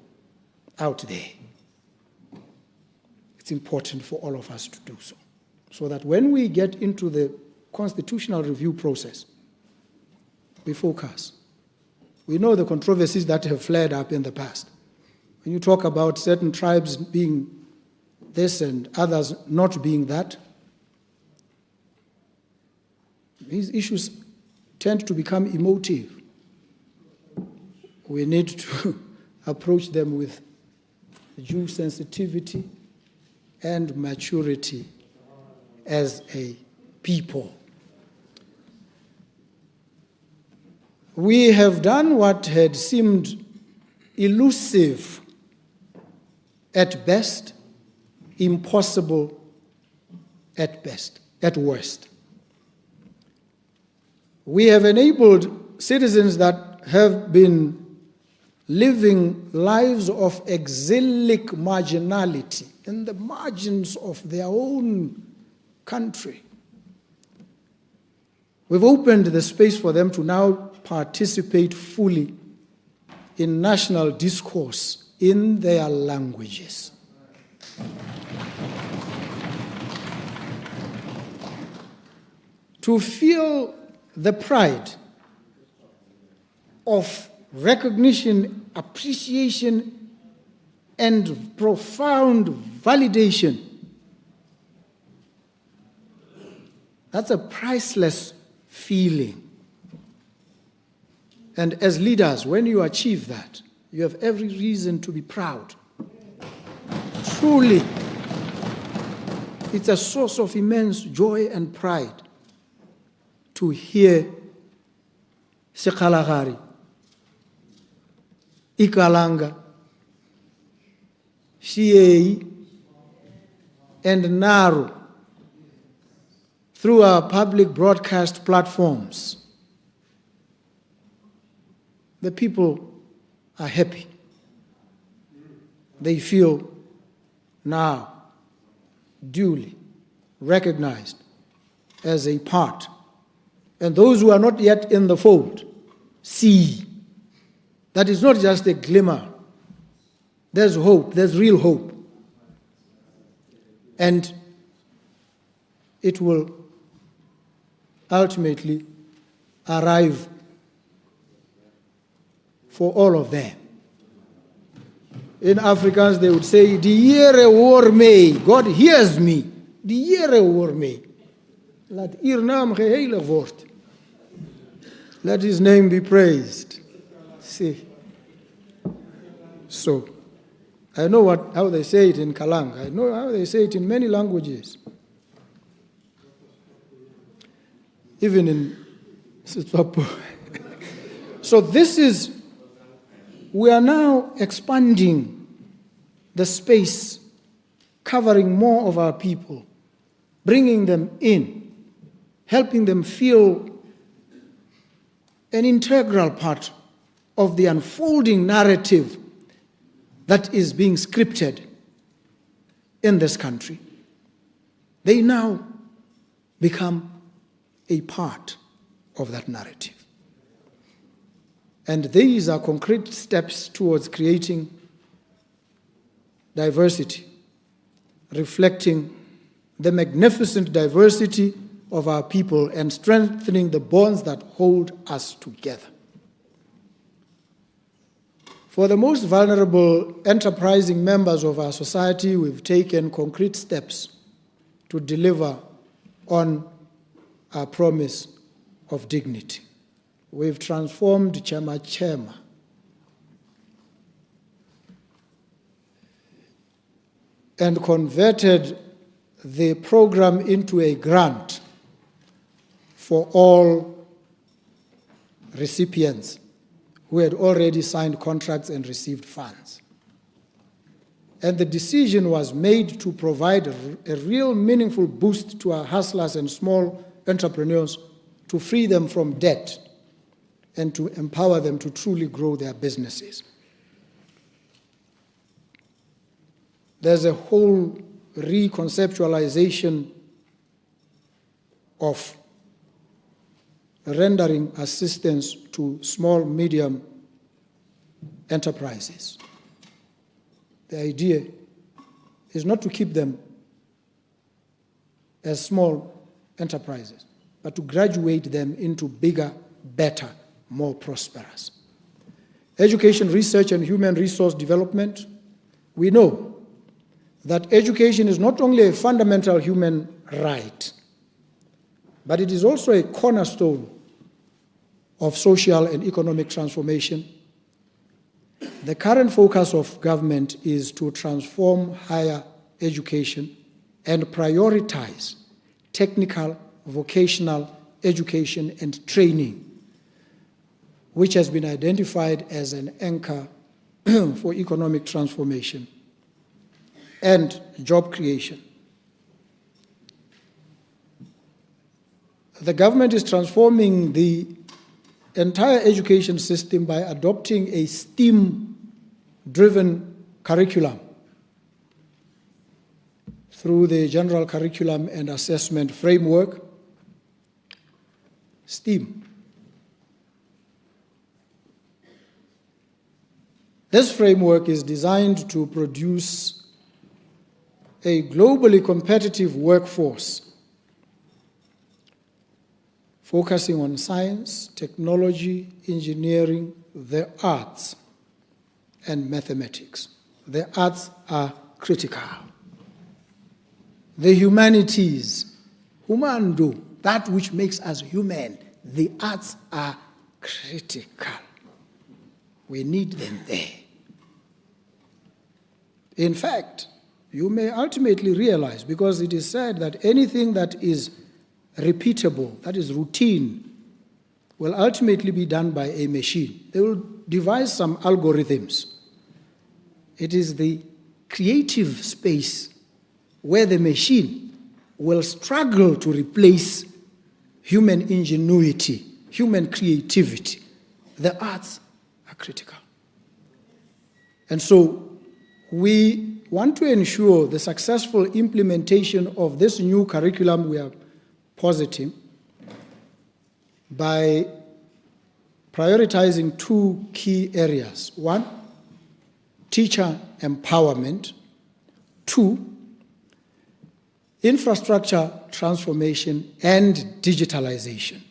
Speaker 4: out there. It's important for all of us to do so that when we get into the constitutional review process, we focus. We know the controversies that have flared up in the past. When you talk about certain tribes being this and others not being that, these issues tend to become emotive. We need to approach them with due sensitivity and maturity as a people. We have done what had seemed elusive at best, impossible at worst. We have enabled citizens that have been living lives of exilic marginality in the margins of their own country. We've opened the space for them to now participate fully in national discourse in their languages. To feel the pride of recognition, appreciation, and profound validation. That's a priceless feeling. And as leaders, when you achieve that, you have every reason to be proud. Truly, it's a source of immense joy and pride to hear Sekalagari, Ikalanga, Shiei, and Naru through our public broadcast platforms. The people are happy. They feel now duly recognized as a part. And those who are not yet in the fold see that it's not just a glimmer. There's hope, there's real hope. And it will ultimately arrive for all of them. In Afrikaans, they would say, "Die Here hoor mij." God hears me. Die Here hoor mij. Laat uw naam geheiligd worden. Let his name be praised. See. So, I know how they say it in Kalang. I know how they say it in many languages. Even in Setswapo. So we are now expanding the space, covering more of our people, bringing them in, helping them feel an integral part of the unfolding narrative that is being scripted in this country. They now become a part of that narrative. And these are concrete steps towards creating diversity, reflecting the magnificent diversity of our people and strengthening the bonds that hold us together. For the most vulnerable, enterprising members of our society, we've taken concrete steps to deliver on our promise of dignity. We've transformed Chema Chema and converted the program into a grant for all recipients who had already signed contracts and received funds. And the decision was made to provide a real meaningful boost to our hustlers and small entrepreneurs to free them from debt and to empower them to truly grow their businesses. There's a whole reconceptualization of rendering assistance to small, medium enterprises. The idea is not to keep them as small enterprises, but to graduate them into bigger, better, more prosperous. Education, research, and human resource development. We know that education is not only a fundamental human right, but it is also a cornerstone of social and economic transformation. The current focus of government is to transform higher education and prioritize technical, vocational education and training, which has been identified as an anchor for economic transformation and job creation. The government is transforming the entire education system by adopting a STEAM-driven curriculum through the General Curriculum and Assessment Framework, STEAM. This framework is designed to produce a globally competitive workforce focusing on science, technology, engineering, the arts, and mathematics. The arts are critical. The humanities, humando, that which makes us human, the arts are critical. We need them there. In fact, you may ultimately realize, because it is said that anything that is repeatable, that is routine, will ultimately be done by a machine. They will devise some algorithms. It is the creative space where the machine will struggle to replace human ingenuity, human creativity. The arts are critical. And so we want to ensure the successful implementation of this new curriculum we are positing by prioritizing two key areas. One, teacher empowerment. Two, infrastructure transformation and digitalization.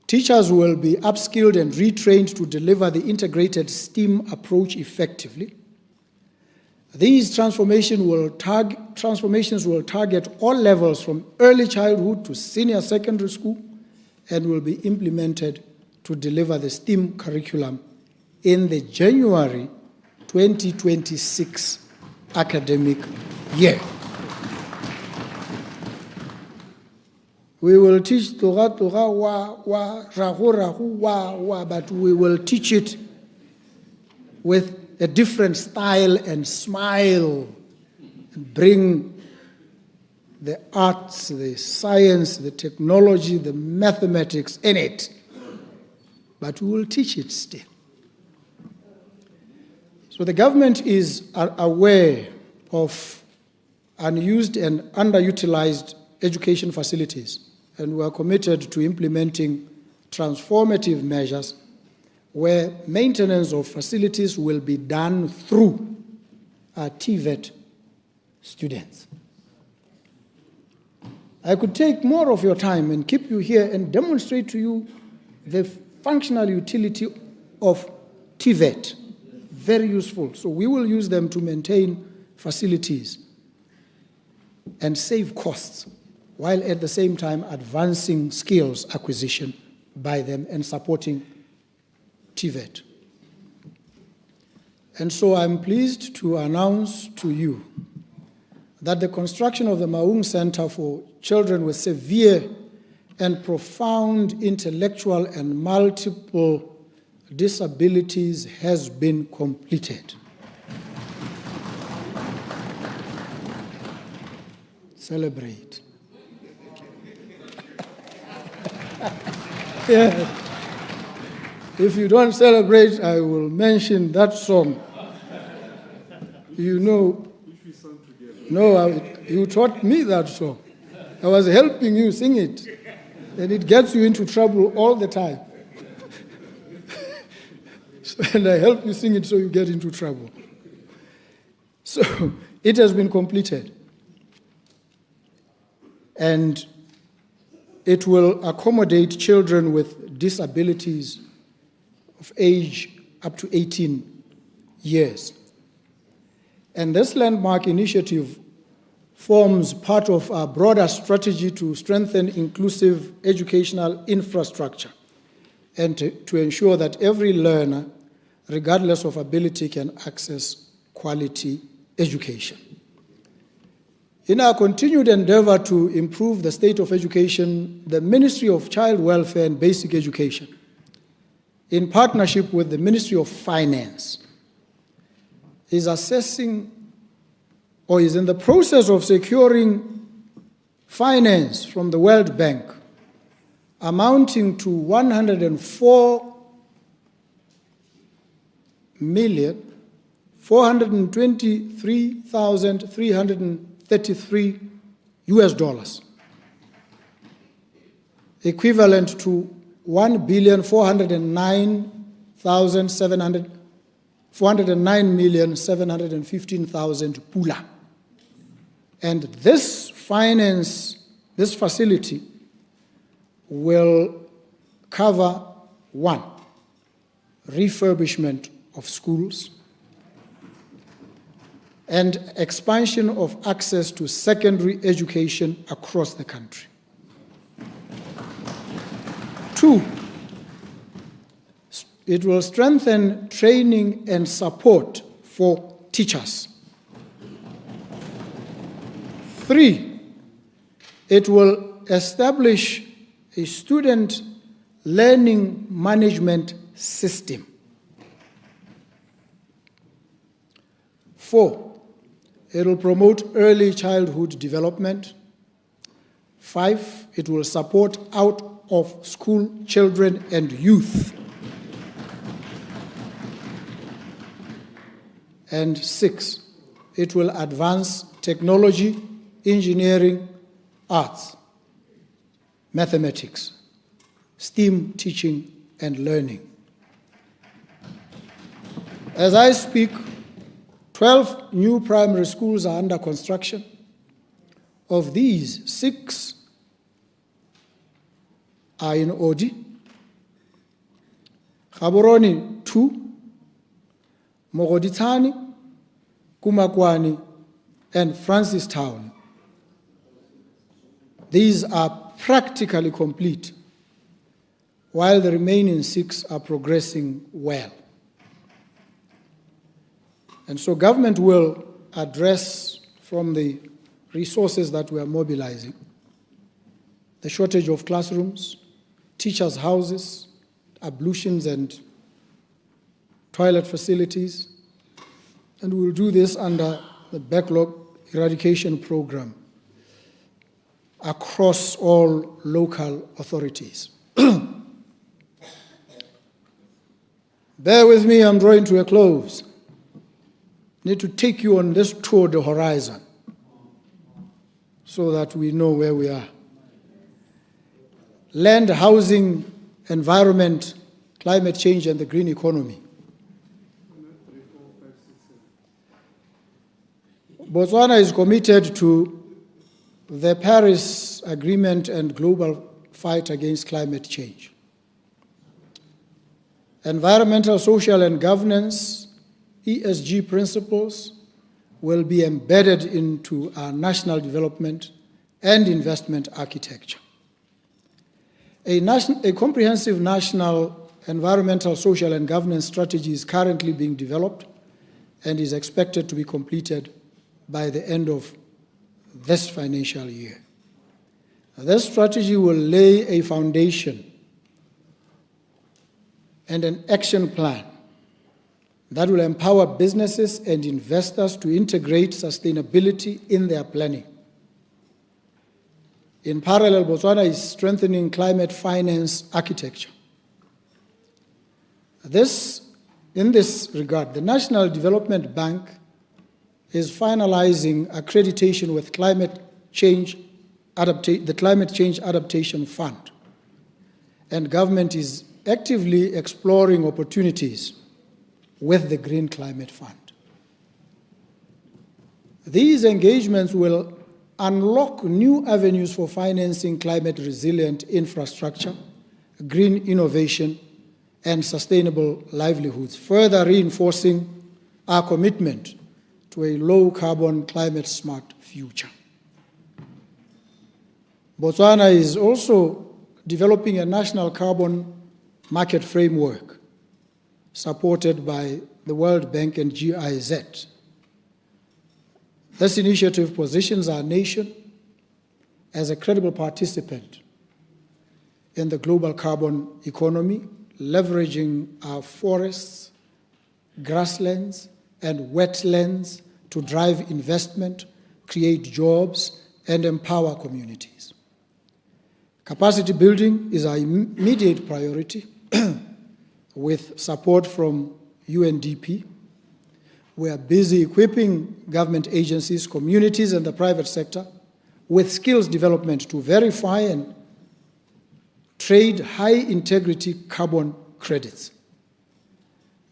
Speaker 4: Teachers will be upskilled and retrained to deliver the integrated STEAM approach effectively. These transformations will target all levels from early childhood to senior secondary school and will be implemented to deliver the STEAM curriculum in the January 2026 academic year. We will teach Torah, wa, rahu, wa, but we will teach it with a different style and smile, and bring the arts, the science, the technology, the mathematics in it. But we will teach it still. So the government is aware of unused and underutilized education facilities, and we are committed to implementing transformative measures where maintenance of facilities will be done through our TVET students. I could take more of your time and keep you here and demonstrate to you the functional utility of TVET. Very useful. So we will use them to maintain facilities and save costs, while at the same time advancing skills acquisition by them and supporting TVET. And so I'm pleased to announce to you that the construction of the Maung Center for Children with Severe and Profound Intellectual and Multiple Disabilities has been completed. Celebrate. Yeah. If you don't celebrate, I will mention that song. You know, you taught me that song. I was helping you sing it, and it gets you into trouble all the time. And I help you sing it so you get into trouble. So it has been completed. And it will accommodate children with disabilities of age up to 18 years. And this landmark initiative forms part of our broader strategy to strengthen inclusive educational infrastructure and to ensure that every learner, regardless of ability, can access quality education. In our continued endeavor to improve the state of education, the Ministry of Child Welfare and Basic Education, in partnership with the Ministry of Finance, is assessing or is in the process of securing finance from the World Bank amounting to 104,423,333 US, equivalent to 409,715,000 pula. And this facility will cover 1, refurbishment of schools and expansion of access to secondary education across the country. 2, it will strengthen training and support for teachers. 3, it will establish a student learning management system. 4, it will promote early childhood development. 5, it will support out-of-school children and youth. And 6, it will advance technology, engineering, arts, mathematics, STEAM teaching and learning. As I speak, 12 new primary schools are under construction. Of these, 6 are in Odi, Gaborone 2, Mogoditani, Kumakwani, and Francistown. These are practically complete, while the remaining 6 are progressing well. And so government will address from the resources that we are mobilizing the shortage of classrooms, teachers' houses, ablutions and toilet facilities, and we will do this under the backlog eradication program across all local authorities. Bear with me, I'm drawing to a close. Need to take you on this tour de horizon so that we know where we are. Land, housing, environment, climate change, and the green economy. Botswana is committed to the Paris Agreement and global fight against climate change. Environmental, social, and governance, ESG principles, will be embedded into our national development and investment architecture. A comprehensive national environmental, social, and governance strategy is currently being developed and is expected to be completed by the end of this financial year. This strategy will lay a foundation and an action plan that will empower businesses and investors to integrate sustainability in their planning. In parallel, Botswana is strengthening climate finance architecture. In this regard, the National Development Bank is finalizing accreditation with the Climate Change Adaptation Fund, and government is actively exploring opportunities with the Green Climate Fund. These engagements will unlock new avenues for financing climate-resilient infrastructure, green innovation, and sustainable livelihoods, further reinforcing our commitment to a low-carbon, climate-smart future. Botswana is also developing a national carbon market framework supported by the World Bank and GIZ. This initiative positions our nation as a credible participant in the global carbon economy, leveraging our forests, grasslands, and wetlands to drive investment, create jobs, and empower communities. Capacity building is our immediate priority with support from UNDP. We are busy equipping government agencies, communities, and the private sector with skills development to verify and trade high-integrity carbon credits.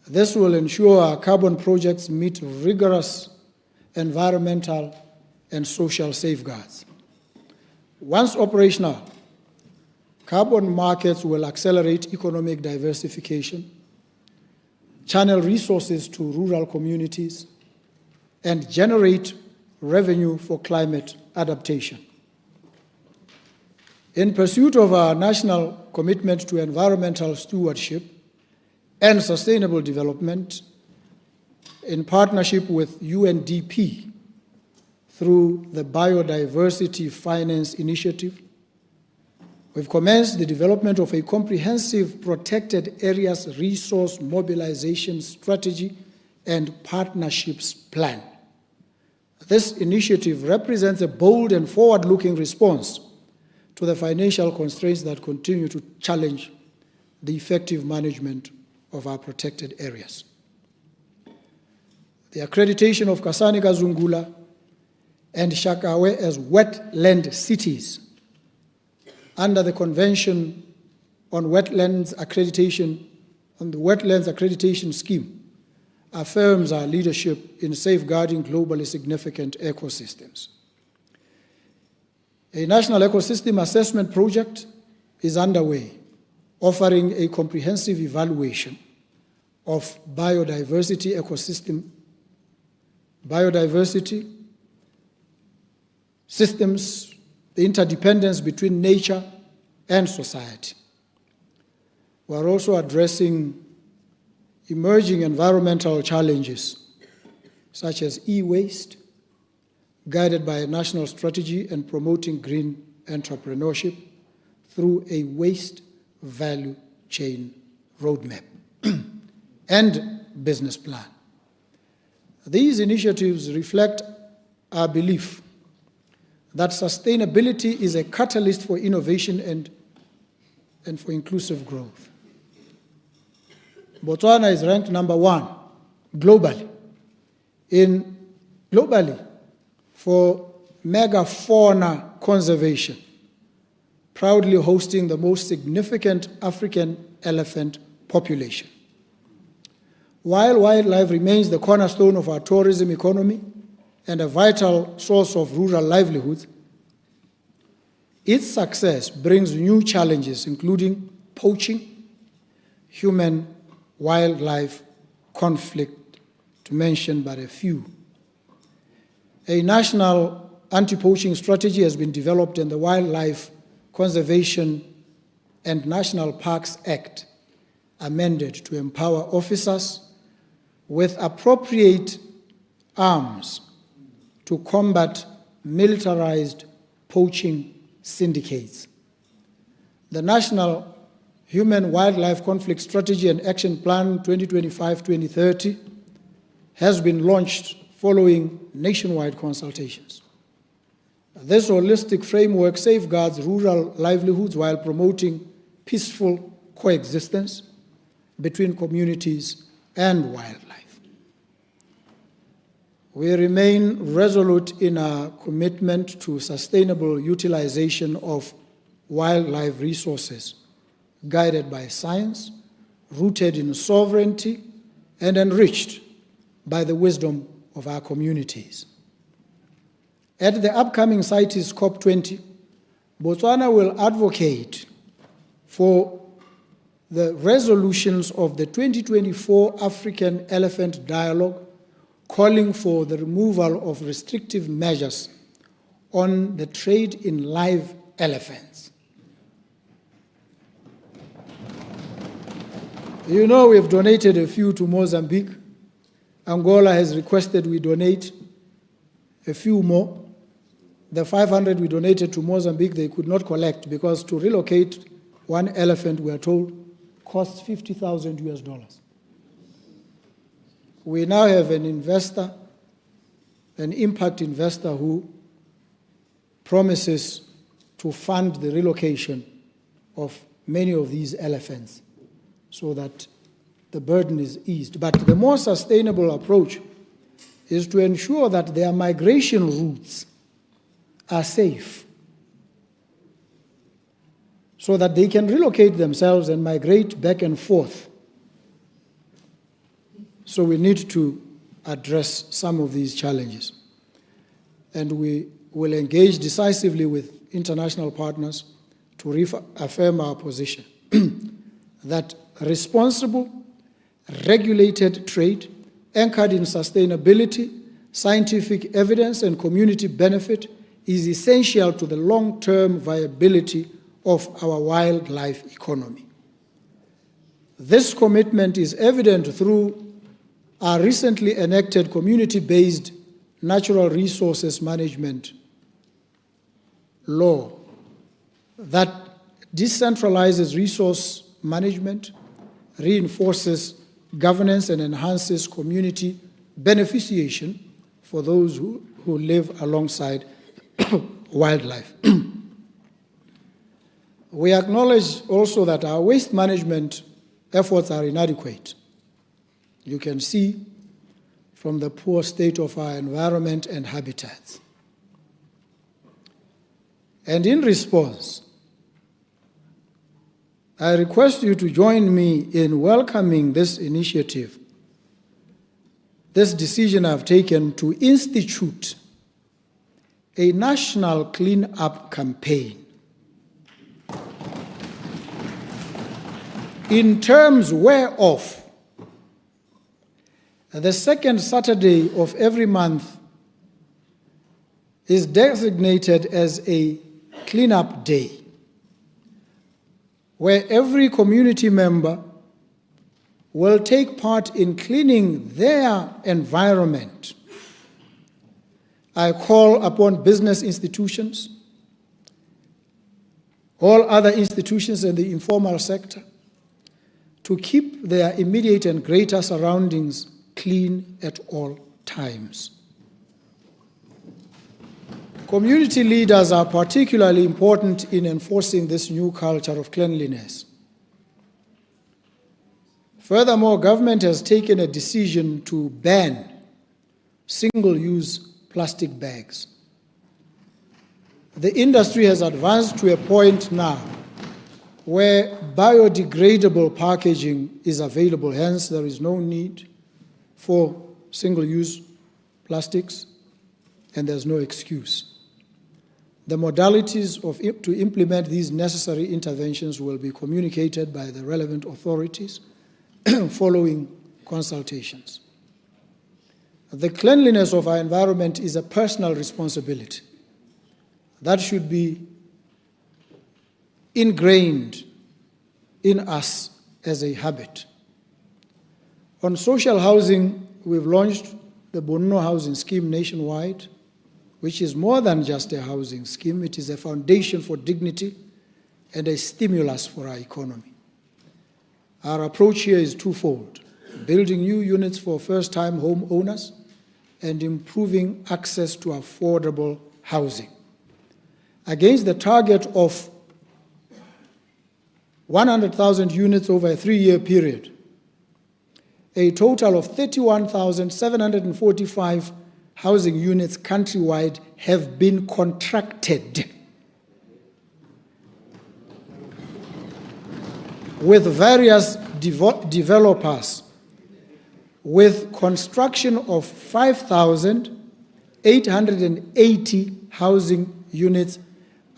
Speaker 4: This will ensure our carbon projects meet rigorous environmental and social safeguards. Once operational, carbon markets will accelerate economic diversification, channel resources to rural communities, and generate revenue for climate adaptation. In pursuit of our national commitment to environmental stewardship and sustainable development, in partnership with UNDP through the Biodiversity Finance Initiative, we've commenced the development of a comprehensive protected areas resource mobilization strategy and partnerships plan. This initiative represents a bold and forward-looking response to the financial constraints that continue to challenge the effective management of our protected areas. The accreditation of Kasane Kazungula and Shakawe as wetland cities under the Convention on Wetlands Accreditation, on the Wetlands Accreditation Scheme, affirms our leadership in safeguarding globally significant ecosystems. A national ecosystem assessment project is underway, offering a comprehensive evaluation of biodiversity ecosystem biodiversity, systems, the interdependence between nature and society. We are also addressing emerging environmental challenges such as e-waste, guided by a national strategy, and promoting green entrepreneurship through a waste value chain roadmap and business plan. These initiatives reflect our belief that sustainability is a catalyst for innovation and for inclusive growth. Botswana is ranked number 1 globally for megafauna conservation, proudly hosting the most significant African elephant population. While wildlife remains the cornerstone of our tourism economy and a vital source of rural livelihoods, its success brings new challenges, including poaching, human-wildlife conflict, to mention but a few. A national anti-poaching strategy has been developed, and the Wildlife Conservation and National Parks Act amended to empower officers with appropriate arms to combat militarized poaching syndicates. The National Human-Wildlife Conflict Strategy and Action Plan 2025-2030 has been launched following nationwide consultations. This holistic framework safeguards rural livelihoods while promoting peaceful coexistence between communities and wildlife. We remain resolute in our commitment to sustainable utilization of wildlife resources, guided by science, rooted in sovereignty, and enriched by the wisdom of our communities. At the upcoming CITES COP20, Botswana will advocate for the resolutions of the 2024 African Elephant Dialogue, calling for the removal of restrictive measures on the trade in live elephants. You know, we've donated a few to Mozambique. Angola has requested we donate a few more. The 500 we donated to Mozambique, they could not collect because to relocate one elephant, we are told, costs $50,000. We now have an investor, an impact investor, who promises to fund the relocation of many of these elephants so that the burden is eased. But the more sustainable approach is to ensure that their migration routes are safe so that they can relocate themselves and migrate back and forth. So we need to address some of these challenges. And we will engage decisively with international partners to reaffirm our position that responsible, regulated trade anchored in sustainability, scientific evidence, and community benefit is essential to the long-term viability of our wildlife economy. This commitment is evident through our recently enacted community-based natural resources management law that decentralizes resource management, reinforces governance, and enhances community beneficiation for those who live alongside wildlife. We acknowledge also that our waste management efforts are inadequate. You can see from the poor state of our environment and habitats. And in response, I request you to join me in welcoming this initiative, this decision I've taken to institute a national clean-up campaign in terms whereof The second Saturday of every month is designated as a cleanup day, where every community member will take part in cleaning their environment. I call upon business institutions, all other institutions in the informal sector, to keep their immediate and greater surroundings clean at all times. Community leaders are particularly important in enforcing this new culture of cleanliness. Furthermore, government has taken a decision to ban single-use plastic bags. The industry has advanced to a point now where biodegradable packaging is available, hence there is no need for single-use plastics, and there's no excuse. The modalities to implement these necessary interventions will be communicated by the relevant authorities following consultations. The cleanliness of our environment is a personal responsibility that should be ingrained in us as a habit. On social housing, we've launched the Bonno Housing Scheme nationwide, which is more than just a housing scheme. It is a foundation for dignity and a stimulus for our economy. Our approach here is twofold: building new units for first-time homeowners and improving access to affordable housing. Against the target of 100,000 units over a 3-year period, a total of 31,745 housing units countrywide have been contracted with various developers, with construction of 5,880 housing units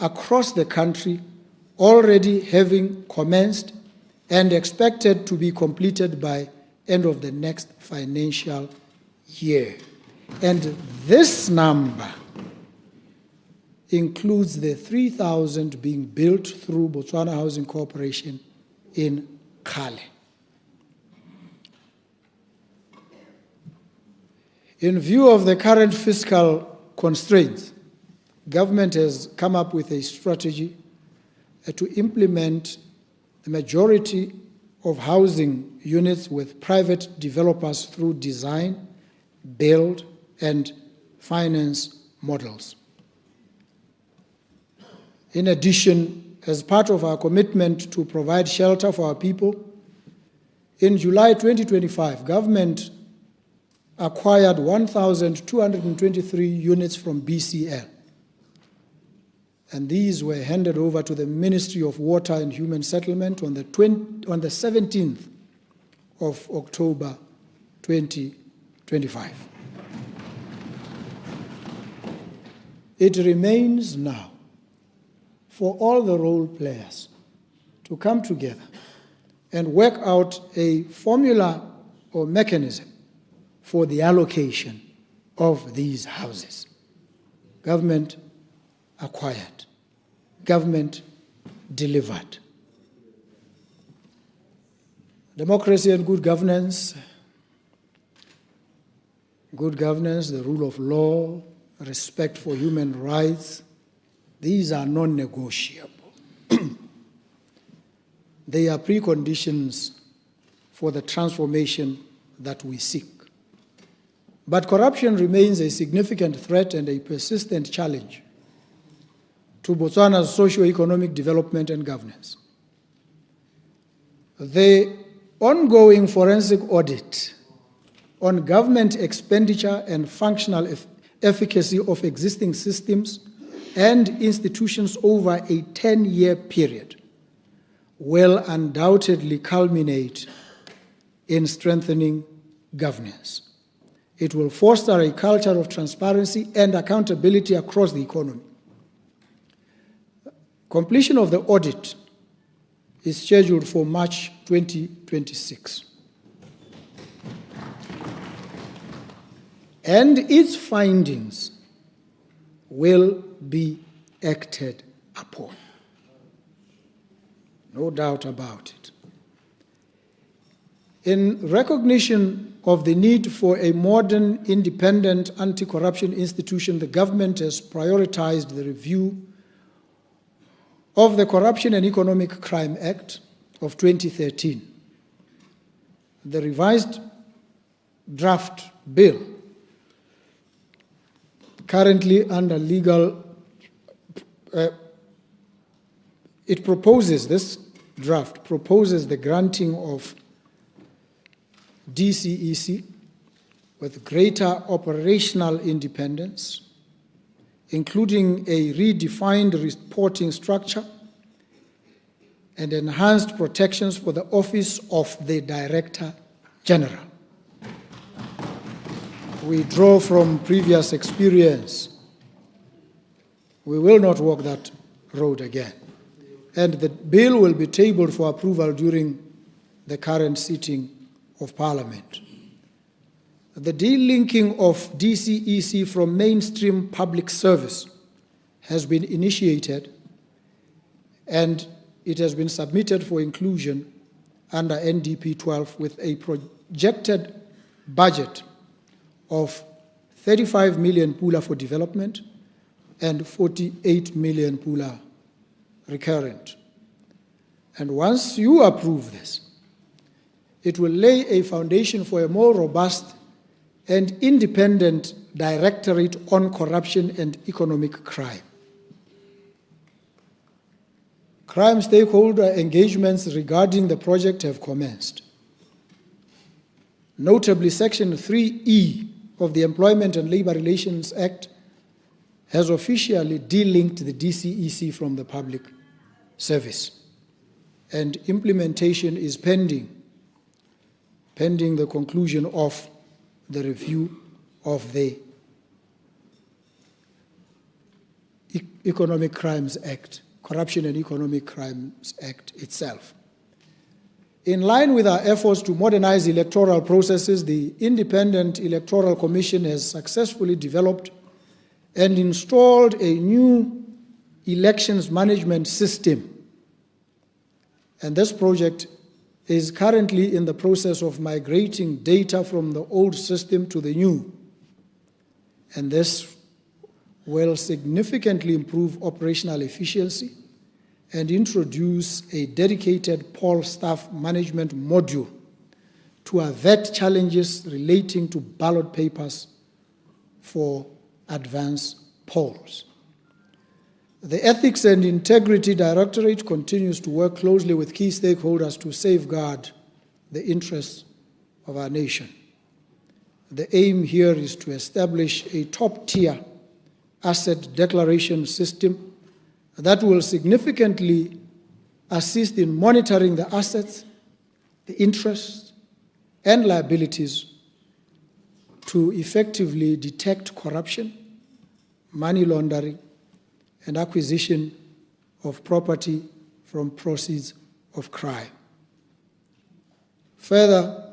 Speaker 4: across the country already having commenced and expected to be completed by end of the next financial year. And this number includes the 3,000 being built through Botswana Housing Corporation in Kale. In view of the current fiscal constraints, government has come up with a strategy to implement the majority of housing units with private developers through design, build, and finance models. In addition, as part of our commitment to provide shelter for our people, in July 2025, government acquired 1,223 units from BCL. And these were handed over to the Ministry of Water and Human Settlement on the 17th of October 2025. It remains now for all the role players to come together and work out a formula or mechanism for the allocation of these houses. Government acquired, government delivered. Democracy and good governance, the rule of law, respect for human rights, these are non-negotiable. They are preconditions for the transformation that we seek. But corruption remains a significant threat and a persistent challenge to Botswana's socio-economic development and governance. The ongoing forensic audit on government expenditure and functional efficacy of existing systems and institutions over a 10-year period will undoubtedly culminate in strengthening governance. It will foster a culture of transparency and accountability across the economy. Completion of the audit is scheduled for March 2026. and its findings will be acted upon. No doubt about it. In recognition of the need for a modern, independent anti-corruption institution, the government has prioritized the review of the Corruption and Economic Crime Act of 2013. The revised draft bill, currently under legal, this draft proposes the granting of DCEC with greater operational independence, including a redefined reporting structure and enhanced protections for the Office of the Director General. We draw from previous experience. We will not walk that road again. And the bill will be tabled for approval during the current sitting of Parliament. The delinking of DCEC from mainstream public service has been initiated, and it has been submitted for inclusion under NDP 12 with a projected budget of 35 million pula for development and 48 million pula recurrent. And once you approve this, it will lay a foundation for a more robust and independent directorate on corruption and economic crime. Crime stakeholder engagements regarding the project have commenced. Notably, Section 3E of the Employment and Labor Relations Act has officially delinked the DCEC from the public service, and implementation is pending the conclusion of the review of the Economic Crimes Act, Corruption and Economic Crimes Act itself. In line with our efforts to modernize electoral processes, the Independent Electoral Commission has successfully developed and installed a new elections management system. And this project is currently in the process of migrating data from the old system to the new. And this will significantly improve operational efficiency and introduce a dedicated poll staff management module to avert challenges relating to ballot papers for advance polls. The Ethics and Integrity Directorate continues to work closely with key stakeholders to safeguard the interests of our nation. The aim here is to establish a top-tier asset declaration system that will significantly assist in monitoring the assets, the interests, and liabilities to effectively detect corruption, money laundering, and acquisition of property from proceeds of crime. Further,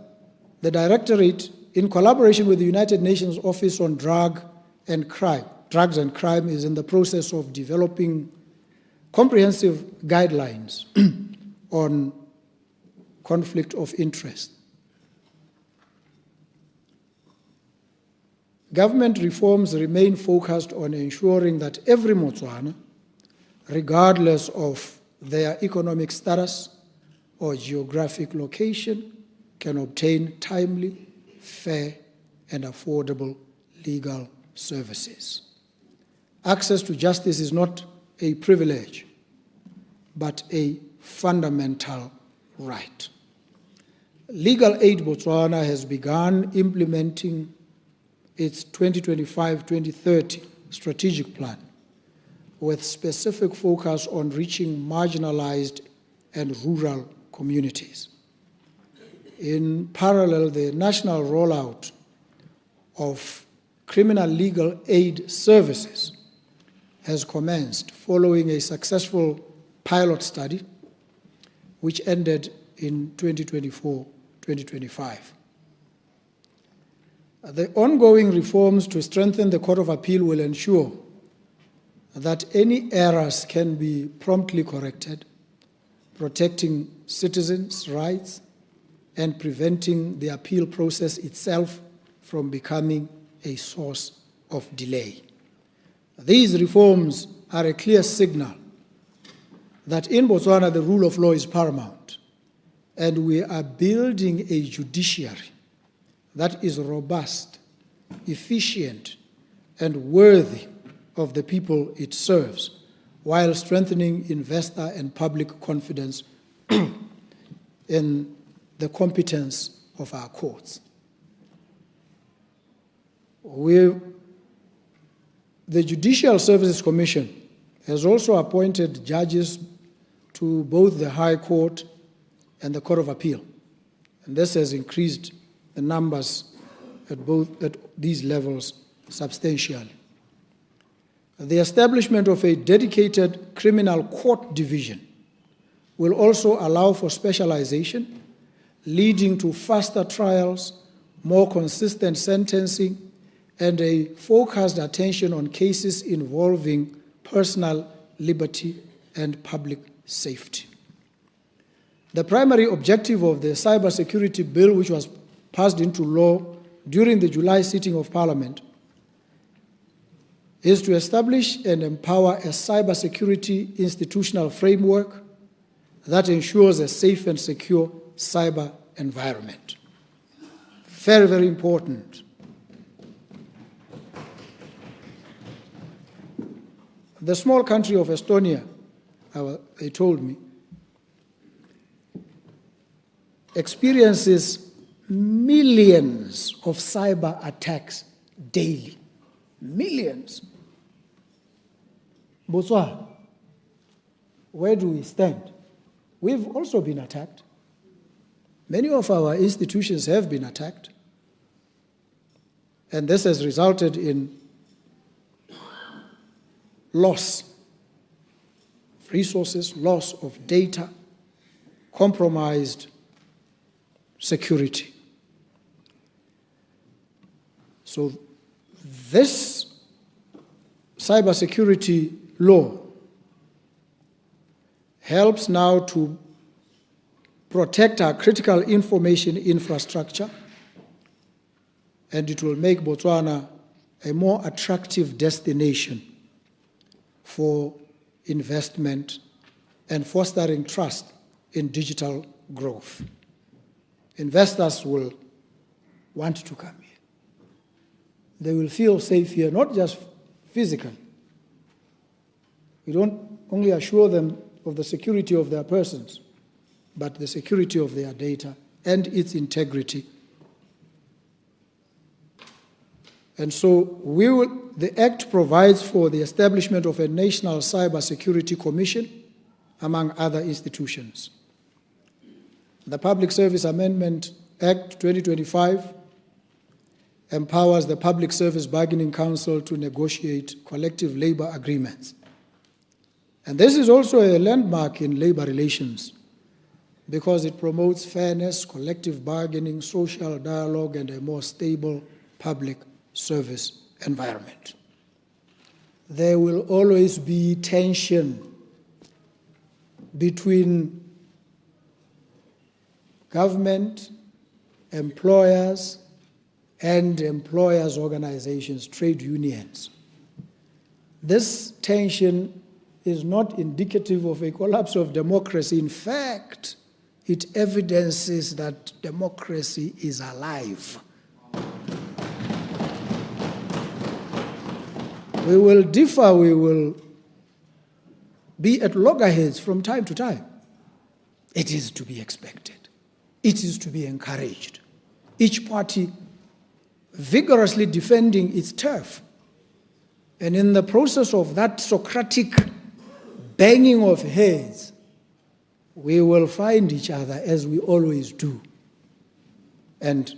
Speaker 4: the Directorate, in collaboration with the United Nations Office on Drugs and Crime, is in the process of developing comprehensive guidelines on conflict of interest. Government reforms remain focused on ensuring that every Motswana, regardless of their economic status or geographic location, can obtain timely, fair, and affordable legal services. Access to justice is not a privilege, but a fundamental right. Legal Aid Botswana has begun implementing its 2025-2030 strategic plan with specific focus on reaching marginalized and rural communities. In parallel, the national rollout of criminal legal aid services has commenced following a successful pilot study which ended in 2024-2025. The ongoing reforms to strengthen the Court of Appeal will ensure that any errors can be promptly corrected, protecting citizens' rights and preventing the appeal process itself from becoming a source of delay. These reforms are a clear signal that in Botswana the rule of law is paramount, and we are building a judiciary that is robust, efficient, and worthy of the people it serves, while strengthening investor and public confidence in the competence of our courts. The Judicial Services Commission has also appointed judges to both the High Court and the Court of Appeal, and this has increased the numbers at these levels substantially. The establishment of a dedicated criminal court division will also allow for specialization, leading to faster trials, more consistent sentencing, and a focused attention on cases involving personal liberty and public safety. The primary objective of the cybersecurity bill, which was passed into law during the July sitting of Parliament, is to establish and empower a cybersecurity institutional framework that ensures a safe and secure cyber environment. Very, very important. The small country of Estonia, they told me, experiences millions of cyber attacks daily. Millions. Botswana, where do we stand? We've also been attacked. Many of our institutions have been attacked. And this has resulted in loss of resources, loss of data, compromised security. So this cybersecurity law helps now to protect our critical information infrastructure, and it will make Botswana a more attractive destination for investment and fostering trust in digital growth. Investors will want to come here. They will feel safe here, not just physically. We don't only assure them of the security of their persons, but the security of their data and its integrity. And so the Act provides for the establishment of a National Cybersecurity Commission, among other institutions. The Public Service Amendment Act 2025 empowers the Public Service Bargaining Council to negotiate collective labor agreements. And this is also a landmark in labor relations because it promotes fairness, collective bargaining, social dialogue, and a more stable public service environment. There will always be tension between government, employers, and employers' organizations, trade unions. This tension is not indicative of a collapse of democracy. In fact, it evidences that democracy is alive. We will differ, we will be at loggerheads from time to time. It is to be expected. It is to be encouraged. Each party vigorously defending its turf. And in the process of that Socratic banging of heads, we will find each other as we always do. And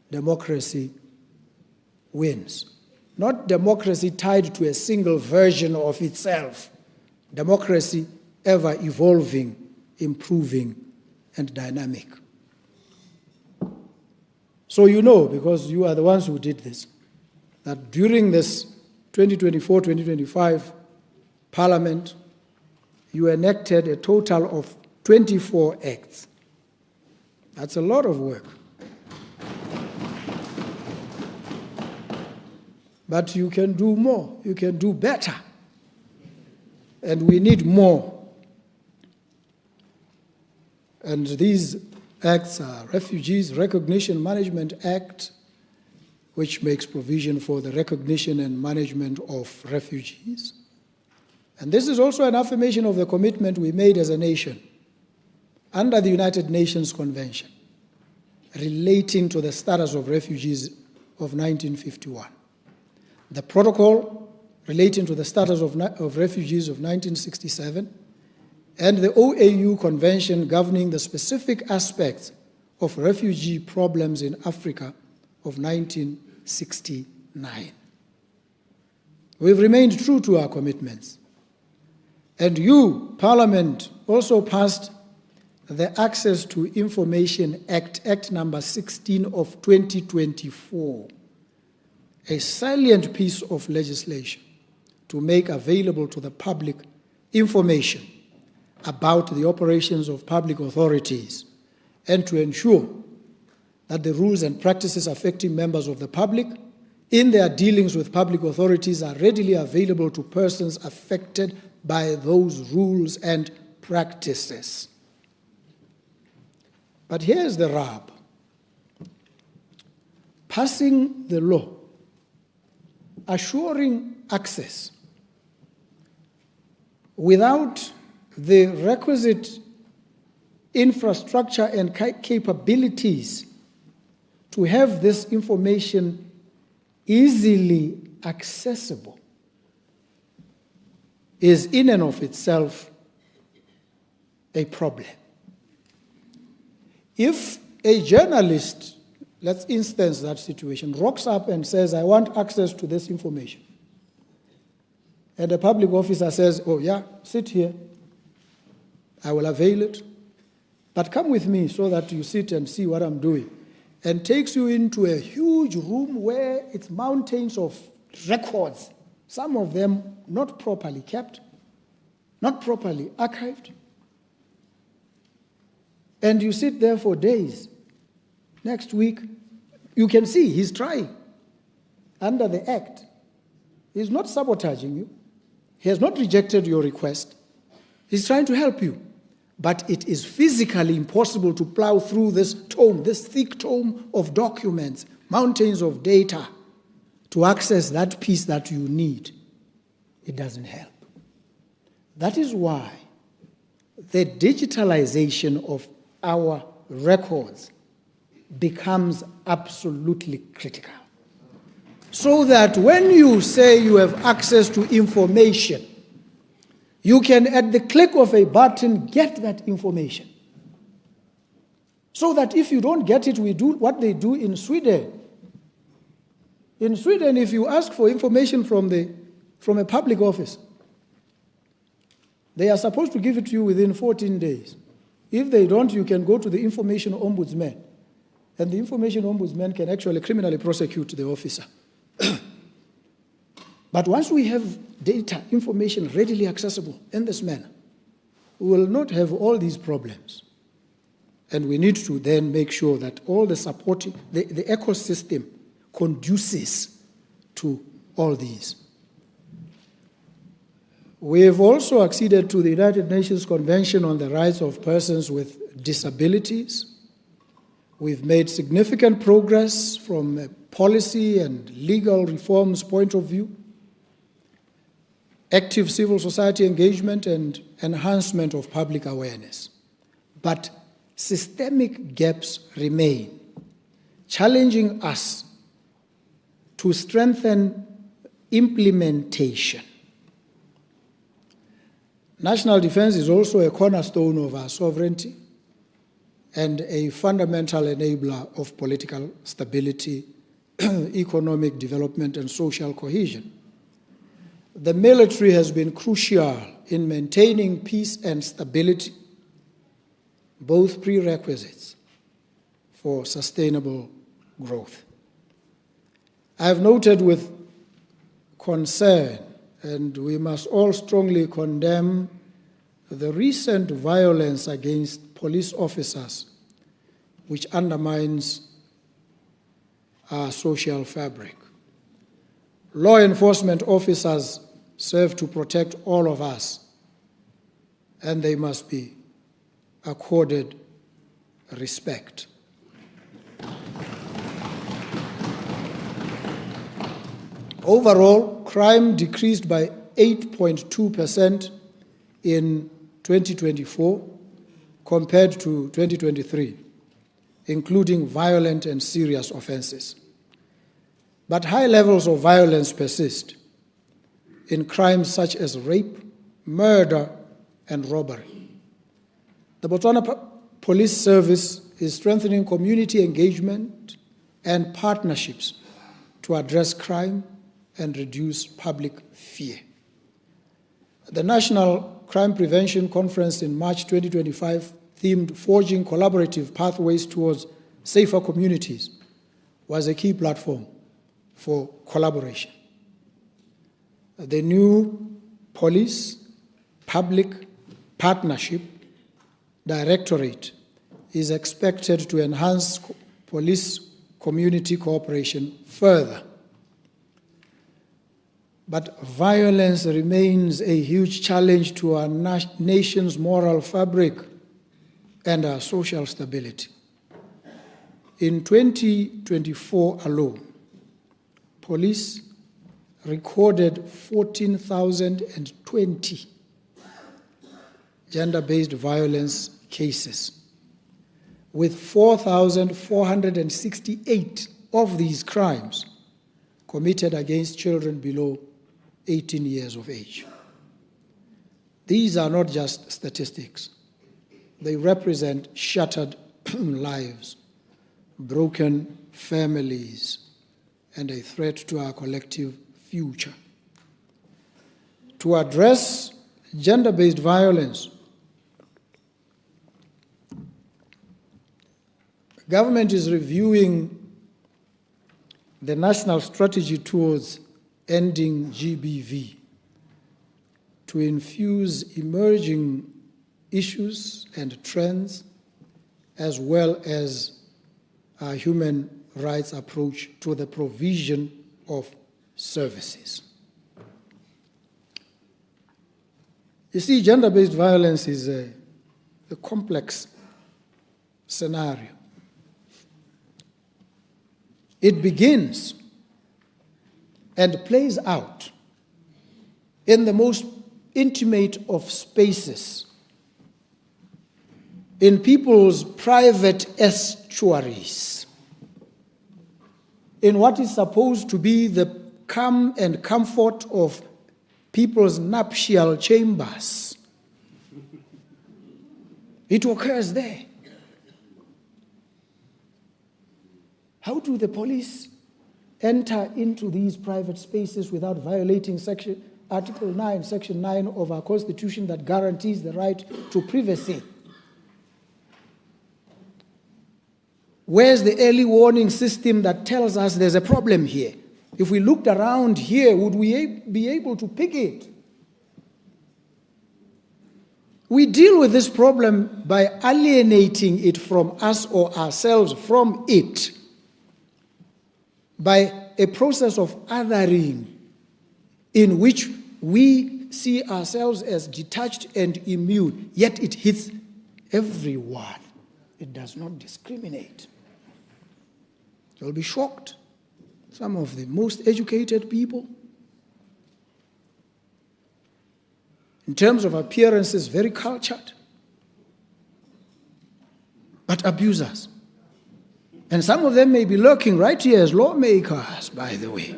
Speaker 4: democracy wins. Not democracy tied to a single version of itself. Democracy ever evolving, improving, and dynamic. So you know, because you are the ones who did this, that during this 2024-2025 Parliament, you enacted a total of 24 acts. That's a lot of work. But you can do more, you can do better. And we need more. And these acts are Refugees Recognition Management Act, which makes provision for the recognition and management of refugees. And this is also an affirmation of the commitment we made as a nation under the United Nations Convention relating to the status of refugees of 1951. The protocol relating to the status of refugees of 1967, and the OAU Convention governing the specific aspects of refugee problems in Africa of 1969. We've remained true to our commitments. And you, Parliament, also passed the Access to Information Act, Act number 16 of 2024, a salient piece of legislation to make available to the public information about the operations of public authorities and to ensure that the rules and practices affecting members of the public in their dealings with public authorities are readily available to persons affected by those rules and practices. But here's the rub. Passing the law, assuring access without the requisite infrastructure and capabilities to have this information easily accessible is in and of itself a problem. If a journalist, let's instance that situation, rocks up and says, I want access to this information, and a public officer says, oh yeah, sit here, I will avail it, but come with me so that you sit and see what I'm doing, and takes you into a huge room where it's mountains of records, some of them not properly kept, not properly archived, and you sit there for days. Next week, you can see he's trying under the Act. He's not sabotaging you. He has not rejected your request. He's trying to help you. But it is physically impossible to plow through this tome, this thick tome of documents, mountains of data, to access that piece that you need. It doesn't help. That is why the digitalization of our records becomes absolutely critical. So that when you say you have access to information, you can, at the click of a button, get that information. So that if you don't get it, we do what they do in Sweden. In Sweden, if you ask for information from a public office, they are supposed to give it to you within 14 days. If they don't, you can go to the information ombudsman, and the information ombudsman can actually criminally prosecute the officer. But once we have data, information readily accessible in this manner, we will not have all these problems. And we need to then make sure that all the supporting, the ecosystem conduces to all these. We have also acceded to the United Nations Convention on the Rights of Persons with Disabilities. We've made significant progress from a policy and legal reforms point of view, active civil society engagement and enhancement of public awareness. But systemic gaps remain, challenging us to strengthen implementation. National defense is also a cornerstone of our sovereignty and a fundamental enabler of political stability, economic development, and social cohesion. The military has been crucial in maintaining peace and stability, both prerequisites for sustainable growth. I have noted with concern, and we must all strongly condemn the recent violence against police officers, which undermines our social fabric. Law enforcement officers serve to protect all of us, and they must be accorded respect. Overall, crime decreased by 8.2% in 2024 compared to 2023, including violent and serious offenses. But high levels of violence persist in crimes such as rape, murder, and robbery. The Botswana Police Service is strengthening community engagement and partnerships to address crime and reduce public fear. The National Crime Prevention Conference in March 2025, themed Forging Collaborative Pathways Towards Safer Communities, was a key platform for collaboration. The new Police Public Partnership Directorate is expected to enhance police community cooperation further. But violence remains a huge challenge to our nation's moral fabric and our social stability. In 2024 alone, police recorded 14,020 gender-based violence cases, with 4,468 of these crimes committed against children below 18 years of age. These are not just statistics. They represent shattered lives, broken families, and a threat to our collective future. To address gender-based violence, the government is reviewing the national strategy towards ending GBV to infuse emerging issues and trends, as well as our human rights approach to the provision of services. You see, gender-based violence is a complex scenario. It begins and plays out in the most intimate of spaces, in people's private estuaries, in what is supposed to be the calm and comfort of people's nuptial chambers. It occurs there. How do the police enter into these private spaces without violating Article 9, Section 9 of our Constitution that guarantees the right to privacy? Where's the early warning system that tells us there's a problem here? If we looked around here, would we be able to pick it? We deal with this problem by alienating it from us or ourselves from it, by a process of othering in which we see ourselves as detached and immune, yet it hits everyone. It does not discriminate. You'll be shocked. Some of the most educated people, in terms of appearances, very cultured, but abusers. And some of them may be lurking right here as lawmakers, by the way.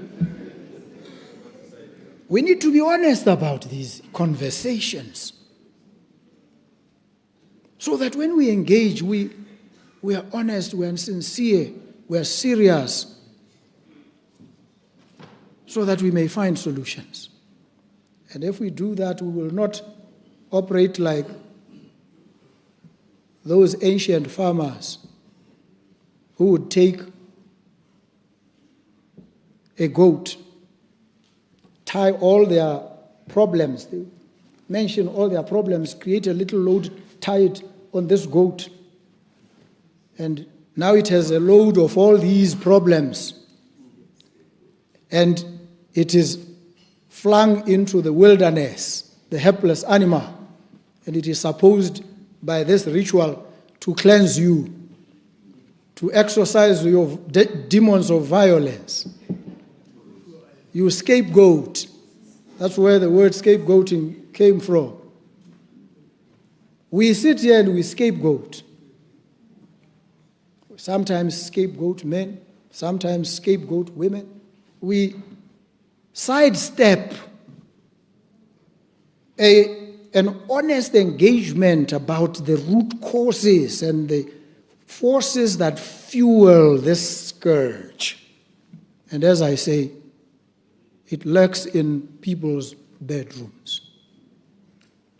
Speaker 4: We need to be honest about these conversations so that when we engage, we are honest, we are sincere, we are serious, so that we may find solutions. And if we do that, we will not operate like those ancient farmers who would take a goat, tie all their problems, they mention all their problems, create a little load, tie it on this goat. And now it has a load of all these problems. And it is flung into the wilderness, the helpless animal. And it is supposed by this ritual to cleanse you, to exorcise your demons of violence. You scapegoat. That's where the word scapegoating came from. We sit here and we scapegoat. Sometimes scapegoat men, sometimes scapegoat women. We sidestep an honest engagement about the root causes and the forces that fuel this scourge. And as I say, it lurks in people's bedrooms,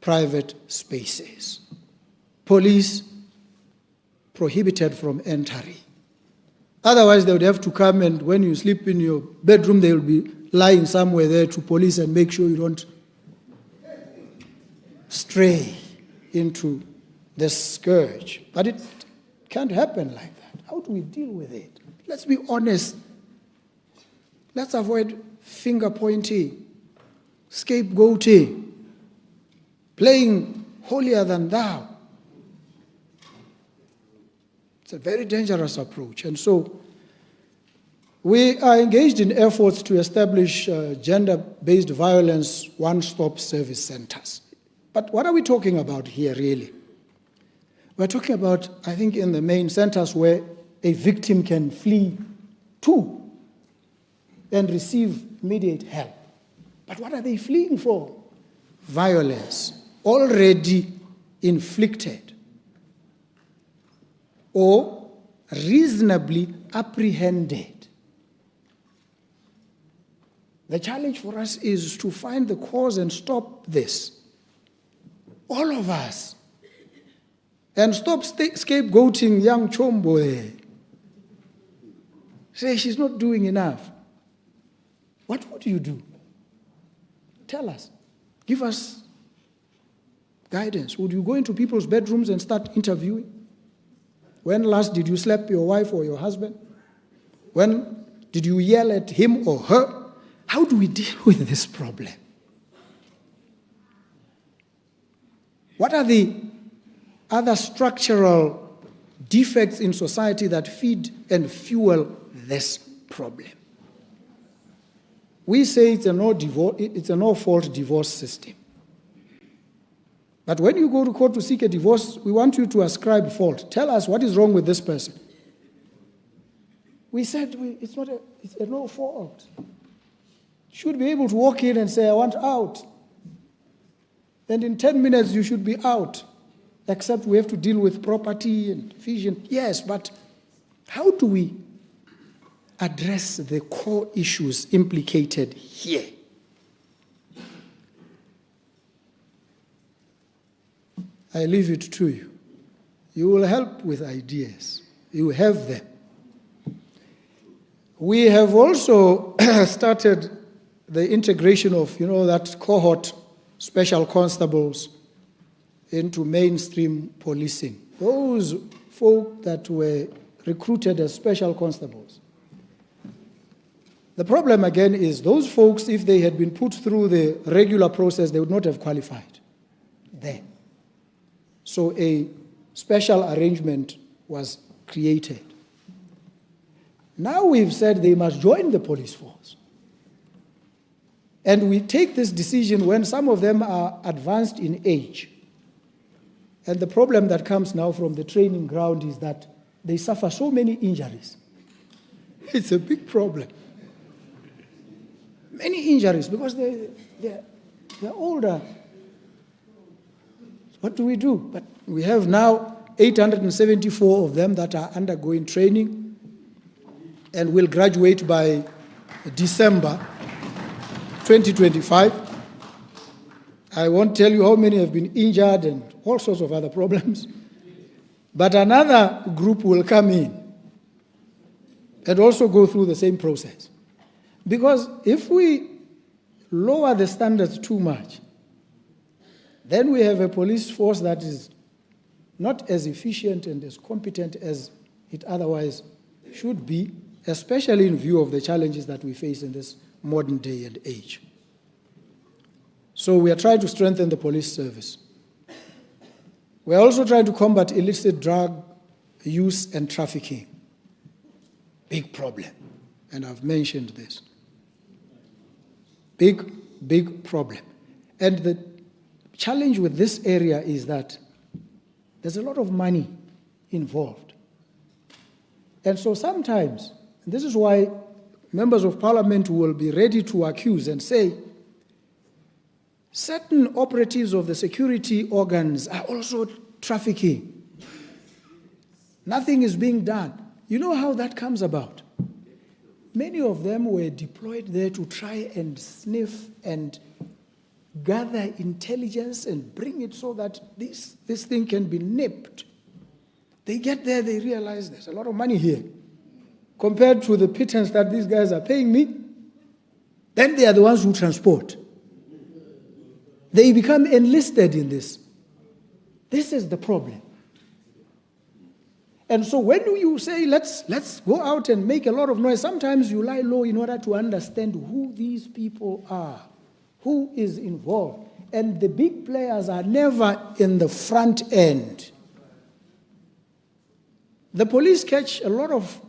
Speaker 4: private spaces, police prohibited from entering. Otherwise, they would have to come, and when you sleep in your bedroom, they will be lying somewhere there to police and make sure you don't stray into this scourge. But it can't happen like that. How do we deal with it? Let's be honest. Let's avoid finger pointing, scapegoating, playing holier than thou. It's a very dangerous approach. And so we are engaged in efforts to establish gender-based violence one-stop service centers. But what are we talking about here, really? We're talking about, I think, in the main centers where a victim can flee to and receive immediate help. But what are they fleeing from? Violence already inflicted or reasonably apprehended. The challenge for us is to find the cause and stop this. All of us. And stop scapegoating young Chombo. Say she's not doing enough. What would you do? Tell us. Give us guidance. Would you go into people's bedrooms and start interviewing? When last did you slap your wife or your husband? When did you yell at him or her? How do we deal with this problem? What are the other structural defects in society that feed and fuel this problem? We say it's a no-fault divorce system. But when you go to court to seek a divorce, we want you to ascribe fault. Tell us what is wrong with this person. We said it's a no fault. You should be able to walk in and say, I want out. And in 10 minutes, you should be out. Except we have to deal with property and vision. Yes, but how do we address the core issues implicated here? I leave it to you. You will help with ideas. You have them. We have also started the integration of, that cohort special constables into mainstream policing. Those folk that were recruited as special constables. The problem again is those folks, if they had been put through the regular process, they would not have qualified then. So a special arrangement was created. Now we've said they must join the police force. And we take this decision when some of them are advanced in age. And the problem that comes now from the training ground is that they suffer so many injuries. It's a big problem. Many injuries because they're older. What do we do? But we have now 874 of them that are undergoing training and will graduate by December 2025. I won't tell you how many have been injured and all sorts of other problems. But another group will come in and also go through the same process. Because if we lower the standards too much, then we have a police force that is not as efficient and as competent as it otherwise should be, especially in view of the challenges that we face in this modern day and age. So we are trying to strengthen the police service. We are also trying to combat illicit drug use and trafficking. Big problem, and I've mentioned this. Big problem. And the challenge with this area is that there's a lot of money involved. And so sometimes, and this is why members of parliament will be ready to accuse and say, certain operatives of the security organs are also trafficking. Nothing is being done. You know how that comes about? Many of them were deployed there to try and sniff and gather intelligence and bring it so that this thing can be nipped. They get there, they realize there's a lot of money here. Compared to the pittance that these guys are paying me, then they are the ones who transport. They become enlisted in this. This is the problem. And so when you say, let's go out and make a lot of noise, sometimes you lie low in order to understand who these people are, who is involved. And the big players are never in the front end. The police catch a lot of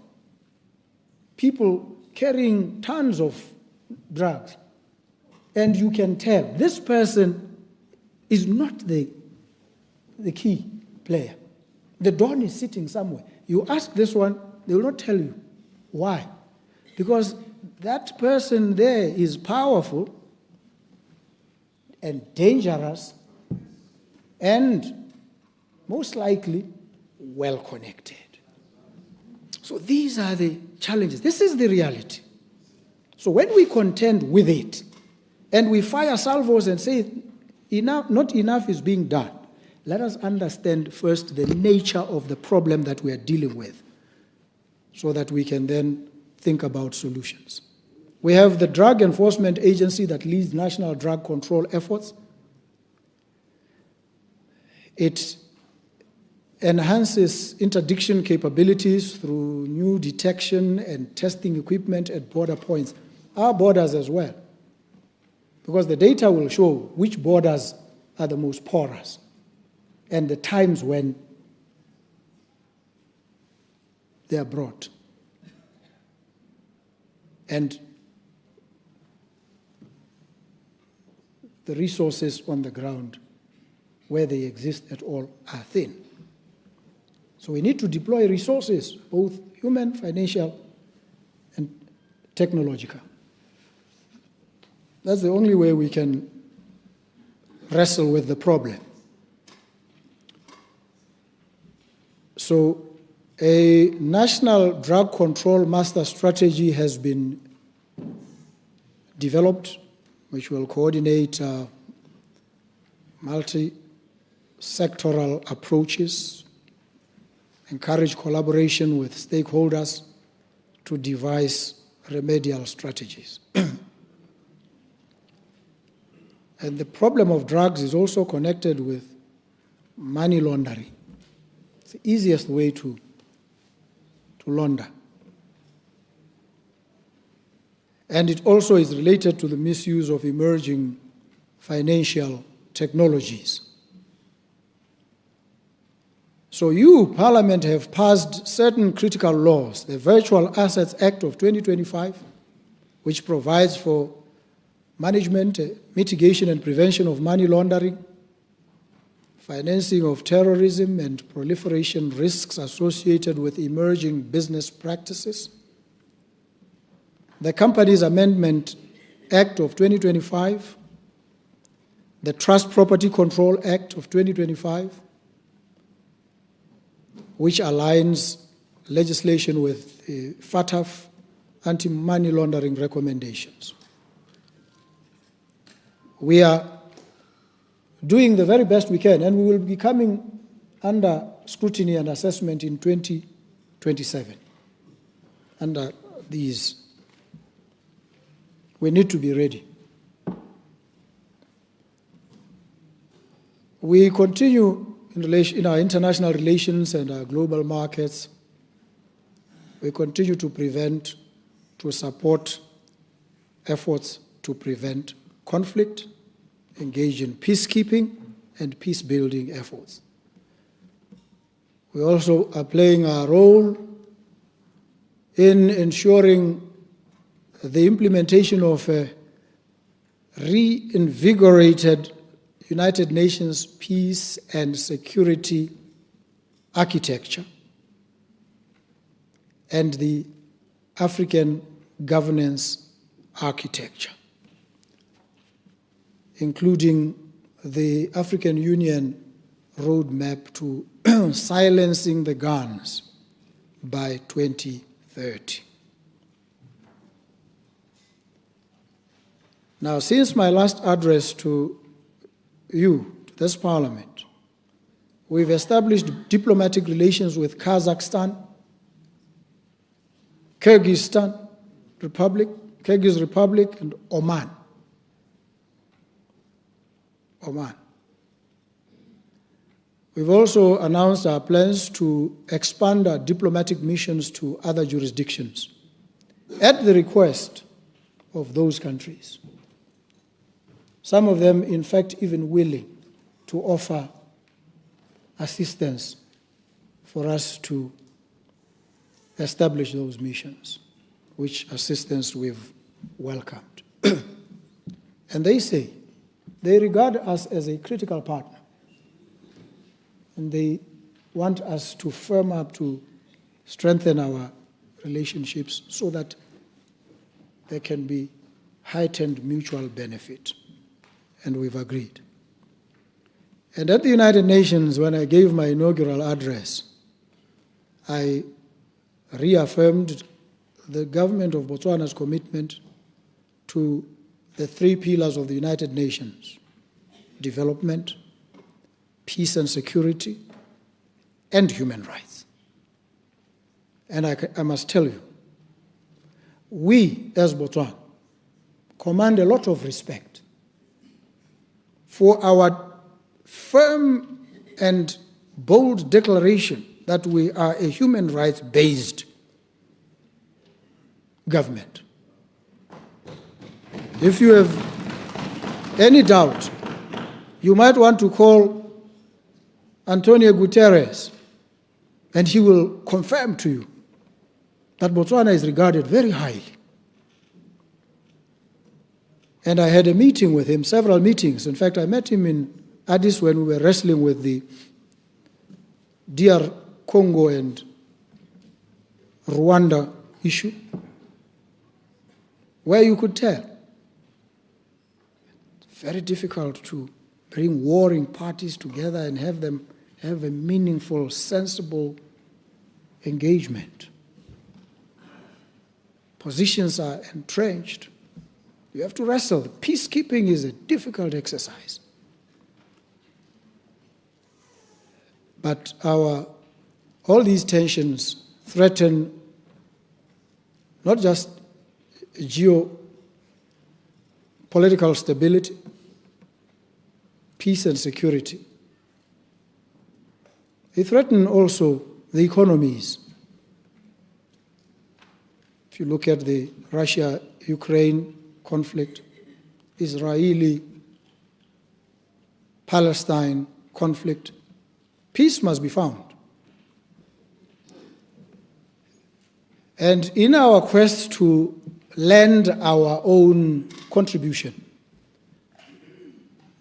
Speaker 4: people carrying tons of drugs. And you can tell this person is not the key player. The Don is sitting somewhere. You ask this one, they will not tell you. Why? Because that person there is powerful and dangerous and most likely well connected. So these are the challenges. This is the reality. So when we contend with it and we fire salvos and say not enough is being done, let us understand first the nature of the problem that we are dealing with so that we can then think about solutions. We have the Drug Enforcement Agency that leads national drug control efforts. It enhances interdiction capabilities through new detection and testing equipment at border points, our borders as well, because the data will show which borders are the most porous and the times when they are brought. And the resources on the ground, where they exist at all, are thin. So we need to deploy resources, both human, financial, and technological. That's the only way we can wrestle with the problem. So a national drug control master strategy has been developed, which will coordinate multi-sectoral approaches, encourage collaboration with stakeholders to devise remedial strategies. And the problem of drugs is also connected with money laundering. It's the easiest way to launder. And it also is related to the misuse of emerging financial technologies. So you, Parliament, have passed certain critical laws, the Virtual Assets Act of 2025, which provides for management, mitigation and prevention of money laundering, financing of terrorism and proliferation risks associated with emerging business practices. The Companies Amendment Act of 2025, the Trust Property Control Act of 2025, which aligns legislation with FATF anti-money laundering recommendations. We are doing the very best we can, and we will be coming under scrutiny and assessment in 2027 under these We need to be ready. We continue in our international relations and our global markets. We continue to support efforts to prevent conflict, engage in peacekeeping and peace-building efforts. We also are playing our role in ensuring the implementation of a reinvigorated United Nations peace and security architecture and the African governance architecture, including the African Union roadmap to silencing the guns by 2030. Now, since my last address to you, to this Parliament, we've established diplomatic relations with Kazakhstan, Kyrgyz Republic, and Oman. We've also announced our plans to expand our diplomatic missions to other jurisdictions at the request of those countries. Some of them, in fact, even willing to offer assistance for us to establish those missions, which assistance we've welcomed. And they say they regard us as a critical partner, and they want us to firm up, to strengthen our relationships so that there can be heightened mutual benefit. And we've agreed. And at the United Nations, when I gave my inaugural address, I reaffirmed the government of Botswana's commitment to the 3 pillars of the United Nations: development, peace and security, and human rights. And I must tell you, we as Botswana command a lot of respect for our firm and bold declaration that we are a human rights-based government. If you have any doubt, you might want to call Antonio Guterres, and he will confirm to you that Botswana is regarded very highly. And I had a meeting with him, several meetings. In fact, I met him in Addis when we were wrestling with the DR Congo and Rwanda issue, where you could tell it's very difficult to bring warring parties together and have them have a meaningful, sensible engagement. Positions are entrenched. You have to wrestle. Peacekeeping is a difficult exercise. But all these tensions threaten not just geopolitical stability, peace and security. They threaten also the economies. If you look at the Russia-Ukraine conflict, Israeli-Palestine conflict, peace must be found. And in our quest to lend our own contribution,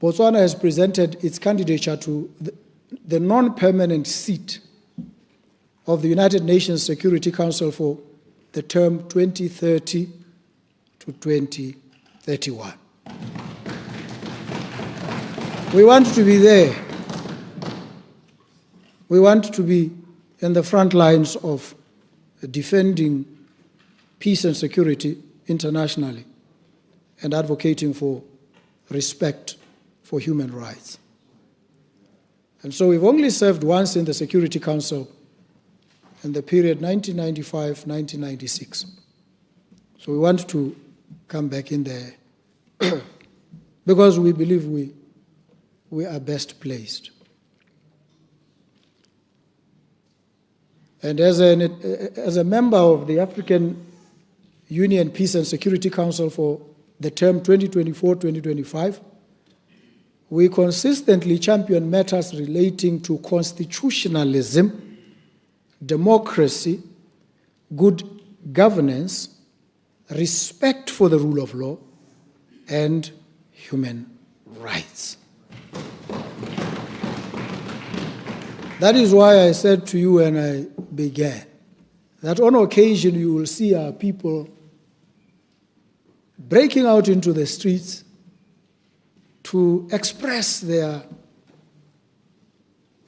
Speaker 4: Botswana has presented its candidature to the non-permanent seat of the United Nations Security Council for the term 2030 to 2031. We want to be there. We want to be in the front lines of defending peace and security internationally and advocating for respect for human rights. And so we've only served once in the Security Council in the period 1995-1996. So we want to come back in there because we believe we are best placed. And as a member of the African Union Peace and Security Council for the term 2024-2025, we consistently champion matters relating to constitutionalism, democracy, good governance, respect for the rule of law, and human rights. That is why I said to you when I began that on occasion you will see our people breaking out into the streets to express their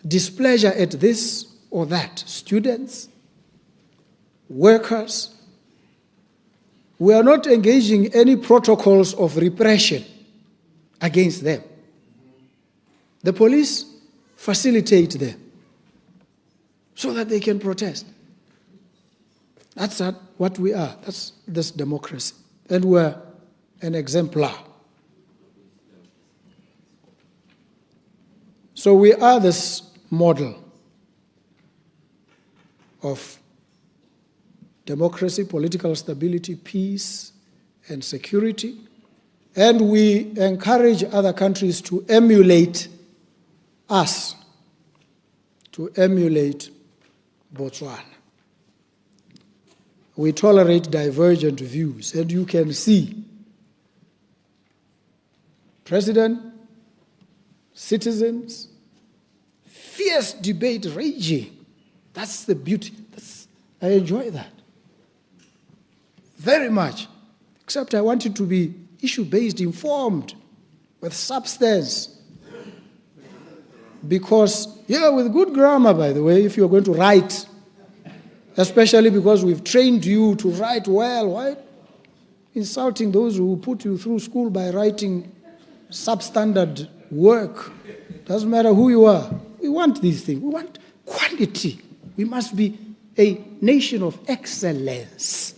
Speaker 4: displeasure at this or that. Students, workers. We are not engaging any protocols of repression against them. The police facilitate them so that they can protest. That's what we are. That's this democracy. And we're an exemplar. So we are this model of democracy, political stability, peace, and security. And we encourage other countries to emulate us, to emulate Botswana. We tolerate divergent views, and you can see president, citizens, fierce debate raging. That's the beauty. I enjoy that very much, except I want it to be issue-based, informed, with substance. Because, with good grammar, by the way, if you're going to write, especially because we've trained you to write well, why insulting those who put you through school by writing substandard work? Doesn't matter who you are. We want these things. We want quality. We must be a nation of excellence.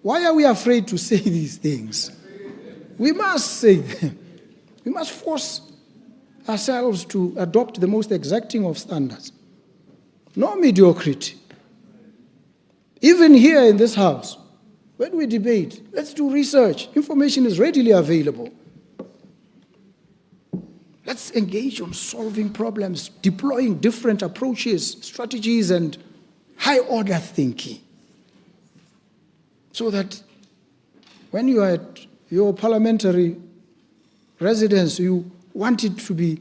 Speaker 4: Why are we afraid to say these things? We must say them. We must force ourselves to adopt the most exacting of standards. No mediocrity. Even here in this house, when we debate, let's do research. Information is readily available. Let's engage on solving problems, deploying different approaches, strategies, and high-order thinking. So that when you are at your parliamentary residence, you want it to be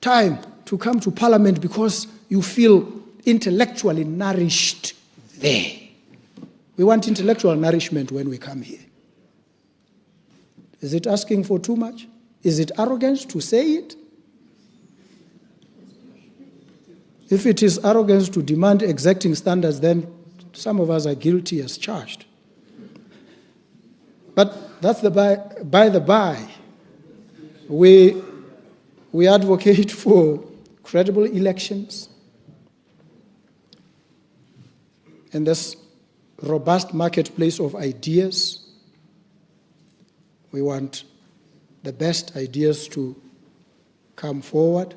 Speaker 4: time to come to parliament because you feel intellectually nourished there. We want intellectual nourishment when we come here. Is it asking for too much? Is it arrogance to say it? If it is arrogance to demand exacting standards, then some of us are guilty as charged. But that's by the by. We advocate for credible elections in this robust marketplace of ideas. We want the best ideas to come forward,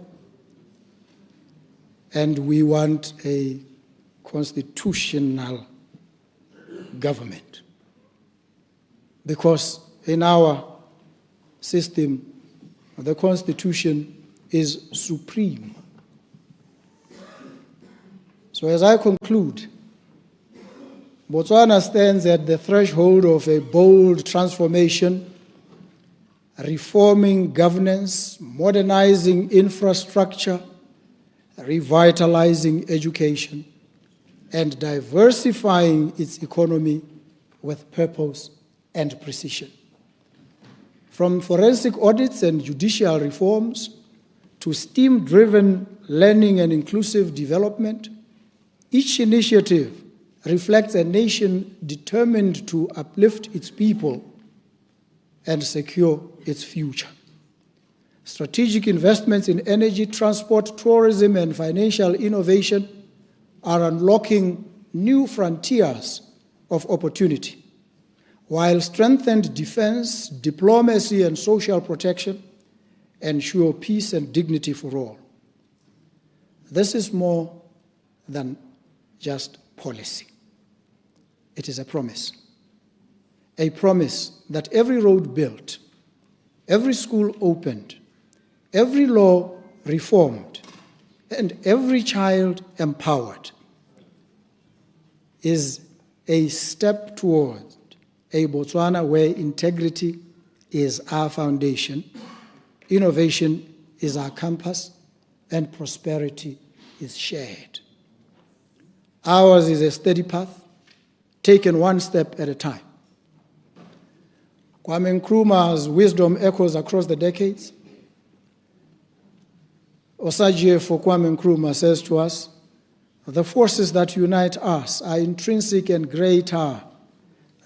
Speaker 4: and we want a constitutional government. Because in our system, the Constitution is supreme. So as I conclude, Botswana stands at the threshold of a bold transformation, reforming governance, modernizing infrastructure, revitalizing education, and diversifying its economy with purpose and precision. From forensic audits and judicial reforms to STEAM-driven learning and inclusive development, each initiative reflects a nation determined to uplift its people and secure its future. Strategic investments in energy, transport, tourism, and financial innovation are unlocking new frontiers of opportunity. while strengthened defense, diplomacy, and social protection ensure peace and dignity for all. This is more than just policy. It is a promise that every road built, every school opened, every law reformed, and every child empowered is a step toward a Botswana where integrity is our foundation, innovation is our compass, and prosperity is shared. Ours is a steady path, taken one step at a time. Kwame Nkrumah's wisdom echoes across the decades. Osagie for Kwame Nkrumah says to us, the forces that unite us are intrinsic and greater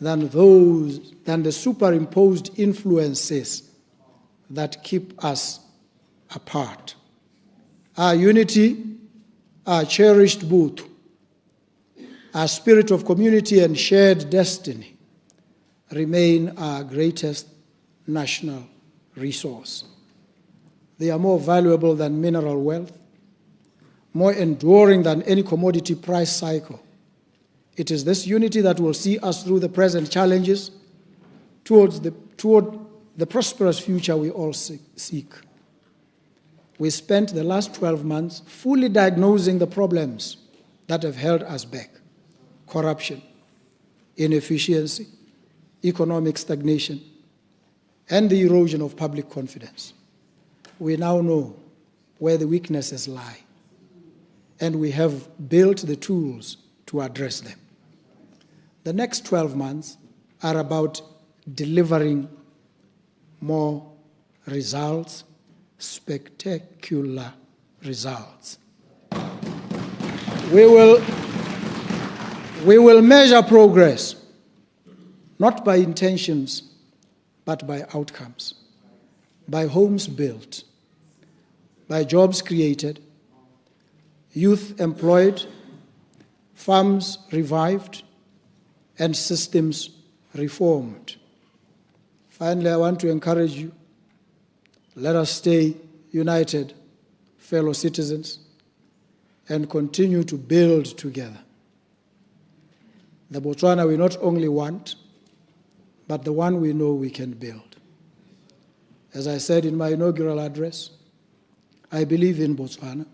Speaker 4: than the superimposed influences that keep us apart. Our unity, our cherished Buthu, our spirit of community and shared destiny remain our greatest national resource. They are more valuable than mineral wealth, more enduring than any commodity price cycle. It is this unity that will see us through the present challenges toward the prosperous future we all seek. We spent the last 12 months fully diagnosing the problems that have held us back: corruption, inefficiency, economic stagnation, and the erosion of public confidence. We now know where the weaknesses lie, and we have built the tools to address them. The next 12 months are about delivering more results, spectacular results. We will measure progress, not by intentions, but by outcomes, by homes built, by jobs created, youth employed, farms revived, and systems reformed. Finally, I want to encourage you, let us stay united, fellow citizens, and continue to build together. The Botswana we not only want, but the one we know we can build. As I said in my inaugural address, I believe in Botswana.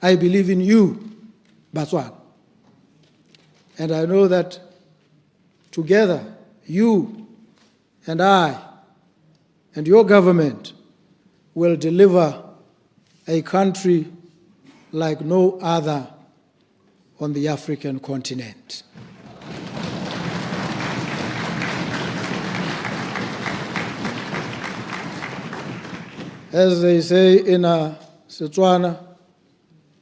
Speaker 4: I believe in you, Botswana. And I know that together, you and I and your government will deliver a country like no other on the African continent. As they say in Setswana,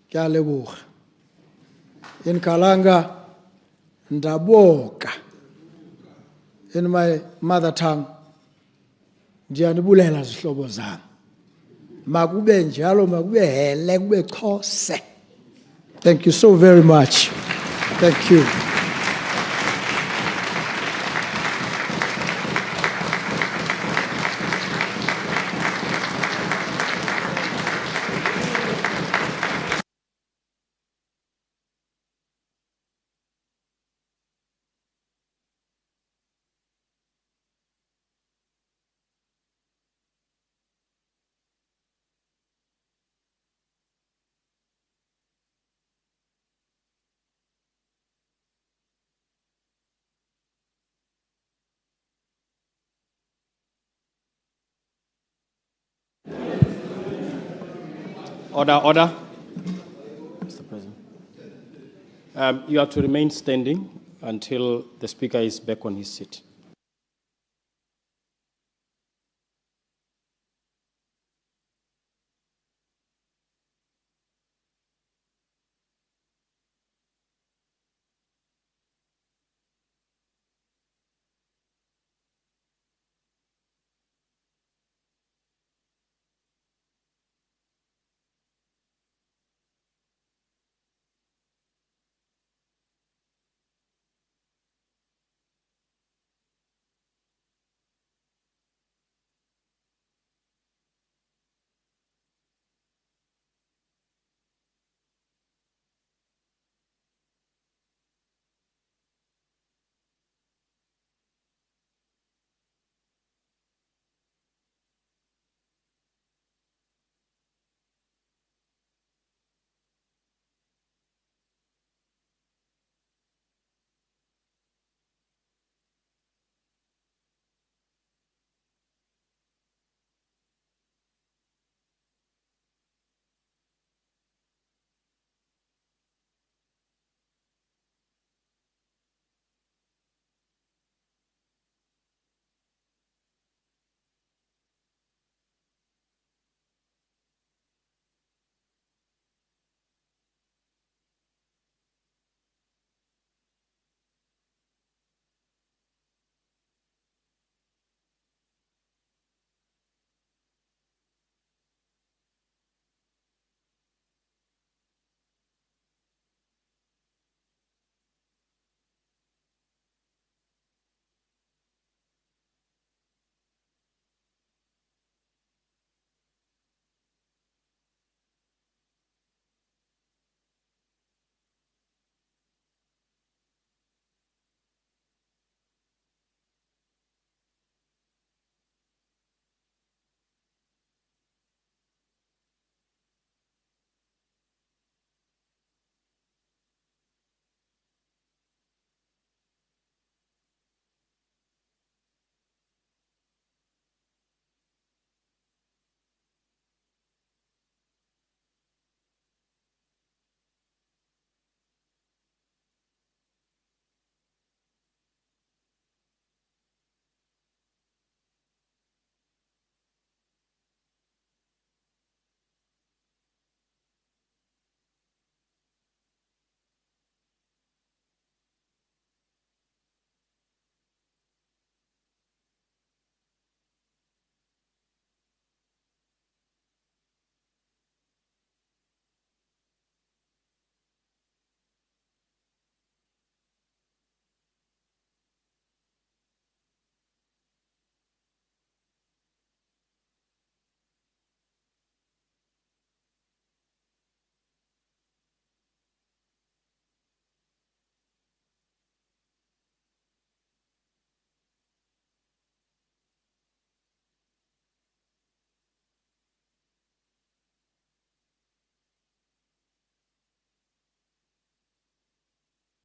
Speaker 4: ke a leboga. In Kalanga, ndaboka. In my mother tongue, ndiyanibulela zihlobo zami. Makube njalo, makube hele, kube xhose. Thank you so very much. Thank you.
Speaker 3: Order. Mr. President. You are to remain standing until the Speaker is back on his seat.